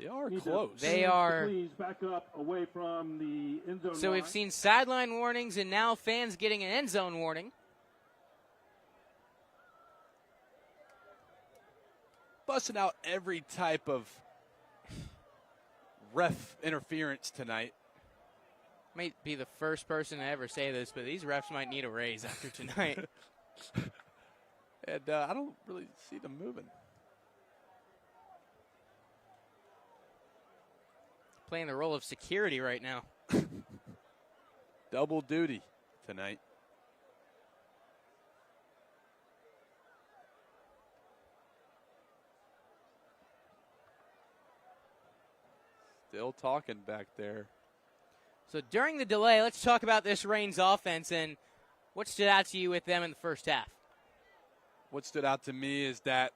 They are close. They are. Please back up away from the end zone. So we've seen sideline warnings and now fans getting an end zone warning. Busting out every type of ref interference tonight. Might be the first person to ever say this, but these refs might need a raise after tonight. And I don't really see them moving. Playing the role of security right now. Double duty tonight. Still talking back there. So during the delay, let's talk about this Reigns offense and what stood out to you with them in the first half. What stood out to me is that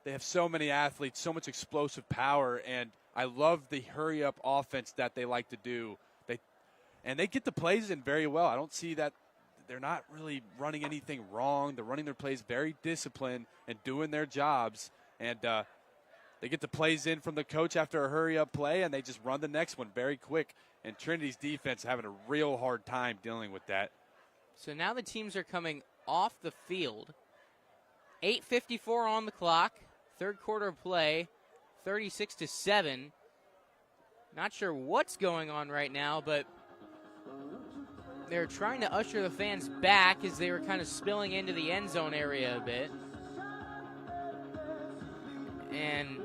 they have so many athletes, so much explosive power, and I love the hurry-up offense that they like to do. They get the plays in very well. I don't see that they're not really running anything wrong. They're running their plays very disciplined and doing their jobs. And they get the plays in from the coach after a hurry-up play, and they just run the next one very quick. And Trinity's defense having a real hard time dealing with that. So now the teams are coming off the field. 8:54 on the clock. Third quarter play, 36-7. Not sure what's going on right now, but they're trying to usher the fans back as they were kind of spilling into the end zone area a bit. And,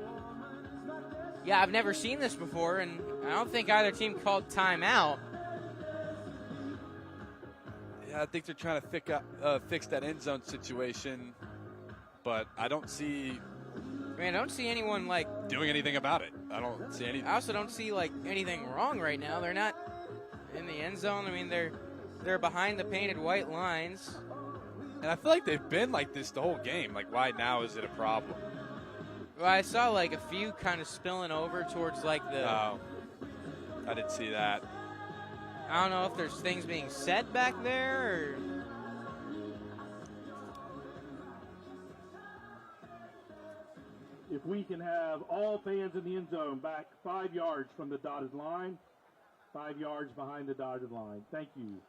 yeah, I've never seen this before, and I don't think either team called timeout. Yeah, I think they're trying to fix that end zone situation, but I don't see anyone, doing anything about it. I don't see anything. I also don't see, anything wrong right now. They're not in the end zone. I mean, they're behind the painted white lines. And I feel like they've been like this the whole game. Why now is it a problem? Well, I saw, a few kind of spilling over towards, the... Oh, I didn't see that. I don't know if there's things being said back there, or... If we can have all fans in the end zone back 5 yards from the dotted line, 5 yards behind the dotted line. Thank you.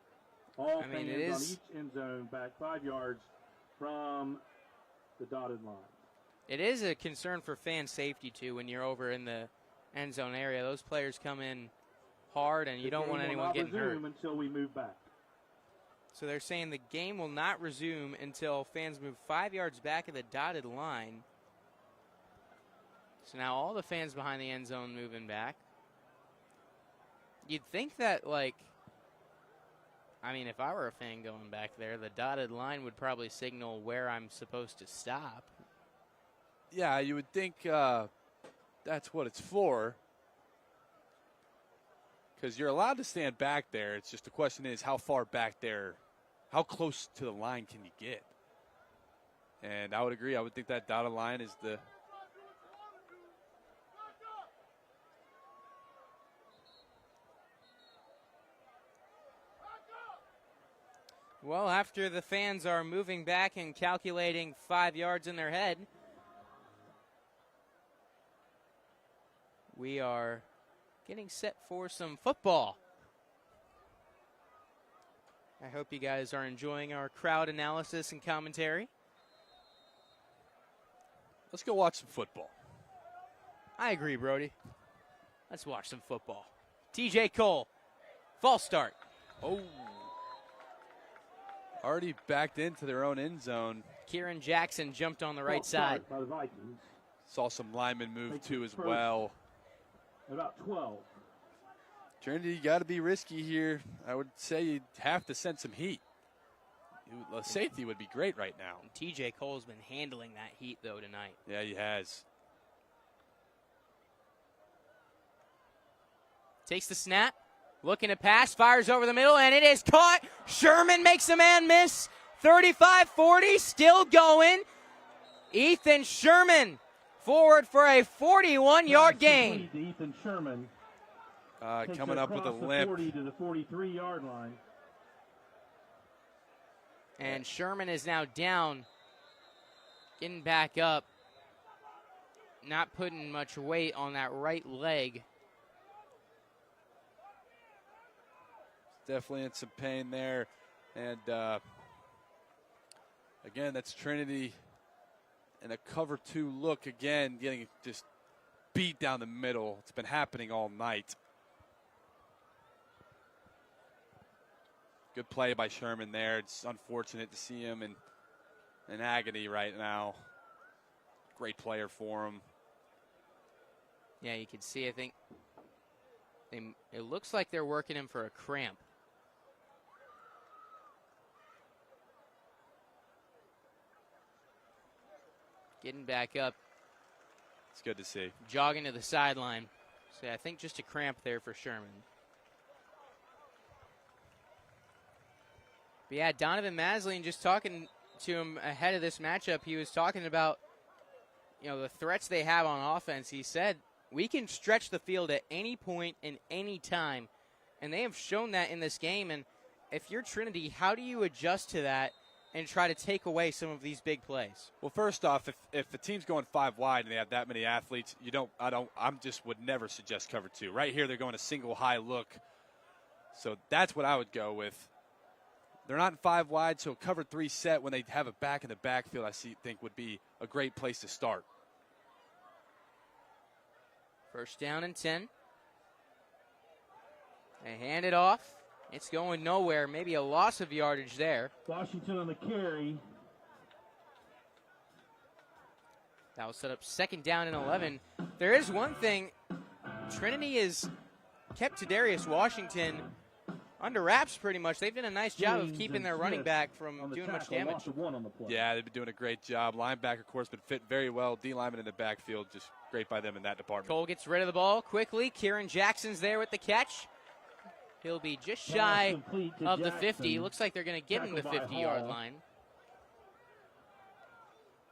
All fans on each end zone back 5 yards from the dotted line. It is a concern for fan safety, too, when you're over in the end zone area. Those players come in hard, and you don't want anyone getting hurt. Until we move back. So they're saying the game will not resume until fans move 5 yards back of the dotted line. So now all the fans behind the end zone moving back. You'd think that, if I were a fan going back there, the dotted line would probably signal where I'm supposed to stop. Yeah, you would think that's what it's for. Because you're allowed to stand back there. It's just the question is how far back there, how close to the line can you get? And I would agree. I would think that dotted line is the... Well, after the fans are moving back and calculating 5 yards in their head, we are getting set for some football. I hope you guys are enjoying our crowd analysis and commentary. Let's go watch some football. I agree, Brody. Let's watch some football. TJ Cole, false start. Oh. Already backed into their own end zone. Kieran Jackson jumped on the right side. By the Vikings. Saw some linemen move too as well. About 12. Trinity, you got to be risky here. I would say you have to send some heat. Safety would be great right now. And TJ Cole's been handling that heat, though, tonight. Yeah, he has. Takes the snap. Looking to pass, fires over the middle, and it is caught. Sherman makes a man miss. 35-40, still going. Ethan Sherman forward for a 41-yard gain. Ethan Sherman coming up with a limp. 40 to the 43-yard line. And Sherman is now down, getting back up. not putting much weight on that right leg. Definitely in some pain there. And again, that's Trinity in a cover 2 look again, getting just beat down the middle. It's been happening all night. Good play by Sherman there. It's unfortunate to see him in agony right now. Great player for him. Yeah, you can see, I think, it looks like they're working him for a cramp. Getting back up. It's good to see. Jogging to the sideline. So I think just a cramp there for Sherman. But yeah, Donovan Masling, just talking to him ahead of this matchup, he was talking about, the threats they have on offense. He said, we can stretch the field at any point and any time. And they have shown that in this game. And if you're Trinity, how do you adjust to that and try to take away some of these big plays? Well, first off, if the team's going 5 wide and they have that many athletes, I just would never suggest cover 2. Right here, they're going a single high look. So that's what I would go with. They're not in 5 wide, so cover 3 set when they have a back in the backfield, think would be a great place to start. First down and 10. They hand it off. It's going nowhere. Maybe a loss of yardage there. Washington on the carry. That will set up second down and 11. There is one thing. Trinity has kept Tadarius Washington under wraps pretty much. They've done a nice job of keeping their running back from doing much damage. Yeah, they've been doing a great job. Linebacker, of course, been fit very well. D lineman in the backfield, just great by them in that department. Cole gets rid of the ball quickly. Kieran Jackson's there with the catch. He'll be just shy of the 50. Looks like they're going to get him the 50-yard line.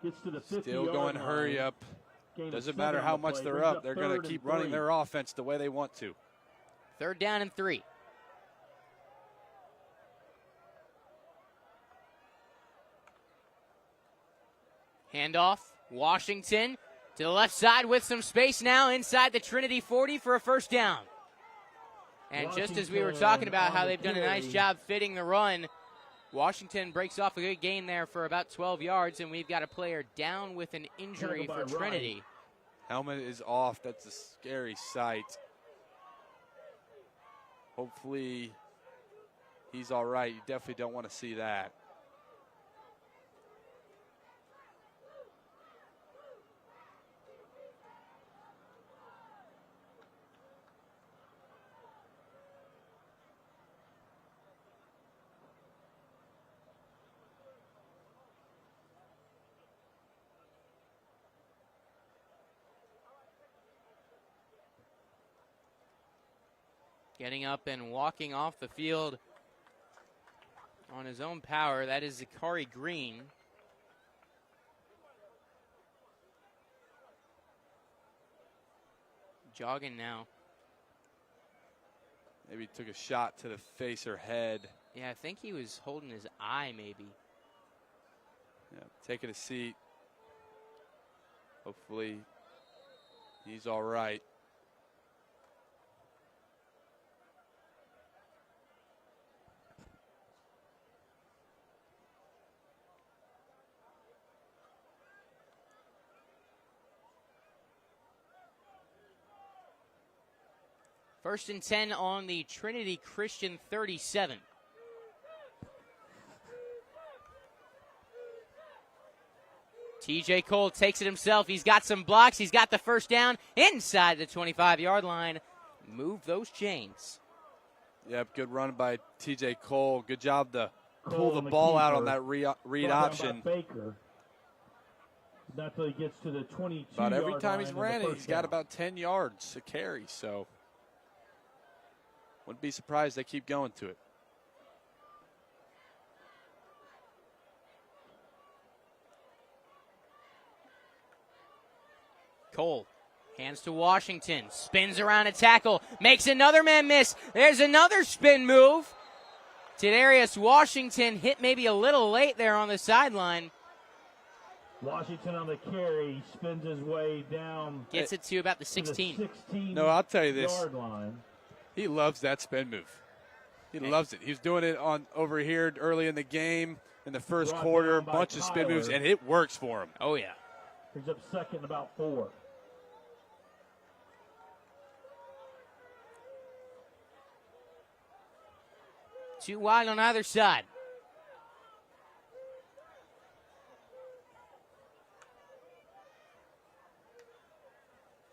Gets to the 50-yard Still going line. hurry up. Doesn't matter how much they're up. They're going to keep running their offense the way they want to. Third down and 3. Handoff. Washington to the left side with some space now inside the Trinity 40 for a first down. And just as we were talking about how they've done a nice job fitting the run, Washington breaks off a good gain there for about 12 yards, and we've got a player down with an injury for Trinity. Helmet is off. That's a scary sight. Hopefully he's all right. You definitely don't want to see that. Getting up and walking off the field on his own power, that is Zachary Green. Jogging now. Maybe took a shot to the face or head. Yeah, I think he was holding his eye maybe. Yeah, taking a seat. Hopefully he's all right. First and 10 on the Trinity Christian 37. TJ Cole takes it himself. He's got some blocks. He's got the first down inside the 25-yard line. Move those chains. Yep, good run by TJ Cole. Good job to pull the ball out on that read option. Not till he gets to the 22. About every time he's ran it, he's got about 10 yards to carry, so wouldn't be surprised they keep going to it. Cole hands to Washington, spins around a tackle, makes another man miss. There's another spin move. Tadarius Washington hit maybe a little late there on the sideline. Washington on the carry, spins his way down. Gets it to about the 16. No, I'll tell you this. Yard line. He loves that spin move. He loves it. He was doing it over here early in the game in the first quarter, bunch of spin moves, and it works for him. Oh, yeah. He's up second, about 4. Too wide on either side.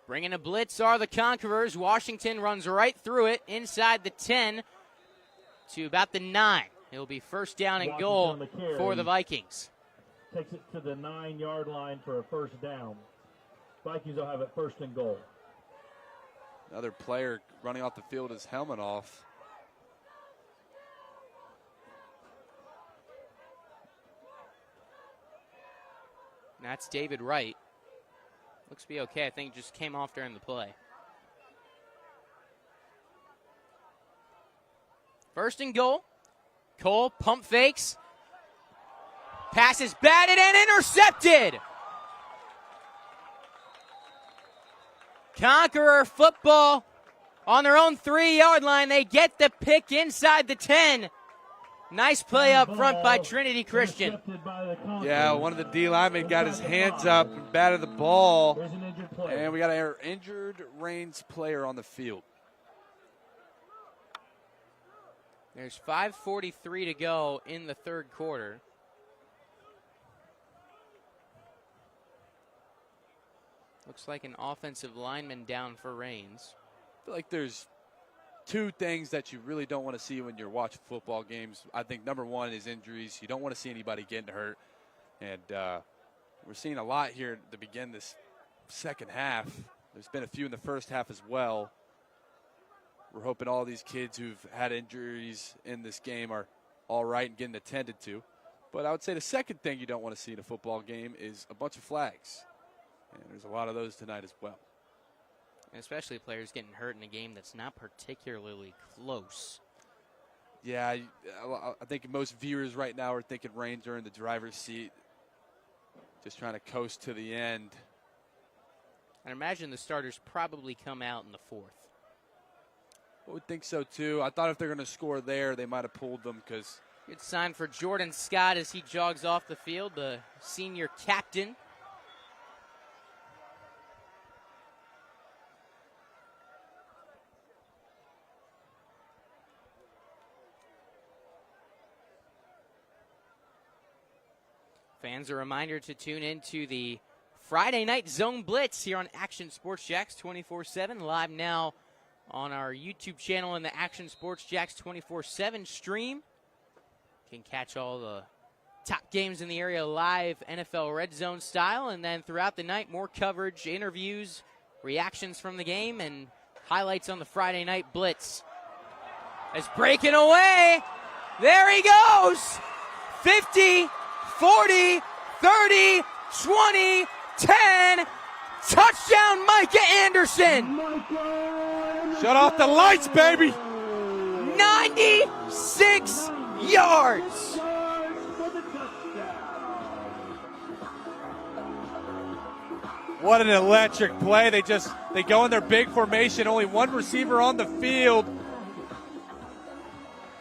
Bringing a blitz are the Conquerors. Washington runs right through it inside the 10 to about the 9. It'll be first down and goal for the Vikings. Takes it to the 9-yard line for a first down. Vikings will have it first and goal. Another player running off the field, his helmet off. That's David Wright. Looks to be okay. I think just came off during the play. First and goal. Cole pump fakes. Passes batted and intercepted. Conqueror football on their own 3-yard line. They get the pick inside the 10. Nice play up front by Trinity Christian. Yeah, one of the D linemen got his hands up and batted the ball. And we got an injured Reigns player on the field. There's 5:43 to go in the third quarter. Looks like an offensive lineman down for Reigns. I feel like there's two things that you really don't want to see when you're watching football games. I think number one is injuries. You don't want to see anybody getting hurt. And we're seeing a lot here to begin this second half. There's been a few in the first half as well. We're hoping all these kids who've had injuries in this game are all right and getting attended to. But I would say the second thing you don't want to see in a football game is a bunch of flags. And there's a lot of those tonight as well. And especially players getting hurt in a game that's not particularly close. Yeah, I think most viewers right now are thinking Reigns are in the driver's seat, just trying to coast to the end. I imagine the starters probably come out in the fourth. I would think so, too. I thought if they're going to score there, they might have pulled them because. Good sign for Jordan Scott as he jogs off the field, the senior captain. Fans, a reminder to tune into the Friday Night Zone Blitz here on Action Sports Jacks 24/7, live now on our YouTube channel in the Action Sports Jacks 24/7 stream. You can catch all the top games in the area live NFL Red Zone style, and then throughout the night, more coverage, interviews, reactions from the game, and highlights on the Friday Night Blitz. As breaking away, there he goes! 50, 40, 30, 20, 10, touchdown Micah Anderson! Shut off the lights, baby! 96 yards! What an electric play. They go in their big formation, only one receiver on the field.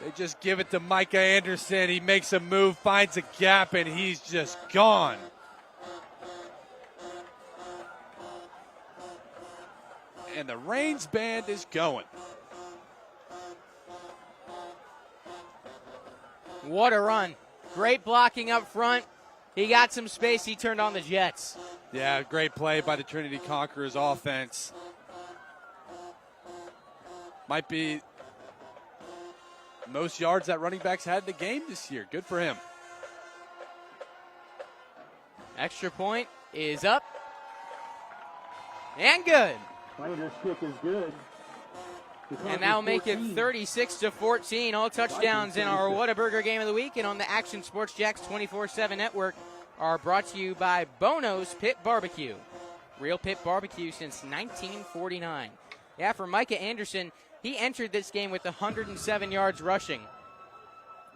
They just give it to Micah Anderson. He makes a move, finds a gap, and he's just gone. And the Reigns band is going. What a run. Great blocking up front. He got some space. He turned on the Jets. Yeah, great play by the Trinity Conquerors offense. Might be most yards that running backs had in the game this year. Good for him. Extra point is up. And good. This kick is good. And that'll make it 36-14. All touchdowns in our Whataburger game of the week and on the Action Sports Jacks 24/7 network are brought to you by Bono's Pit Barbecue. Real pit barbecue since 1949. Yeah, for Micah Anderson, he entered this game with 107 yards rushing.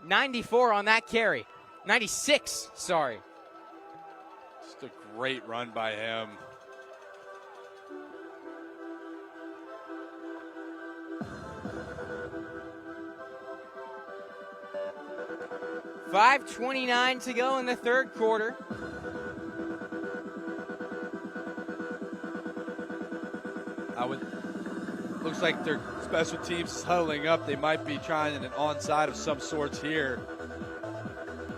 94 on that carry. 96, sorry. Just a great run by him. $5:29 to go in the third quarter. Looks like their special teams is huddling up. They might be trying an onside of some sorts here.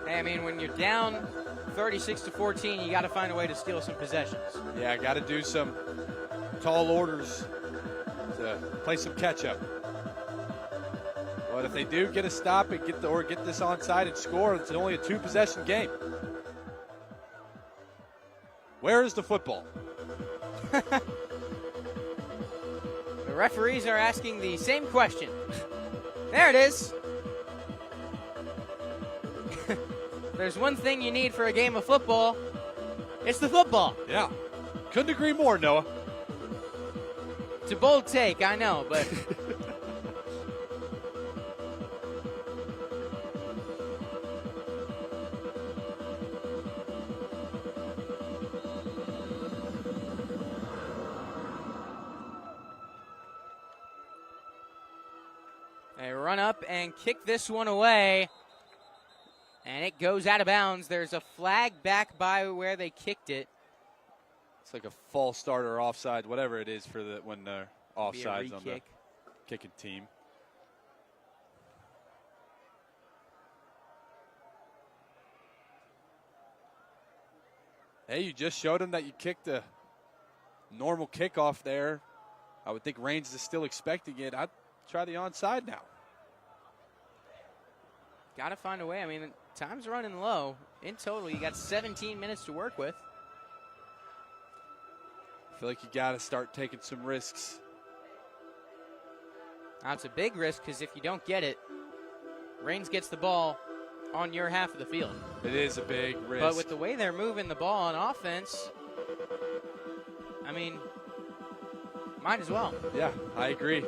Hey, I mean, when you're down 36-14, you got to find a way to steal some possessions. Yeah, got to do some tall orders to play some catch up. But if they do get a stop and get this onside and score, it's only a 2-possession game. Where is the football? The referees are asking the same question. There it is. There's one thing you need for a game of football. It's the football. Yeah. Couldn't agree more, Noah. It's a bold take, I know, but... They run up and kick this one away, and it goes out of bounds. There's a flag back by where they kicked it. It's like a false start or offside, whatever it is for when they're offsides on the kicking team. Hey, you just showed them that you kicked a normal kickoff there. I would think Reigns is still expecting it. I'd try the onside now. Got to find a way. I mean, time's running low. In total, you got 17 minutes to work with. I feel like you got to start taking some risks. Now, it's a big risk because if you don't get it, Reigns gets the ball on your half of the field. It is a big risk. But with the way they're moving the ball on offense, I mean, might as well. Yeah, I agree.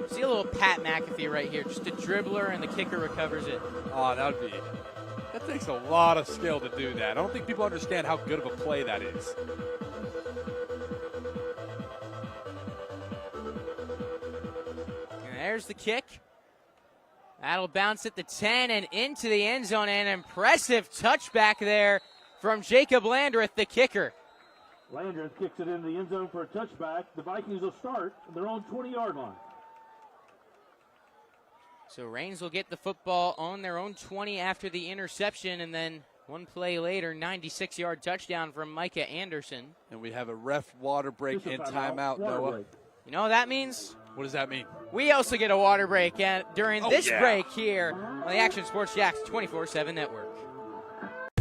See a little Pat McAfee right here, just a dribbler, and the kicker recovers it. Oh, that takes a lot of skill to do that. I don't think people understand how good of a play that is. And there's the kick. That'll bounce at the 10 and into the end zone. An impressive touchback there from Jacob Landreth, the kicker. Landreth kicks it into the end zone for a touchback. The Vikings will start at their own 20-yard line. So Reigns will get the football on their own 20 after the interception, and then one play later, 96-yard touchdown from Micah Anderson. And we have a ref water break and timeout, Noah. You know what that means? What does that mean? We also get a water break during this break here on the Action Sports Jacks 24/7 Network.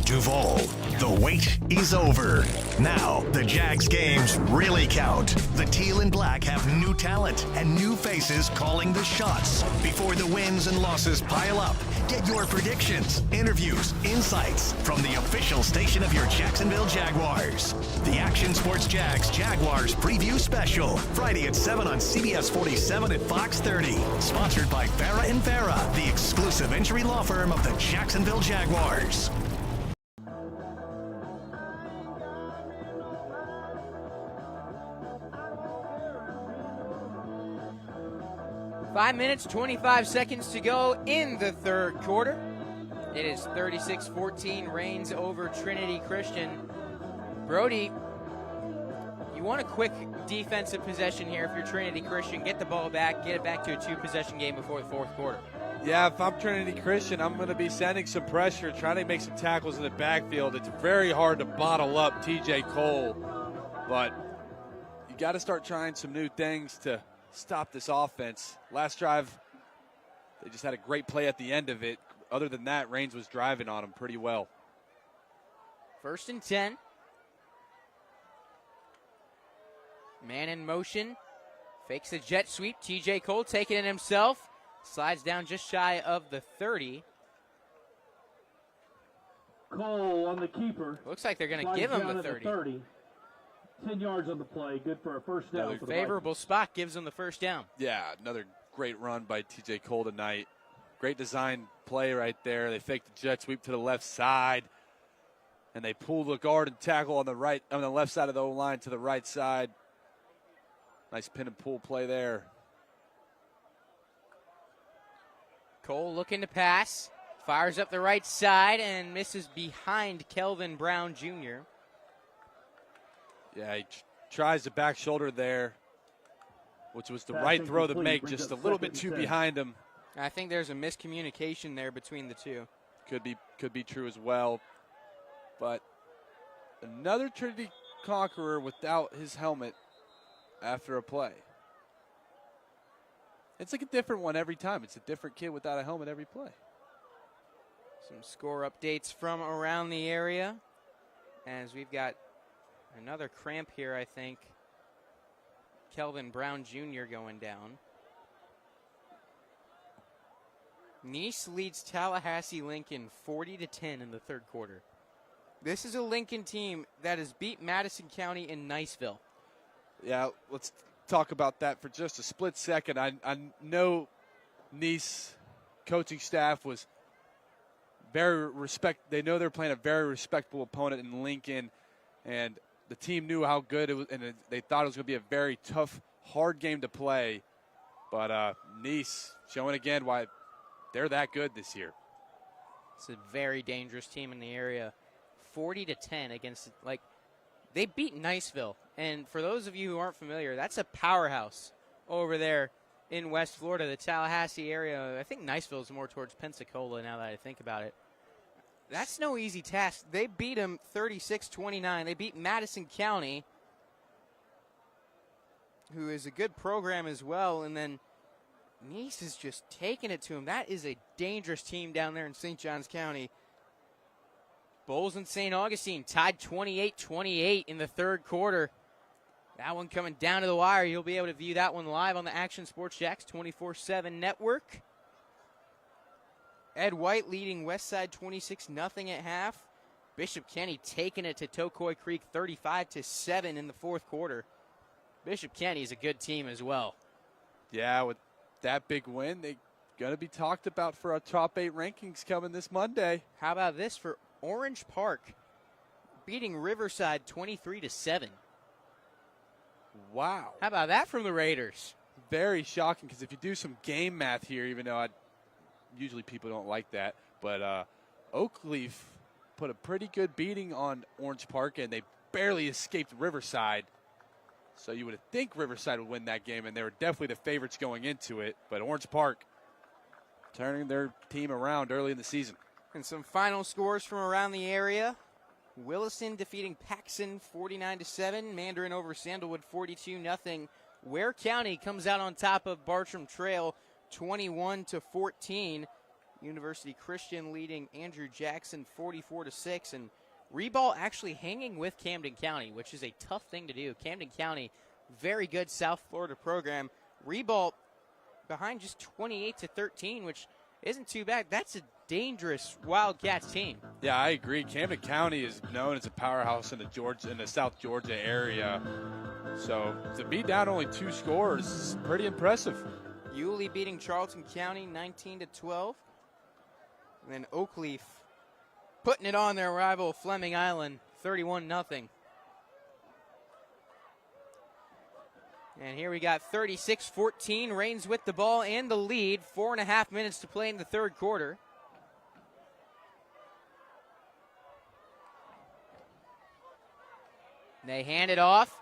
Duval, the wait is over. Now, the Jags games really count. The teal and black have new talent and new faces calling the shots. Before the wins and losses pile up, get your predictions, interviews, insights from the official station of your Jacksonville Jaguars. The Action Sports Jags Jaguars Preview Special, Friday at 7 on CBS 47 at Fox 30. Sponsored by Farah & Farah, the exclusive injury law firm of the Jacksonville Jaguars. 5 minutes, 25 seconds to go in the third quarter. It is 36-14, Reigns over Trinity Christian. Brody, you want a quick defensive possession here if you're Trinity Christian. Get the ball back, get it back to a 2-possession game before the fourth quarter. Yeah, if I'm Trinity Christian, I'm going to be sending some pressure, trying to make some tackles in the backfield. It's very hard to bottle up TJ Cole, but you got to start trying some new things to stop this offense. Last drive, they just had a great play at the end of it. Other than that, Reigns was driving on them pretty well. 1st and 10. Man in motion. Fakes a jet sweep. TJ Cole taking it himself. Slides down just shy of the 30. Cole on the keeper. Looks like they're going to give him the 30. 10 yards on the play. Good for a first down. For the favorable spot gives them the first down. Yeah, another great run by TJ Cole tonight. Great design play right there. They faked the jet sweep to the left side. And they pull the guard and tackle on the left side of the O-line to the right side. Nice pin and pull play there. Cole looking to pass. Fires up the right side and misses behind Kelvin Brown Jr. Yeah, he tries the back shoulder there, which was the right throw to make, just a little bit too behind him. I think there's a miscommunication there between the two. Could be true as well. But another Trinity Conqueror without his helmet after a play. It's like a different one every time. It's a different kid without a helmet every play. Some score updates from around the area as we've got another cramp here, I think. Kelvin Brown Jr. going down. Nice leads Tallahassee Lincoln 40-10 in the third quarter. This is a Lincoln team that has beat Madison County in Niceville. Yeah, let's talk about that for just a split second. I know Nice coaching staff was they know they're playing a very respectable opponent in Lincoln, and the team knew how good it was, and they thought it was going to be a very tough, hard game to play. But Nice showing again why they're that good this year. It's a very dangerous team in the area. 40-10 against, they beat Niceville. And for those of you who aren't familiar, that's a powerhouse over there in West Florida, the Tallahassee area. I think Niceville is more towards Pensacola now that I think about it. That's no easy task. They beat them 36-29. They beat Madison County, who is a good program as well. And then Nice is just taking it to him. That is a dangerous team down there in St. Johns County. Bowles and St. Augustine tied 28-28 in the third quarter. That one coming down to the wire. You'll be able to view that one live on the Action Sports Jacks 24/7 network. Ed White leading Westside 26-0 at half. Bishop Kenny taking it to Tokoi Creek 35-7 in the fourth quarter. Bishop Kenny is a good team as well. Yeah, with that big win, they're going to be talked about for our top 8 rankings coming this Monday. How about this for Orange Park beating Riverside 23-7? Wow. How about that from the Raiders? Very shocking, because if you do some game math here, even though usually people don't like that, but Oakleaf put a pretty good beating on Orange Park, and they barely escaped Riverside. So you would think Riverside would win that game, and they were definitely the favorites going into it. But Orange Park turning their team around early in the season. And some final scores from around the area. Williston defeating Paxson 49-7. Mandarin over Sandalwood 42-0. Ware County comes out on top of Bartram Trail 21-14. University Christian leading Andrew Jackson 44-6. And Reball actually hanging with Camden County, which is a tough thing to do. Camden County, very good South Florida program. Reball behind just 28-13, which isn't too bad. That's a dangerous Wildcats team. Yeah, I agree. Camden County is known as a powerhouse in the South Georgia area. So to be down only 2 scores is pretty impressive. Yulee beating Charlton County 19-12. And then Oakleaf putting it on their rival Fleming Island 31-0. And here we got 36-14. Reigns with the ball and the lead. 4.5 minutes to play in the third quarter. They hand it off.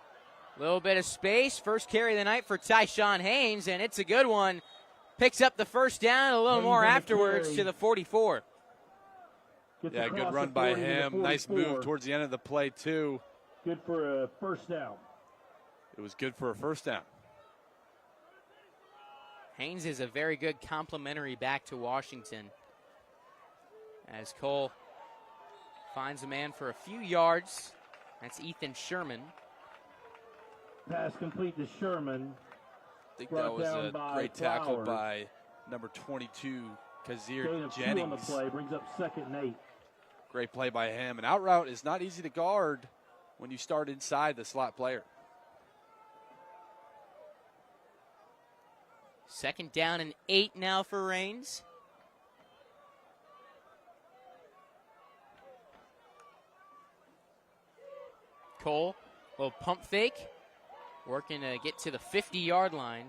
A little bit of space. First carry of the night for Tyshawn Haynes, and it's a good one. Picks up the first down, a little more afterwards to the 44. Yeah, good run by him. Nice move towards the end of the play, too. Good for a first down. It was good for a first down. Haynes is a very good complimentary back to Washington. As Cole finds a man for a few yards. That's Ethan Sherman. Pass complete to Sherman. I think that was a great tackle by number 22, Kazir Jennings. On the play, brings up 2nd and 8. Great play by him. An out route is not easy to guard when you start inside the slot player. 2nd down and 8 now for Reigns. Cole, little pump fake, working to get to the 50-yard line.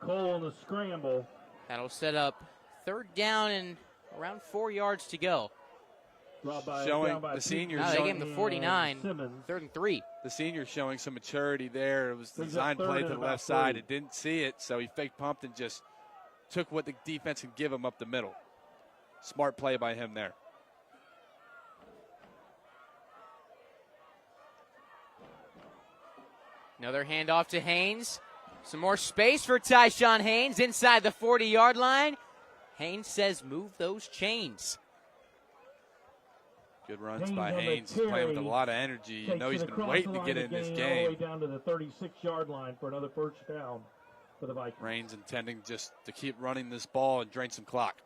Cole on the scramble. That'll set up 3rd down and around 4 yards to go. Showing the senior. No, they gave him the 49, 3rd and 3. The senior showing some maturity there. It was the design play to the left side. It didn't see it, so he fake pumped and just took what the defense could give him up the middle. Smart play by him there. Another handoff to Haynes. Some more space for Tyshawn Haynes inside the 40-yard line. Haynes says, move those chains. Good runs by Haynes. He's playing with a lot of energy. You know he's been waiting to get in this game. All the way down to the 36-yard line for another 1st down for the Vikings. Raines intending just to keep running this ball and drain some clock.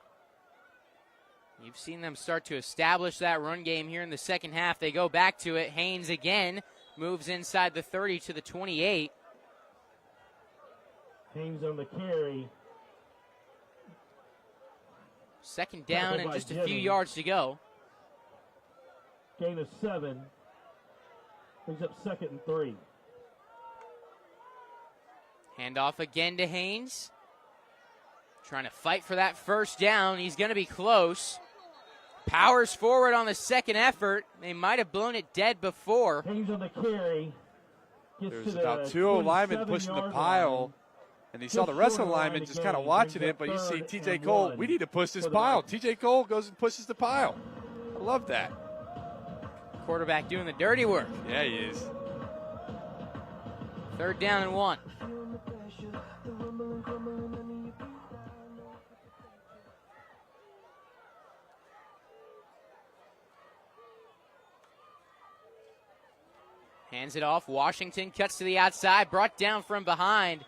You've seen them start to establish that run game here in the second half. They go back to it. Haynes again moves inside the 30 to the 28. Haynes on the carry. 2nd down and just a few yards to go. Gain of 7. Brings up 2nd and 3. Handoff again to Haynes. Trying to fight for that 1st down. He's going to be close. Powers forward on the 2nd effort. They might have blown it dead before. Haynes on the carry. There's about 2 linemen pushing the pile. And he saw the rest of the linemen just kind of watching it, but you see TJ Cole, we need to push this pile. TJ Cole goes and pushes the pile. I love that. Quarterback doing the dirty work. Yeah, he is. 3rd down and 1. Hands it off. Washington cuts to the outside, brought down from behind.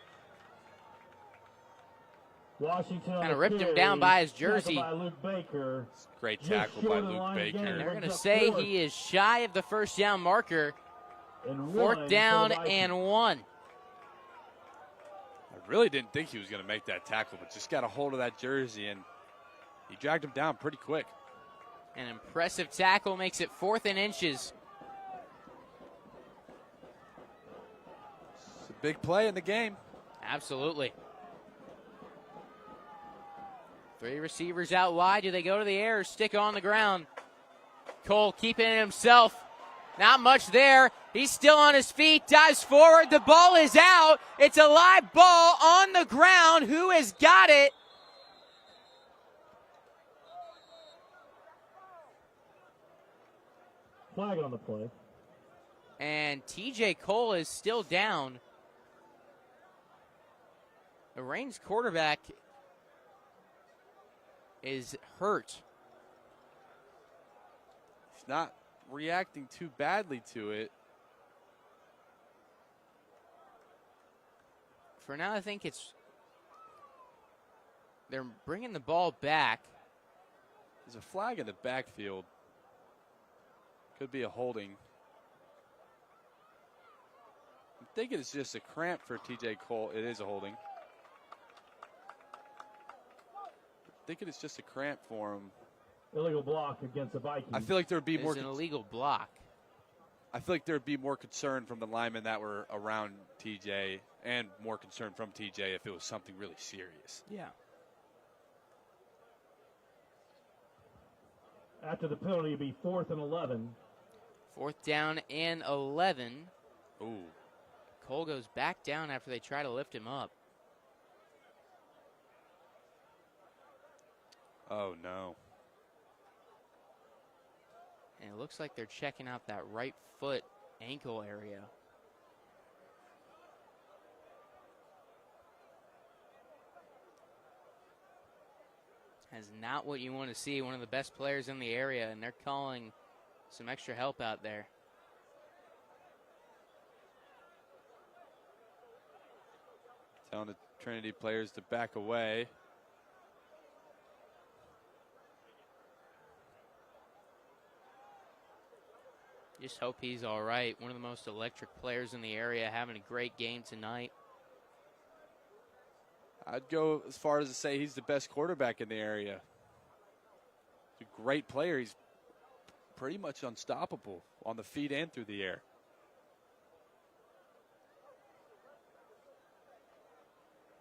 Washington kind of ripped him down by his jersey. By Luke Baker. Great tackle by Luke Baker. And they're going to say he is shy of the 1st down marker. 4th down and 1. I really didn't think he was going to make that tackle, but just got a hold of that jersey, and he dragged him down pretty quick. An impressive tackle makes it 4th and inches. It's a big play in the game. Absolutely. 3 receivers out wide. Do they go to the air or stick on the ground? Cole keeping it himself. Not much there. He's still on his feet, dives forward. The ball is out. It's a live ball on the ground. Who has got it? Flag on the play. And TJ Cole is still down. The Raines quarterback is hurt. He's not reacting too badly to it. For now, I think they're bringing the ball back. There's a flag in the backfield. Could be a holding. I'm thinking it's just a cramp for TJ Cole. It is a holding. Thinking it's just a cramp for him. Illegal block against the Vikings. I feel like there would be more. It's an illegal block. I feel like there would be more concern from the linemen that were around TJ, and more concern from TJ if it was something really serious. Yeah. After the penalty, it'd be 4th and 11. 4th down and 11. Ooh. Cole goes back down after they try to lift him up. Oh, no. And it looks like they're checking out that right foot ankle area. That's not what you want to see. One of the best players in the area, and they're calling some extra help out there. Telling the Trinity players to back away. Just hope he's all right. One of the most electric players in the area, having a great game tonight. I'd go as far as to say he's the best quarterback in the area. He's a great player. He's pretty much unstoppable on the feet and through the air.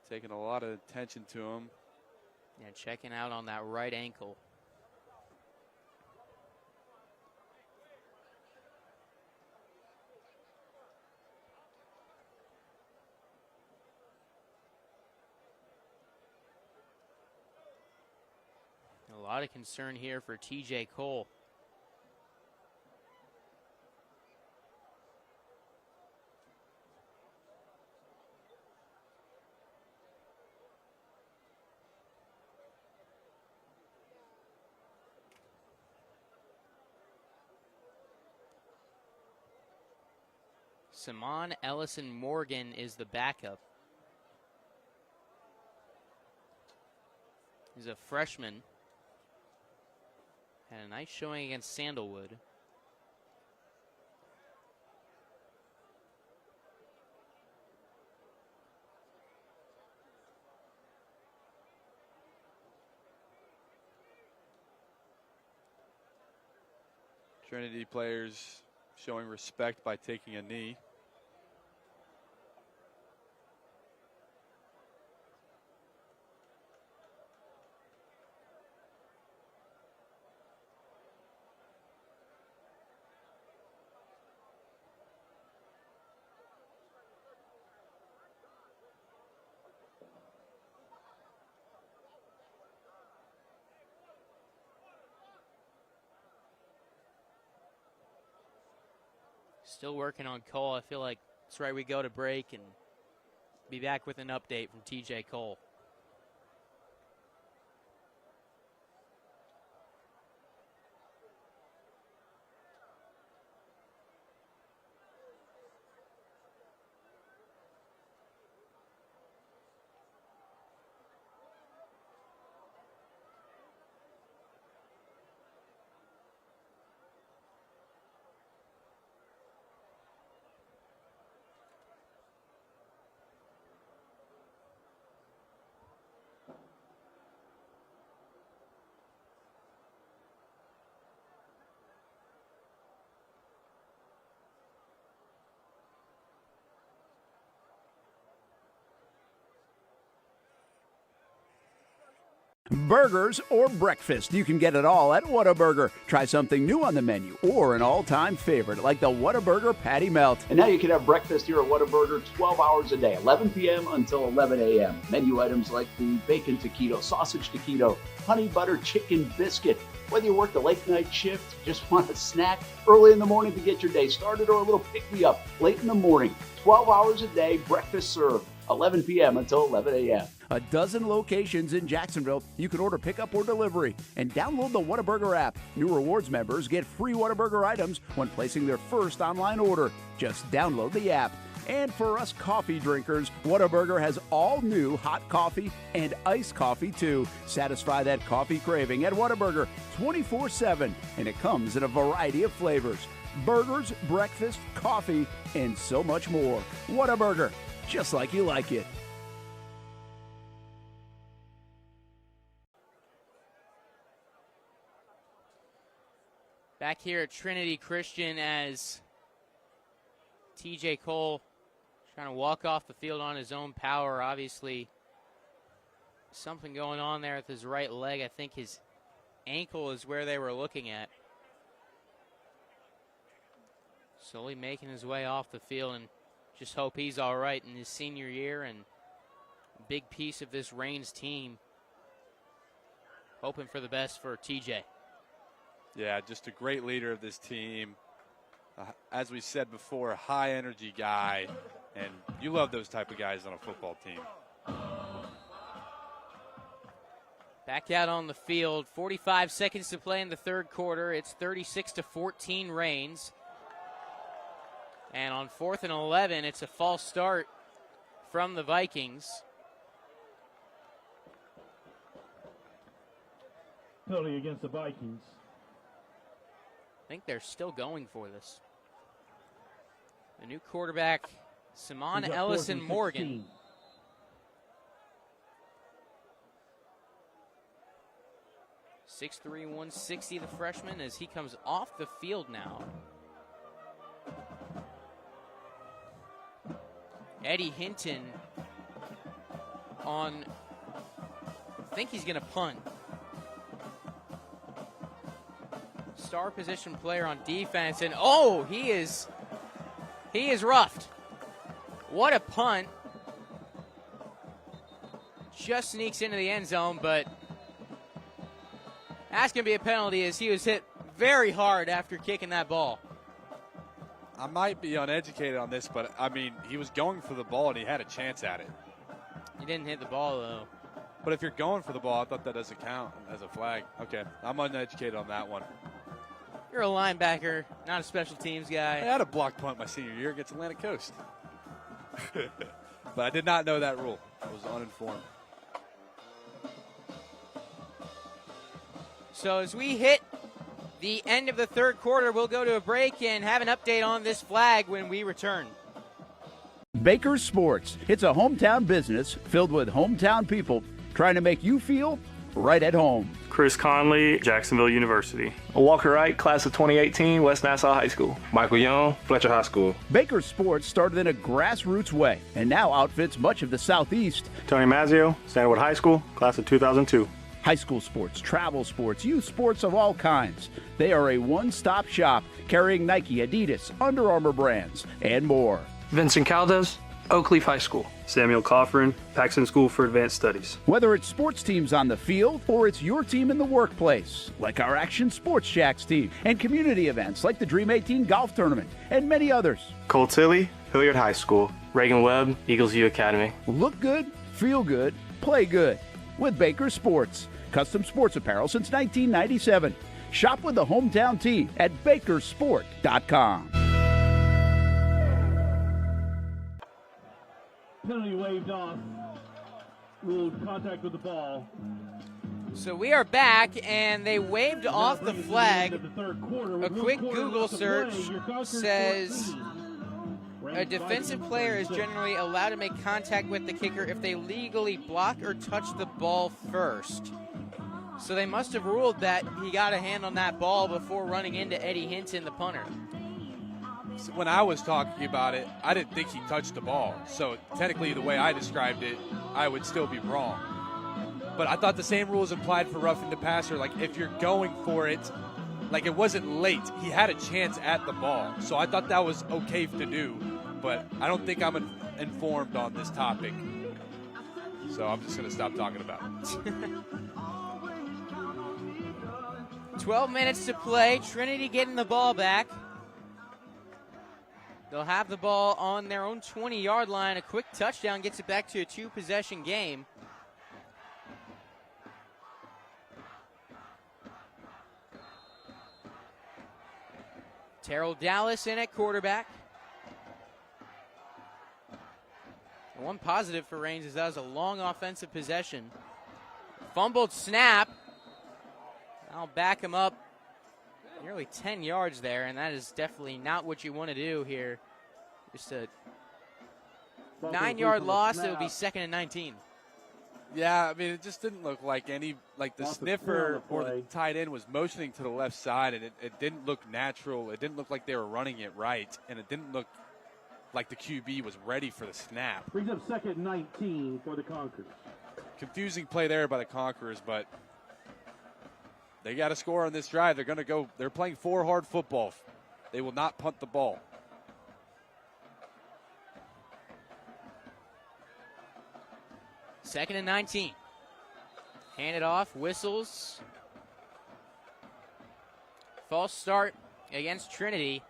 Taking a lot of attention to him. Yeah, checking out on that right ankle. A lot of concern here for TJ Cole. Simon Ellison Morgan is the backup. He's a freshman. Had a nice showing against Sandalwood. Trinity players showing respect by taking a knee. Still working on Cole. I feel like it's right we go to break and be back with an update from TJ Cole. Burgers or breakfast, you can get it all at Whataburger. Try something new on the menu or an all-time favorite like the Whataburger Patty Melt. And now you can have breakfast here at Whataburger 12 hours a day, 11 p.m. until 11 a.m. Menu items like the bacon taquito, sausage taquito, honey butter chicken biscuit. Whether you work the late night shift, just want a snack early in the morning to get your day started, or a little pick-me-up late in the morning, 12 hours a day, breakfast served, 11 p.m. until 11 a.m. A dozen locations in Jacksonville. You can order pickup or delivery and download the Whataburger app. New rewards members get free Whataburger items when placing their first online order. Just download the app. And for us coffee drinkers, Whataburger has all new hot coffee and iced coffee too. Satisfy that coffee craving at Whataburger 24/7, and it comes in a variety of flavors. Burgers, breakfast, coffee, and so much more. Whataburger, just like you like it. Back here at Trinity Christian as TJ Cole trying to walk off the field on his own power. Obviously, something going on there with his right leg. I think his ankle is where they were looking at. Slowly making his way off the field, and just hope he's all right in his senior year and a big piece of this Reigns team. Hoping for the best for TJ. Yeah, just a great leader of this team. As we said before, a high-energy guy, and you love those type of guys on a football team. Back out on the field, 45 seconds to play in the third quarter. It's 36-14 Reigns. And on 4th and 11, it's a false start from the Vikings. Penalty against the Vikings. I think they're still going for this. The new quarterback, Simon Ellison Morgan. 6'3", 160, the freshman, as he comes off the field now. Eddie Hinton on, I think he's going to punt. Star position player on defense, and oh, he is roughed. What a punt. Just sneaks into the end zone, but that's going to be a penalty as he was hit very hard after kicking that ball. I might be uneducated on this, but, I mean, he was going for the ball, and he had a chance at it. He didn't hit the ball, though. But if you're going for the ball, I thought that doesn't count as a flag. Okay, I'm uneducated on that one. You're a linebacker, not a special teams guy. I had a block punt my senior year against Atlantic Coast. But I did not know that rule. I was uninformed. So as we hit the end of the third quarter, we'll go to a break and have an update on this flag when we return. Baker Sports. It's a hometown business filled with hometown people trying to make you feel right at home. Chris Conley, Jacksonville University. Walker Wright, class of 2018, West Nassau High School. Michael Young, Fletcher High School. Baker Sports started in a grassroots way and now outfits much of the Southeast. Tony Mazzio, Stanwood High School, class of 2002. High school sports, travel sports, youth sports of all kinds. They are a one-stop shop carrying Nike, Adidas, Under Armour brands, and more. Vincent Caldes, Oak Leaf High School. Samuel Coffrin, Paxton School for Advanced Studies. Whether it's sports teams on the field or it's your team in the workplace, like our Action Sports Jacks team, and community events like the Dream 18 Golf Tournament, and many others. Colt Tilly, Hilliard High School. Reagan Webb, Eagles View Academy. Look good, feel good, play good with Baker Sports. Custom sports apparel since 1997. Shop with the hometown team at bakersport.com. Penalty waved off. Ruled contact with the ball. So we are back, and they waved off the flag. A quick Google search says a defensive player is generally allowed to make contact with the kicker if they legally block or touch the ball first. So they must have ruled that he got a hand on that ball before running into Eddie Hinton, the punter. When I was talking about it, I didn't think he touched the ball. So technically, the way I described it, I would still be wrong. But I thought the same rules applied for roughing the passer. Like, if you're going for it, like, it wasn't late. He had a chance at the ball. So I thought that was okay to do. But I don't think I'm informed on this topic. So I'm just going to stop talking about it. 12 minutes to play. Trinity getting the ball back. They'll have the ball on their own 20-yard line. A quick touchdown gets it back to a two-possession game. Terrell Dallas in at quarterback. One positive for Reigns is that was a long offensive possession. Fumbled snap. I'll back him up nearly 10 yards there, and that is definitely not what you want to do here. Just a 9-yard loss. It'll be 2nd and 19. Yeah, I mean, it just didn't look like the sniffer or the tight end was motioning to the left side, and it didn't look natural. It didn't look like they were running it right, and it didn't look like the QB was ready for the snap. Brings up 2nd and 19 for the Conquerors. Confusing play there by the Conquerors, but they got to score on this drive. They're going to go. They're playing 4 hard football. They will not punt the ball. Second and 19. Hand it off. Whistles. False start against Trinity.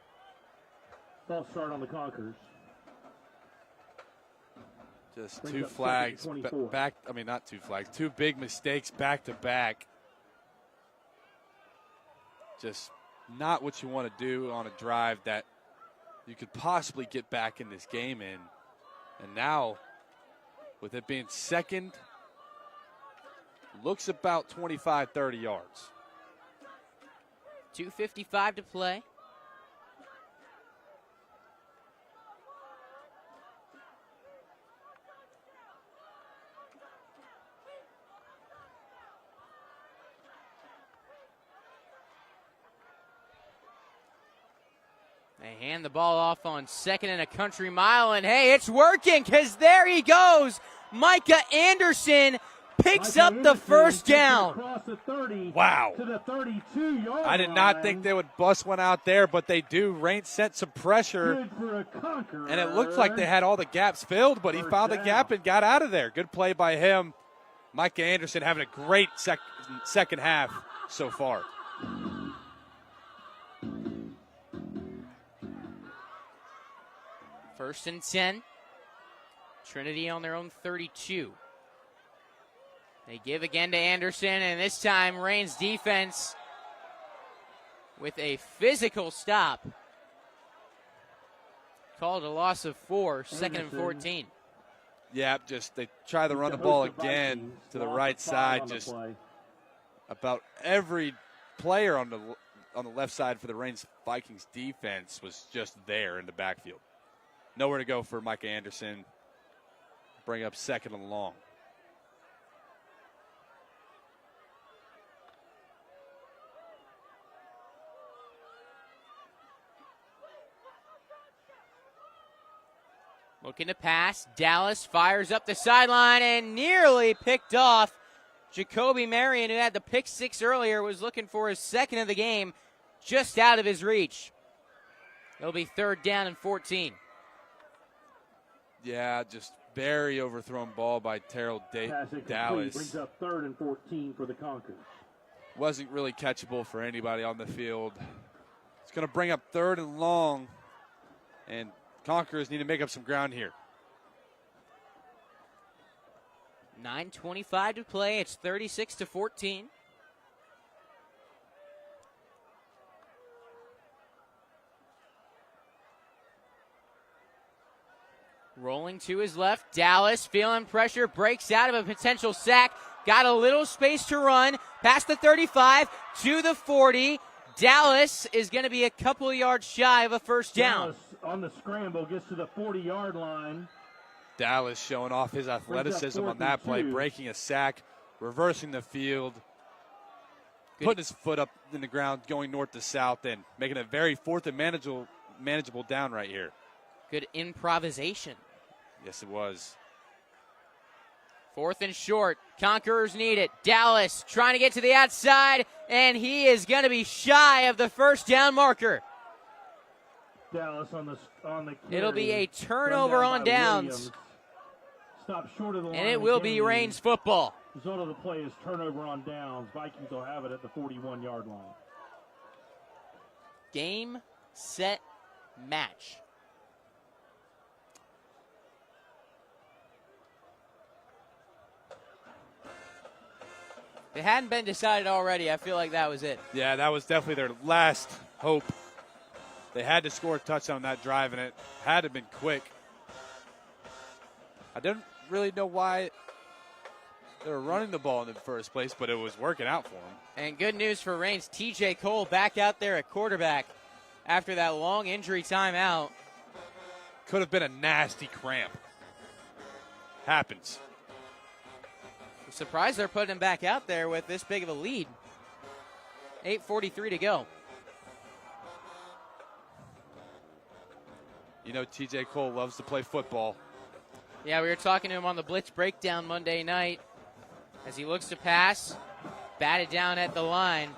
False start on the Conquerors. Just two flags back. I mean, not two flags. Two big mistakes back to back. Just not what you want to do on a drive that you could possibly get back in this game in. And now, with it being second, looks about 25, 30 yards. 2:55 to play. They hand the ball off on 2nd and a country mile, and hey, it's working because there he goes. Micah Anderson picks up the first down. Wow. To the 32-yard I did not think they would bust one out there, but they do. Rain sent some pressure, and it looked like they had all the gaps filled, but he found the gap and got out of there. Good play by him. Micah Anderson having a great second half so far. First and 10. Trinity on their own 32. They give again to Anderson, and this time Rain's defense with a physical stop. Called a loss of 4, 2nd and 14. Yeah, just they try to run the ball again to the right side. Just about every player on the left side for the Rain's Vikings defense was just there in the backfield. Nowhere to go for Micah Anderson. Bring up 2nd and long. Looking to pass. Dallas fires up the sideline and nearly picked off. Jacoby Marion, who had the pick 6 earlier, was looking for his 2nd of the game, just out of his reach. It'll be 3rd down and 14. Yeah, just very overthrown ball by Terrell Dallas. Brings up 3rd and 14 for the Conquerors. Wasn't really catchable for anybody on the field. It's going to bring up 3rd and long, and Conquerors need to make up some ground here. 9:25 to play. It's 36-14. Rolling to his left. Dallas feeling pressure. Breaks out of a potential sack. Got a little space to run. Past the 35 to the 40. Dallas is going to be a couple yards shy of a first down. Dallas on the scramble gets to the 40-yard line. Dallas showing off his athleticism on that play, breaking a sack, reversing the field, putting his foot up in the ground, going north to south, and making it very 4th and manageable down right here. Good improvisation. Yes, it was. 4th and short. Conquerors need it. Dallas trying to get to the outside, and he is going to be shy of the first down marker. Dallas on the carry. It'll be a turnover on downs. Williams. Stop short of the line, and it will be Rain's football. Result of the play is turnover on downs. Vikings will have it at the 41-yard line. Game, set, match. If it hadn't been decided already, I feel like that was it. Yeah, that was definitely their last hope. They had to score a touchdown on that drive, and it had to have been quick. I didn't really know why they were running the ball in the first place, but it was working out for them. And good news for Rains. TJ Cole back out there at quarterback after that long injury timeout. Could have been a nasty cramp. Happens. I'm surprised they're putting him back out there with this big of a lead. 8:43 to go. You know, TJ Cole loves to play football. Yeah, we were talking to him on the Blitz Breakdown Monday night as he looks to pass, batted down at the line.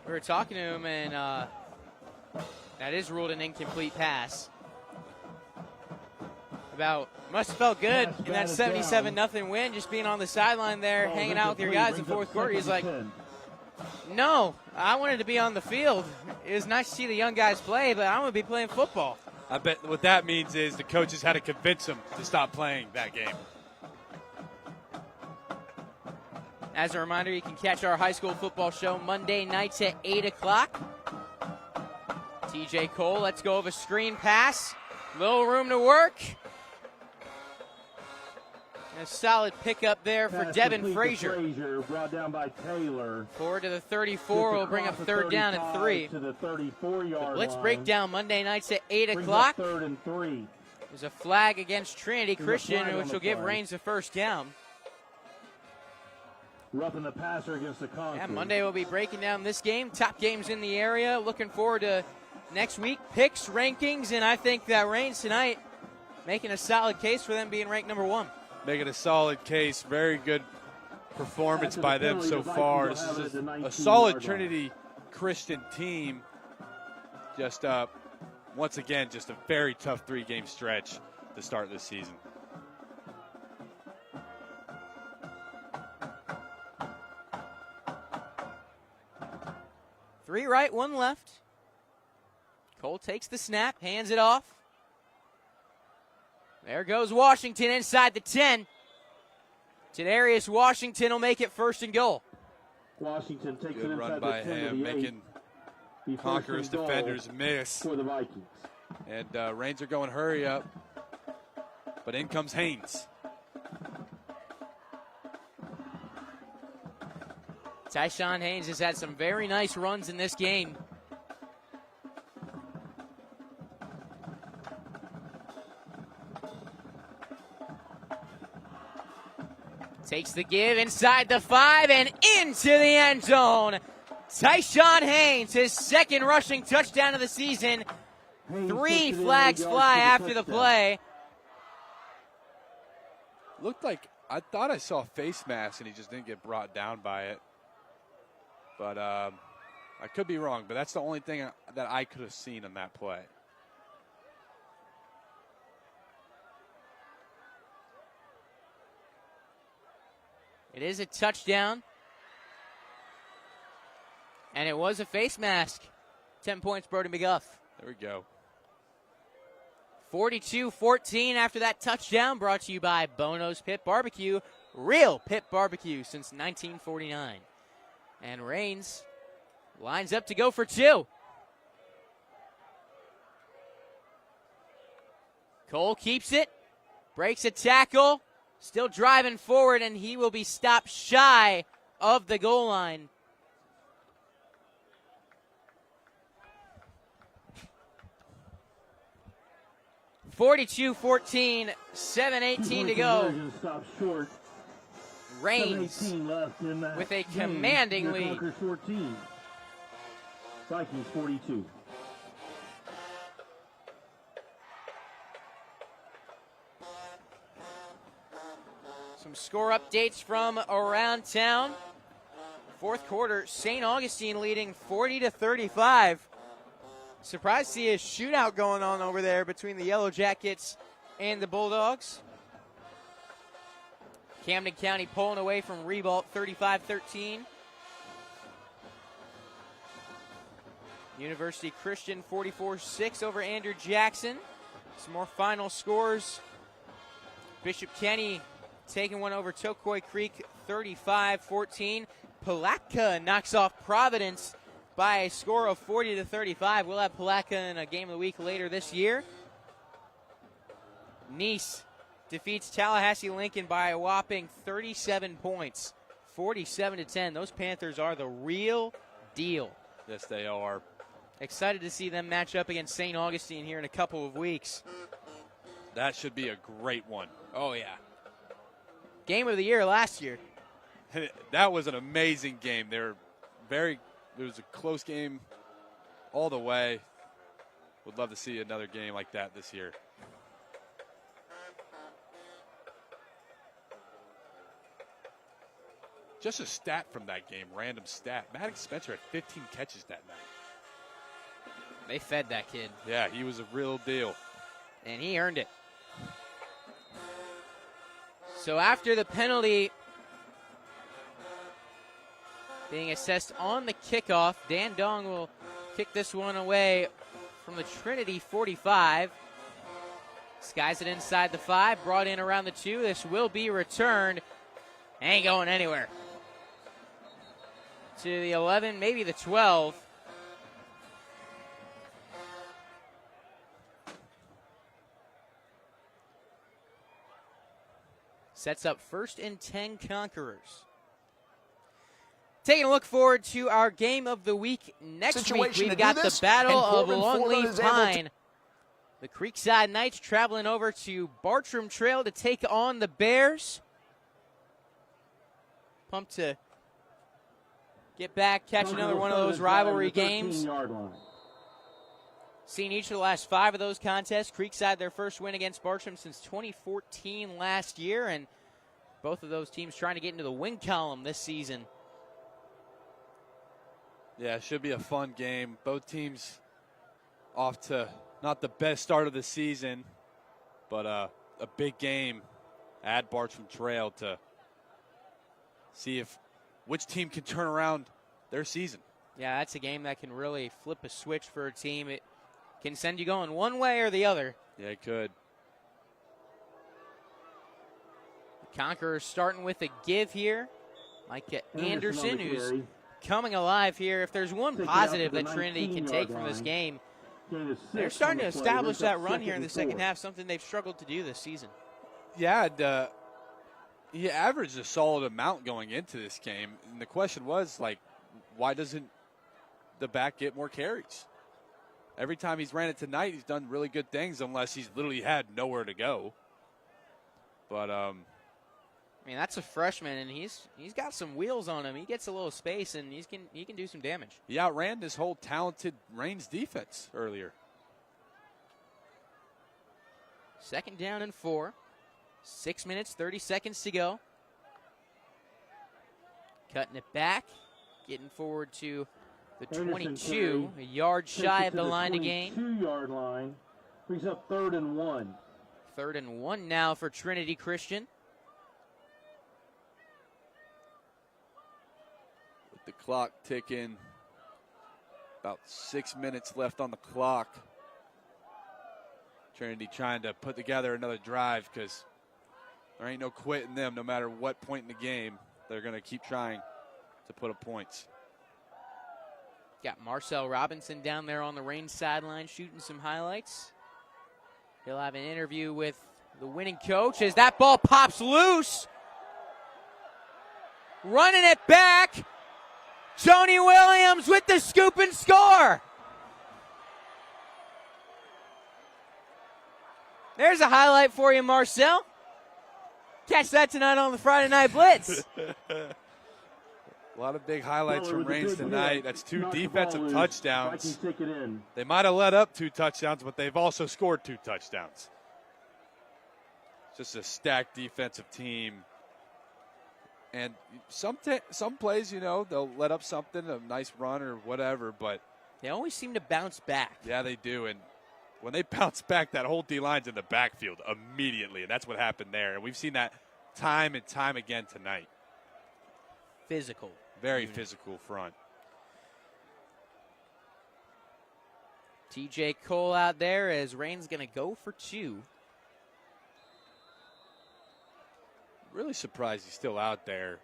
We were talking to him, and that is ruled an incomplete pass. Must have felt good in that 77-0 win, just being on the sideline there, hanging out with your guys in 4th quarter. He's like, no, I wanted to be on the field. It was nice to see the young guys play, but I want to be playing football. I bet what that means is the coaches had to convince him to stop playing that game. As a reminder, you can catch our high school football show Monday nights at 8 o'clock. TJ Cole, let's go of a screen pass. Little room to work. And a solid pickup there for Devin Frazier. Brought down by Taylor. Forward to the 34 will bring up 3rd down and 3. To the 34-yard Blitz line. breakdown Monday nights at 8 o'clock. 3rd and 3. There's a flag against Trinity Christian, which will give Rains a first down. roughing the passer against the Conquerors. Yeah, Monday we'll be breaking down this game. Top games in the area. Looking forward to next week. Picks, rankings, and I think that Reigns tonight making a solid case for them being ranked number 1. Making a solid case. Very good performance by them so far. This is a solid Trinity Christian team. Just once again, just a very tough 3-game stretch to start this season. Three right, 1 left. Cole takes the snap, hands it off. There goes Washington inside the 10. Tadarius Washington will make it 1st and goal. Washington takes Good it run inside by the 10 him, to the making 8. Conquerors defenders miss. For the Vikings. And Reigns are going hurry up. But in comes Haynes. Tyshawn Haynes has had some very nice runs in this game. Takes the give inside the 5 and into the end zone. Tyshawn Haynes, his 2nd rushing touchdown of the season. 3 flags fly after the play. Looked like, I thought I saw a face mask and he just didn't get brought down by it. But I could be wrong, but that's the only thing that I could have seen in that play. It is a touchdown. And it was a face mask. 10 points, Brody McGuff. There we go. 42-14 after that touchdown, brought to you by Bono's Pit Barbecue. Real pit barbecue since 1949. And Reigns lines up to go for 2. Cole keeps it, breaks a tackle, still driving forward, and he will be stopped shy of the goal line. (42-14), 7:18 to go. Reigns with a commanding lead. 14. Vikings 42. Some score updates from around town. 4th quarter, St. Augustine leading 40-35. Surprised to see a shootout going on over there between the Yellow Jackets and the Bulldogs. Camden County pulling away from Ribault 35-13. University Christian 44-6 over Andrew Jackson. Some more final scores. Bishop Kenny taking one over Tokoi Creek 35-14. Palatka knocks off Providence by a score of 40-35. We'll have Palatka in a game of the week later this year. Nice defeats Tallahassee Lincoln by a whopping 37 points, 47-10. Those Panthers are the real deal. Yes, they are. Excited to see them match up against St. Augustine here in a couple of weeks. That should be a great one. Oh, yeah. Game of the year last year. That was an amazing game. It was a close game all the way. Would love to see another game like that this year. Just a stat from that game, random stat. Maddox Spencer had 15 catches that night. They fed that kid. Yeah, he was a real deal. And he earned it. So after the penalty being assessed on the kickoff, Dan Dong will kick this one away from the Trinity 45. Skies it inside the 5, brought in around the 2. This will be returned. Ain't going anywhere. To the 11, maybe the 12. Sets up 1st and 10 Conquerors. Taking a look forward to our game of the week next week. We've got the Battle of Longleaf Pine. The Creekside Knights traveling over to Bartram Trail to take on the Bears. pumped to get back, catch another one of those rivalry games. Seen each of the last 5 of those contests. Creekside, their first win against Bartram since 2014 last year, and both of those teams trying to get into the win column this season. Yeah, it should be a fun game. Both teams off to not the best start of the season, but a big game at Bartram Trail to see which team can turn around their season. Yeah, that's a game that can really flip a switch for a team. It can send you going one way or the other. Yeah, it could. The Conquerors starting with a give here. Micah Anderson, who's coming alive here. If there's one positive that Trinity can take from this game, they're starting to establish that run here in the second half, something they've struggled to do this season. Yeah, he averaged a solid amount going into this game. And the question was, why doesn't the back get more carries? Every time he's ran it tonight, he's done really good things unless he's literally had nowhere to go. But, I mean, that's a freshman, and he's got some wheels on him. He gets a little space, and he can do some damage. He outran this whole talented Reigns defense earlier. 2nd down and 4. 6 minutes, 30 seconds to go. Cutting it back, getting forward to the 22, a yard shy of the line to gain. 22-yard line, brings up 3rd and 1. 3rd and 1 now for Trinity Christian. With the clock ticking, about 6 minutes left on the clock. Trinity trying to put together another drive because there ain't no quitting them no matter what point in the game. They're going to keep trying to put up points. Got Marcel Robinson down there on the Reigns sideline shooting some highlights. He'll have an interview with the winning coach as that ball pops loose. Running it back. Tony Williams with the scoop and score. There's a highlight for you, Marcel. Catch that tonight on the Friday Night Blitz. A lot of big highlights from Reigns tonight. That's 2 defensive touchdowns. They might have let up 2 touchdowns, but they've also scored 2 touchdowns. Just a stacked defensive team. And some plays, they'll let up something, a nice run or whatever, but they always seem to bounce back. Yeah, they do. And when they bounce back, that whole D-line's in the backfield immediately, and that's what happened there. And we've seen that time and time again tonight. Physical. Very physical front. TJ Cole out there as Reigns going to go for 2. Really surprised he's still out there.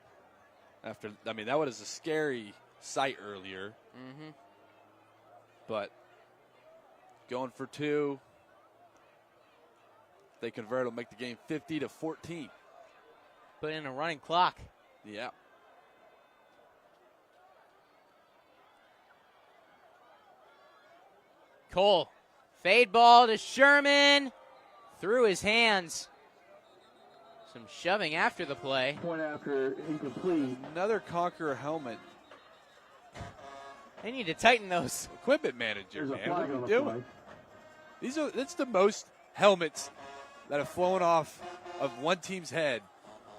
That was a scary sight earlier. Mm-hmm. But going for 2. If they convert, it'll make the game 50-14. Put in a running clock. Yeah. Cole, fade ball to Sherman, through his hands. Some shoving after the play. Point after incomplete. Another Conqueror helmet. They need to tighten those. Equipment manager, man. What are we doing? That's the most helmets that have flown off of one team's head.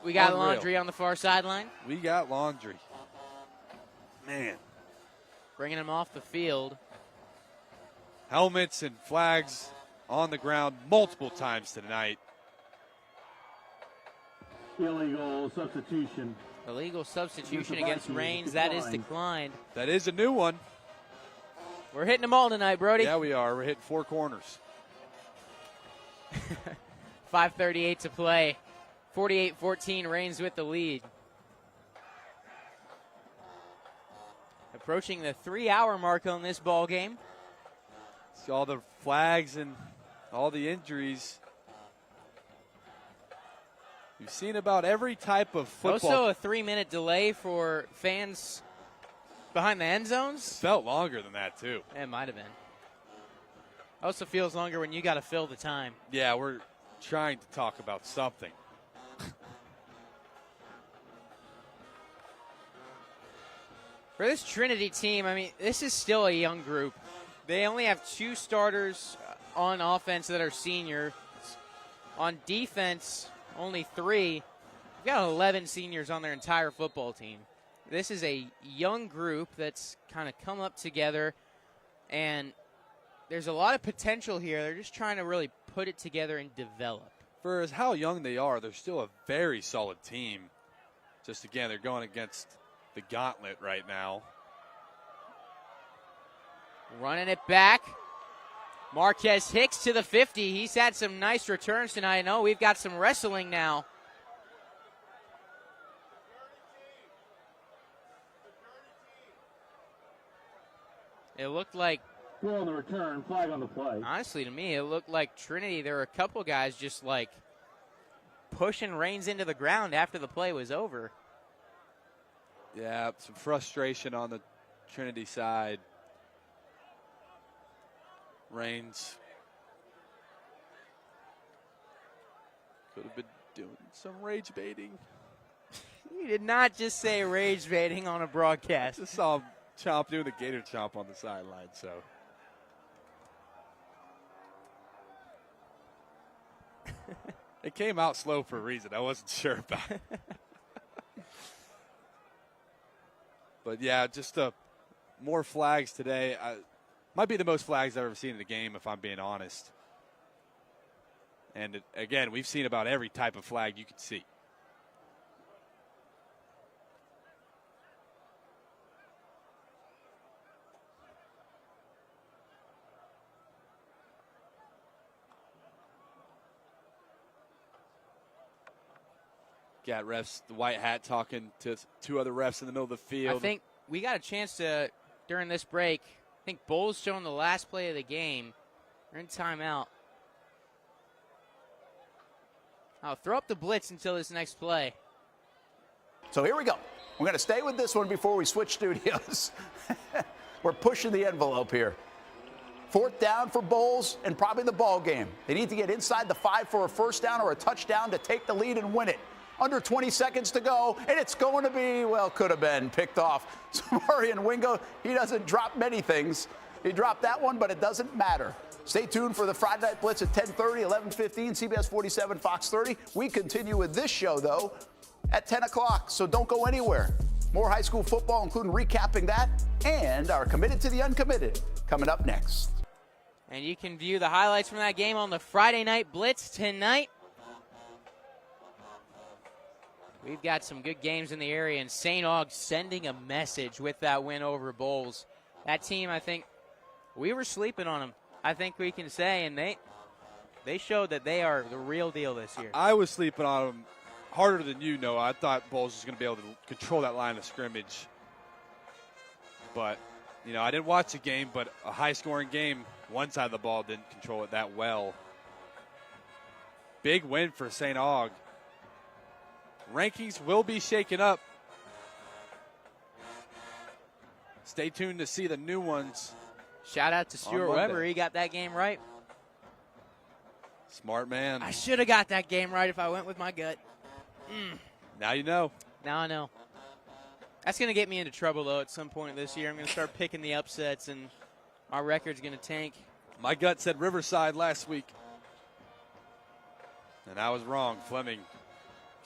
We got Laundry on the far sideline. We got Laundry. Man. Bringing him off the field. Helmets and flags on the ground multiple times tonight. Illegal substitution. Illegal substitution against Reigns. That is declined. That is a new one. We're hitting them all tonight, Brody. Yeah, we are. We're hitting 4 corners. 5:38 to play. 48-14, Reigns with the lead. Approaching the 3-hour mark on this ball game. See all the flags and all the injuries. You've seen about every type of football. Also a 3-minute delay for fans behind the end zones. Felt longer than that, too. It might have been. Also feels longer when you got to fill the time. Yeah, we're trying to talk about something. For this Trinity team, I mean, this is still a young group. They only have 2 starters on offense that are seniors. On defense, only 3. We've got 11 seniors on their entire football team. This is a young group that's kind of come up together, and there's a lot of potential here. They're just trying to really put it together and develop. For as how young they are, they're still a very solid team. Just again, they're going against the gauntlet right now. Running it back. Marquez Hicks to the 50. He's had some nice returns tonight. I know we've got some wrestling now. It looked like, Throw on the return, flag on the play. honestly to me, it looked like Trinity, there were a couple guys just like pushing reins into the ground after the play was over. Yeah, some frustration on the Trinity side. Reigns could have been doing some rage baiting. You did not just say rage baiting on a broadcast. Just saw him doing the gator chomp on the sideline, so. It came out slow for a reason. I wasn't sure about it. But yeah, just more flags today. Might be the most flags I've ever seen in a game, if I'm being honest. And again, we've seen about every type of flag you could see. Got refs, the white hat talking to 2 other refs in the middle of the field. I think we got a chance to, during this break, I think Bowles showing the last play of the game. They're in timeout. I'll throw up the blitz until this next play. So here we go. We're going to stay with this one before we switch studios. We're pushing the envelope here. 4th down for Bowles and probably the ball game. They need to get inside the 5 for a first down or a touchdown to take the lead and win it. Under 20 seconds to go, and it's going to be, well, could have been picked off. So Marion Wingo, he doesn't drop many things. He dropped that one, but it doesn't matter. Stay tuned for the Friday Night Blitz at 10:30, 11:15, CBS 47, Fox 30. We continue with this show, though, at 10 o'clock, so don't go anywhere. More high school football, including recapping that, and our Committed to the Uncommitted coming up next. And you can view the highlights from that game on the Friday Night Blitz tonight. We've got some good games in the area, and St. Aug sending a message with that win over Bowles. That team, I think, we were sleeping on them, I think we can say, and they showed that they are the real deal this year. I was sleeping on them harder than you, Noah. I thought Bowles was going to be able to control that line of scrimmage. But, you know, I didn't watch the game, but a high-scoring game, one side of the ball didn't control it that well. Big win for St. Aug. Rankings will be shaken up. Stay tuned to see the new ones. Shout out to Stuart Weber. He got that game right. Smart man. I should have got that game right if I went with my gut. Now you know. Now I know. That's going to get me into trouble, though, at some point this year. I'm going to start picking the upsets, and our record's going to tank. My gut said Riverside last week, and I was wrong. Fleming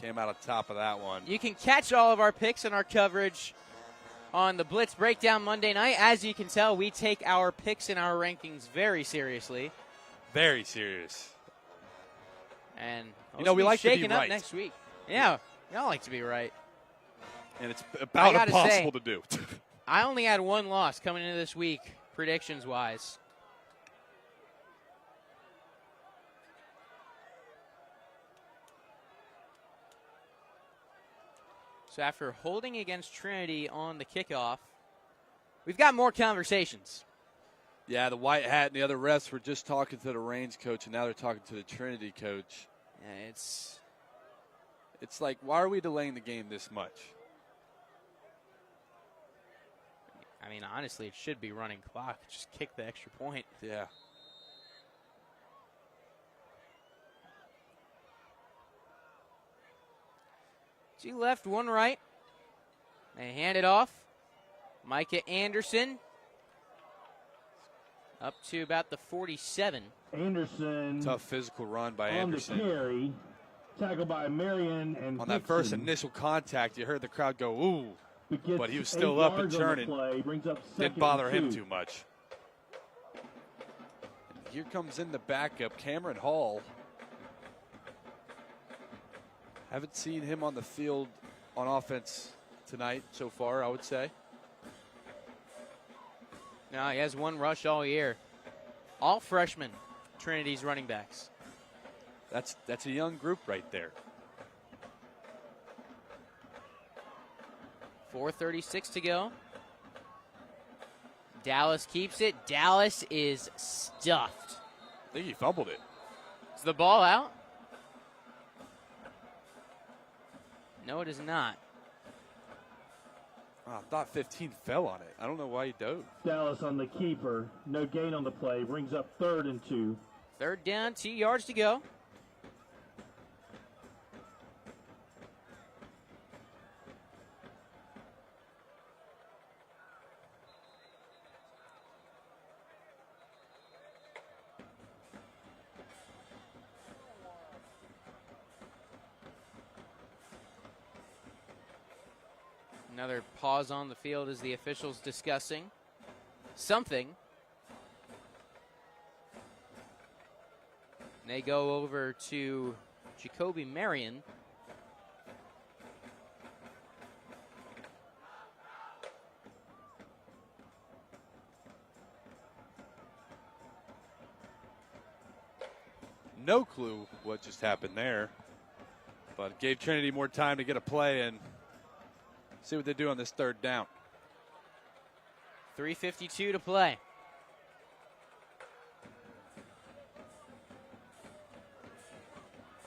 came out on top of that one. You can catch all of our picks and our coverage on the Blitz Breakdown Monday night. As you can tell, we take our picks and our rankings very seriously. Very serious. And you know, we like to be shaking right up next week. Yeah, we all like to be right. And it's about impossible to do. I only had one loss coming into this week, predictions-wise. So after holding against Trinity on the kickoff, we've got more conversations. Yeah, the white hat and the other refs were just talking to the Reigns coach, and now they're talking to the Trinity coach. Yeah, it's like, why are we delaying the game this much? I mean, honestly, it should be running clock. Just kick the extra point. Yeah. Two left, one right. They hand it off. Micah Anderson up to about the 47. Anderson. Tough physical run by on Anderson. The carry, tackled by Marion and on that Dixon. first initial contact, you heard the crowd go, ooh. But he was still 8 up and yards on the churning. play, brings up Didn't 2nd bother and him 2. too much. And here comes in the backup, Cameron Hall. Haven't seen him on the field on offense tonight so far, I would say. No, he has 1 rush all year. All freshmen, Trinity's running backs. That's a young group right there. 4:36 to go. Dallas keeps it. Dallas is stuffed. I think he fumbled it. Is the ball out? No, it is not. Oh, I thought 15 fell on it. I don't know why he dove. Dallas on the keeper. No gain on the play. Brings up 3rd and 2. 3rd down, 2 yards to go. Another pause on the field as the officials discussing something. They go over to Jacoby Marion. No clue what just happened there, but it gave Trinity more time to get a play and see what they do on this 3rd down. 3:52 to play.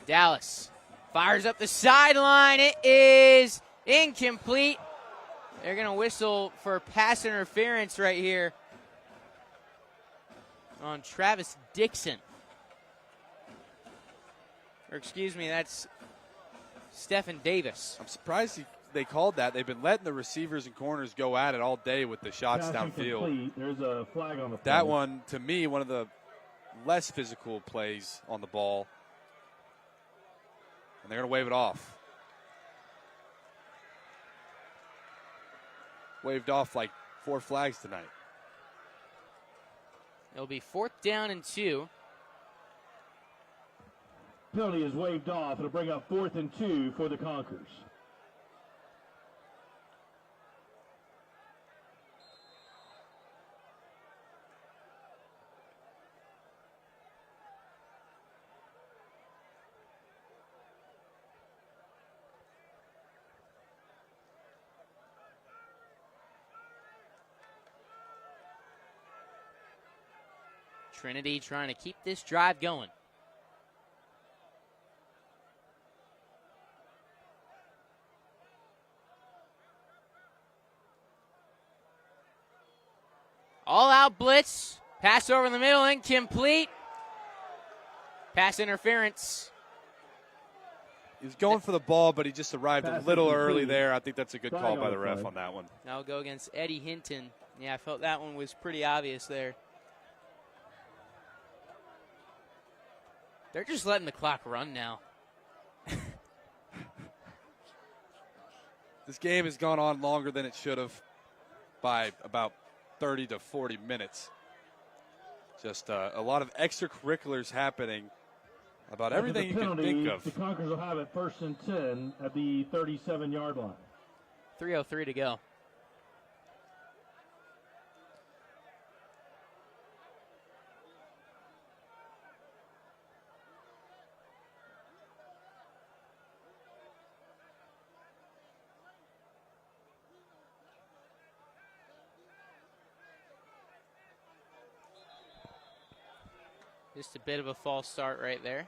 Dallas fires up the sideline. It is incomplete. They're going to whistle for pass interference right here on Travis Dixon. Or excuse me, that's Stephen Davis. I'm surprised they called that. They've been letting the receivers and corners go at it all day with the shots Pass downfield. incomplete. There's a flag on the play. That one, to me, one of the less physical plays on the ball. And they're going to wave it off. Waved off like 4 flags tonight. It'll be 4th down and 2. Penalty is waved off. It'll bring up 4th and 2 for the Conquers. Trinity trying to keep this drive going. All out blitz. Pass over the middle, incomplete. Pass interference. He was going for the ball, but he just arrived a little early there. I think that's a good call by the ref play. on that one. Now we'll go against Eddie Hinton. Yeah, I felt that one was pretty obvious there. They're just letting the clock run now. This game has gone on longer than it should have by about 30 to 40 minutes. Just a lot of extracurriculars happening about everything you can think of. The Conquers will have it 1st and 10 at the 37-yard line. 3:03 to go. Just a bit of a false start right there.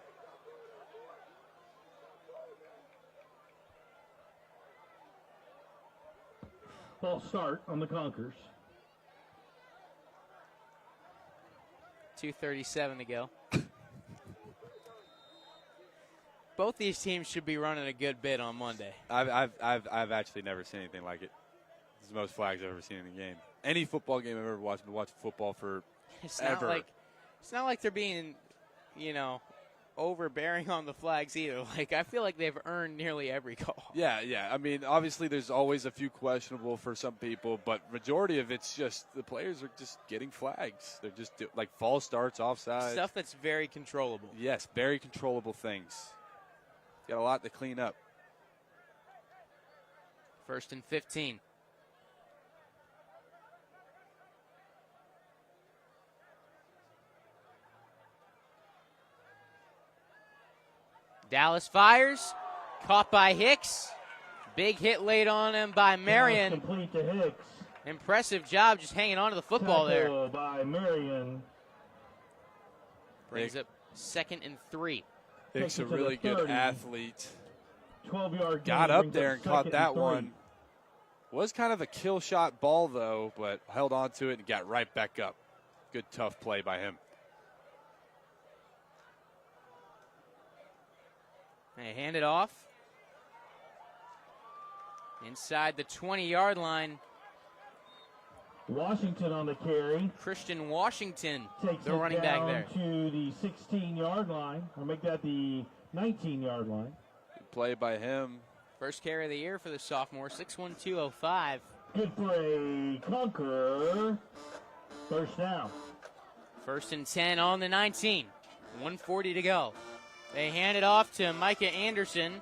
False start on the Conquers. 2:37 to go. Both these teams should be running a good bit on Monday. I've actually never seen anything like it. It's the most flags I've ever seen in a game. Any football game I've ever watched. I've been watching football for It's ever. It's not like they're being, overbearing on the flags either. Like, I feel like they've earned nearly every call. Yeah. I mean, obviously there's always a few questionable for some people, but majority of it's just the players are just getting flags. They're just like false starts, offside. Stuff that's very controllable. Yes, very controllable things. Got a lot to clean up. 1st and 15. Dallas fires. Caught by Hicks. Big hit laid on him by Marion. Complete to Hicks. Impressive job just hanging on to the football there. By Marion. Brings up 2nd and 3. Hicks a really good athlete. 12-yard got up there and caught that one. Was kind of a kill shot ball, though, but held on to it and got right back up. Good, tough play by him. They hand it off. Inside the 20-yard line. Washington on the carry. Christian Washington, Takes the running back there. To the 16-yard line. Or make that the 19-yard line. Good play by him. First carry of the year for the sophomore, 6'1", 205. Good play, Conqueror. First down. 1st and 10 on the 19. 1:40 to go. They hand it off to Micah Anderson.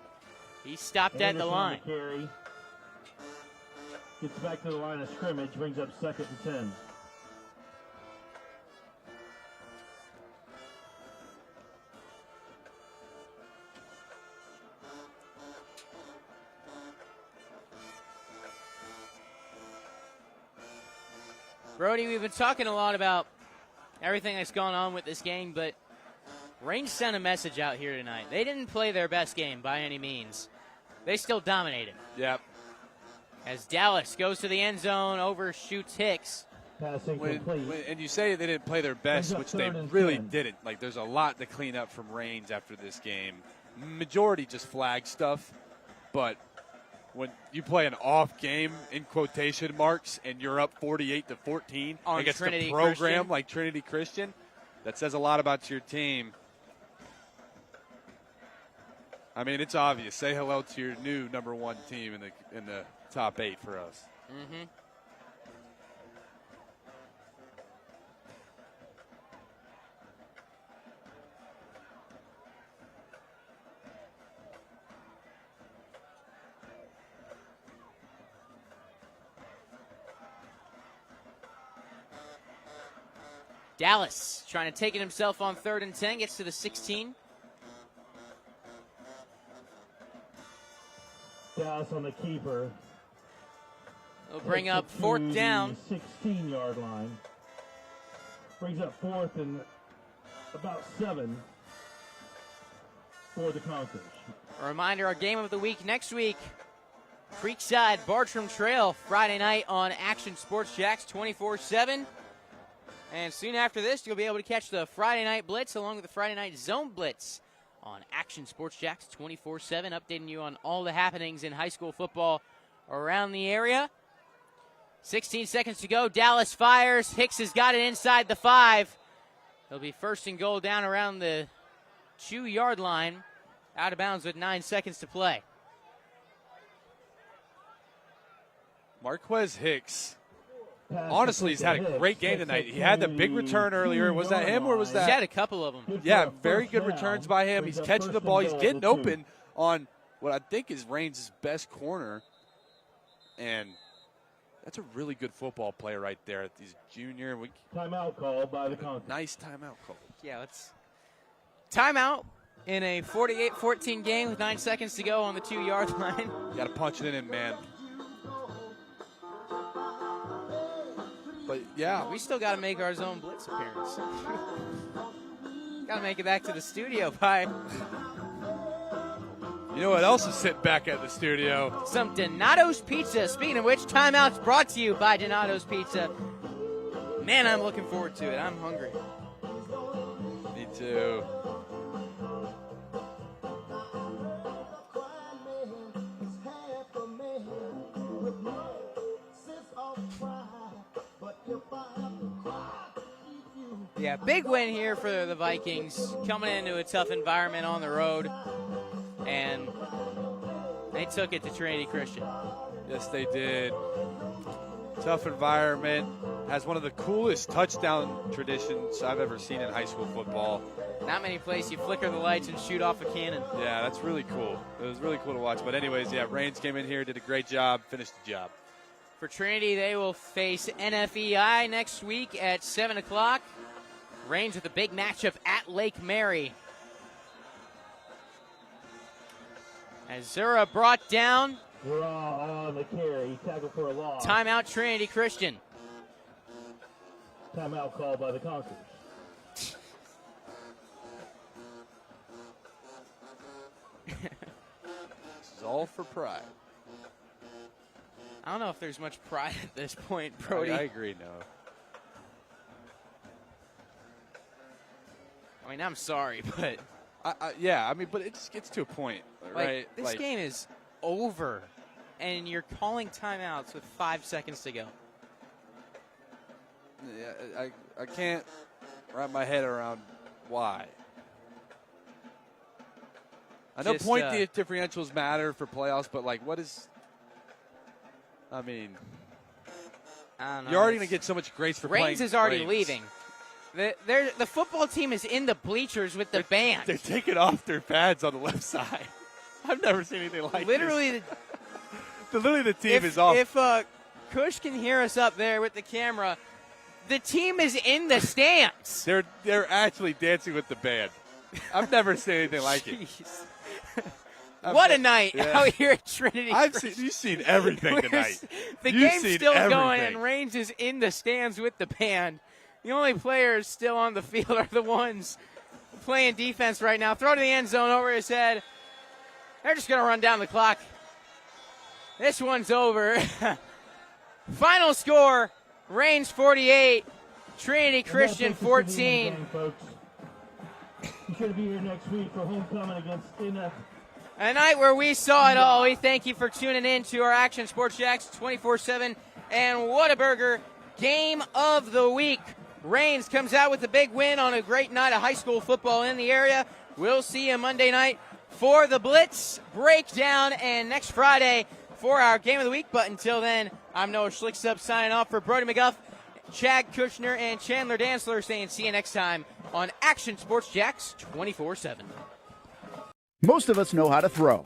He stopped at the line. On the carry. Gets back to the line of scrimmage, brings up 2nd and 10. Brody, we've been talking a lot about everything that's gone on with this game, but Range sent a message out here tonight. They didn't play their best game by any means. They still dominated. Yep. As Dallas goes to the end zone, overshoots Hicks. And you say they didn't play their best, which they really didn't. Like, there's a lot to clean up from Range after this game. Majority just flag stuff, but when you play an off game in quotation marks and you're up 48-14 against a program like Trinity Christian, that says a lot about your team. I mean, it's obvious. Say hello to your new #1 team in the top 8 for us. Mm-hmm. Dallas trying to take it himself on 3rd and 10, gets to the 16. Dallas on the keeper. They'll bring up 4th down. 16-yard line. Brings up 4th and about 7 for the Conquerors. A reminder, our game of the week next week, Creekside Bartram Trail, Friday night on Action Sports Jacks 24/7. And soon after this, you'll be able to catch the Friday Night Blitz along with the Friday Night Zone Blitz on Action Sports Jacks 24/7, updating you on all the happenings in high school football around the area. 16 seconds to go. Dallas fires. Hicks has got it inside the 5. It'll be 1st and goal down around the 2-yard line. Out of bounds with 9 seconds to play. Marquez Hicks. Honestly, he's had a great game tonight. He had the big return earlier. Was that him or was that? He had a couple of them. Yeah, very good returns by him. He's catching the ball. He's getting open on what I think is Range's best corner. And that's a really good football play right there. He's junior. Timeout call by the Conquerors. Nice timeout call. Yeah, let's. Timeout in a 48-14 game with 9 seconds to go on the 2-yard line. You got to punch it in, man. But, yeah. We still got to make our zone blitz appearance. Got to make it back to the studio by... You know what else is sitting back at the studio? Some Donato's Pizza. Speaking of which, timeout's brought to you by Donato's Pizza. Man, I'm looking forward to it. I'm hungry. Me too. Yeah, big win here for the Vikings, coming into a tough environment on the road, and they took it to Trinity Christian. Yes, they did. Tough environment. Has one of the coolest touchdown traditions I've ever seen in high school football. Not many places you flicker the lights and shoot off a cannon. Yeah, that's really cool. It was really cool to watch. But anyways, yeah, Reigns came in here, did a great job, finished the job. For Trinity, they will face NFEI next week at 7 o'clock. Reigns with a big matchup at Lake Mary. As Zura brought down. On the carry, tackle for a loss. Timeout Trinity Christian. Timeout called by the Conquerors. This is all for pride. I don't know if there's much pride at this point, Brody. I agree, no. I mean, I'm sorry, but yeah, I mean, but it just gets to a point, right? This game is over, and you're calling timeouts with 5 seconds to go. Yeah, I can't wrap my head around why. I know point differentials matter for playoffs, but like, what is? I mean, I don't know. You're already going to get so much grace for playing. Reigns is already leaving. The football team is in the bleachers with the band. They're taking off their pads on the left side. I've never seen anything like literally this. Literally, the team is off. If Kush can hear us up there with the camera, the team is in the stands. They're actually dancing with the band. I've never seen anything like it. What a night out here at Trinity. You've seen everything tonight. The game's still going, and Reigns is in the stands with the band. The only players still on the field are the ones playing defense right now. Throw to the end zone over his head. They're just going to run down the clock. This one's over. Final score, Reigns 48, Trinity Christian 14. You should be here next week for homecoming against NF. A night where we saw it all. We thank you for tuning in to our Action Sports Jacks 24/7 and Whataburger Game of the Week. Reigns comes out with a big win on a great night of high school football in the area. We'll see you Monday night for the Blitz breakdown and next Friday for our Game of the Week. But until then, I'm Noah Schlicksup signing off for Brody McGuff, Chad Kushner, and Chandler Dantzler saying see you next time on Action Sports Jacks 24/7. Most of us know how to throw.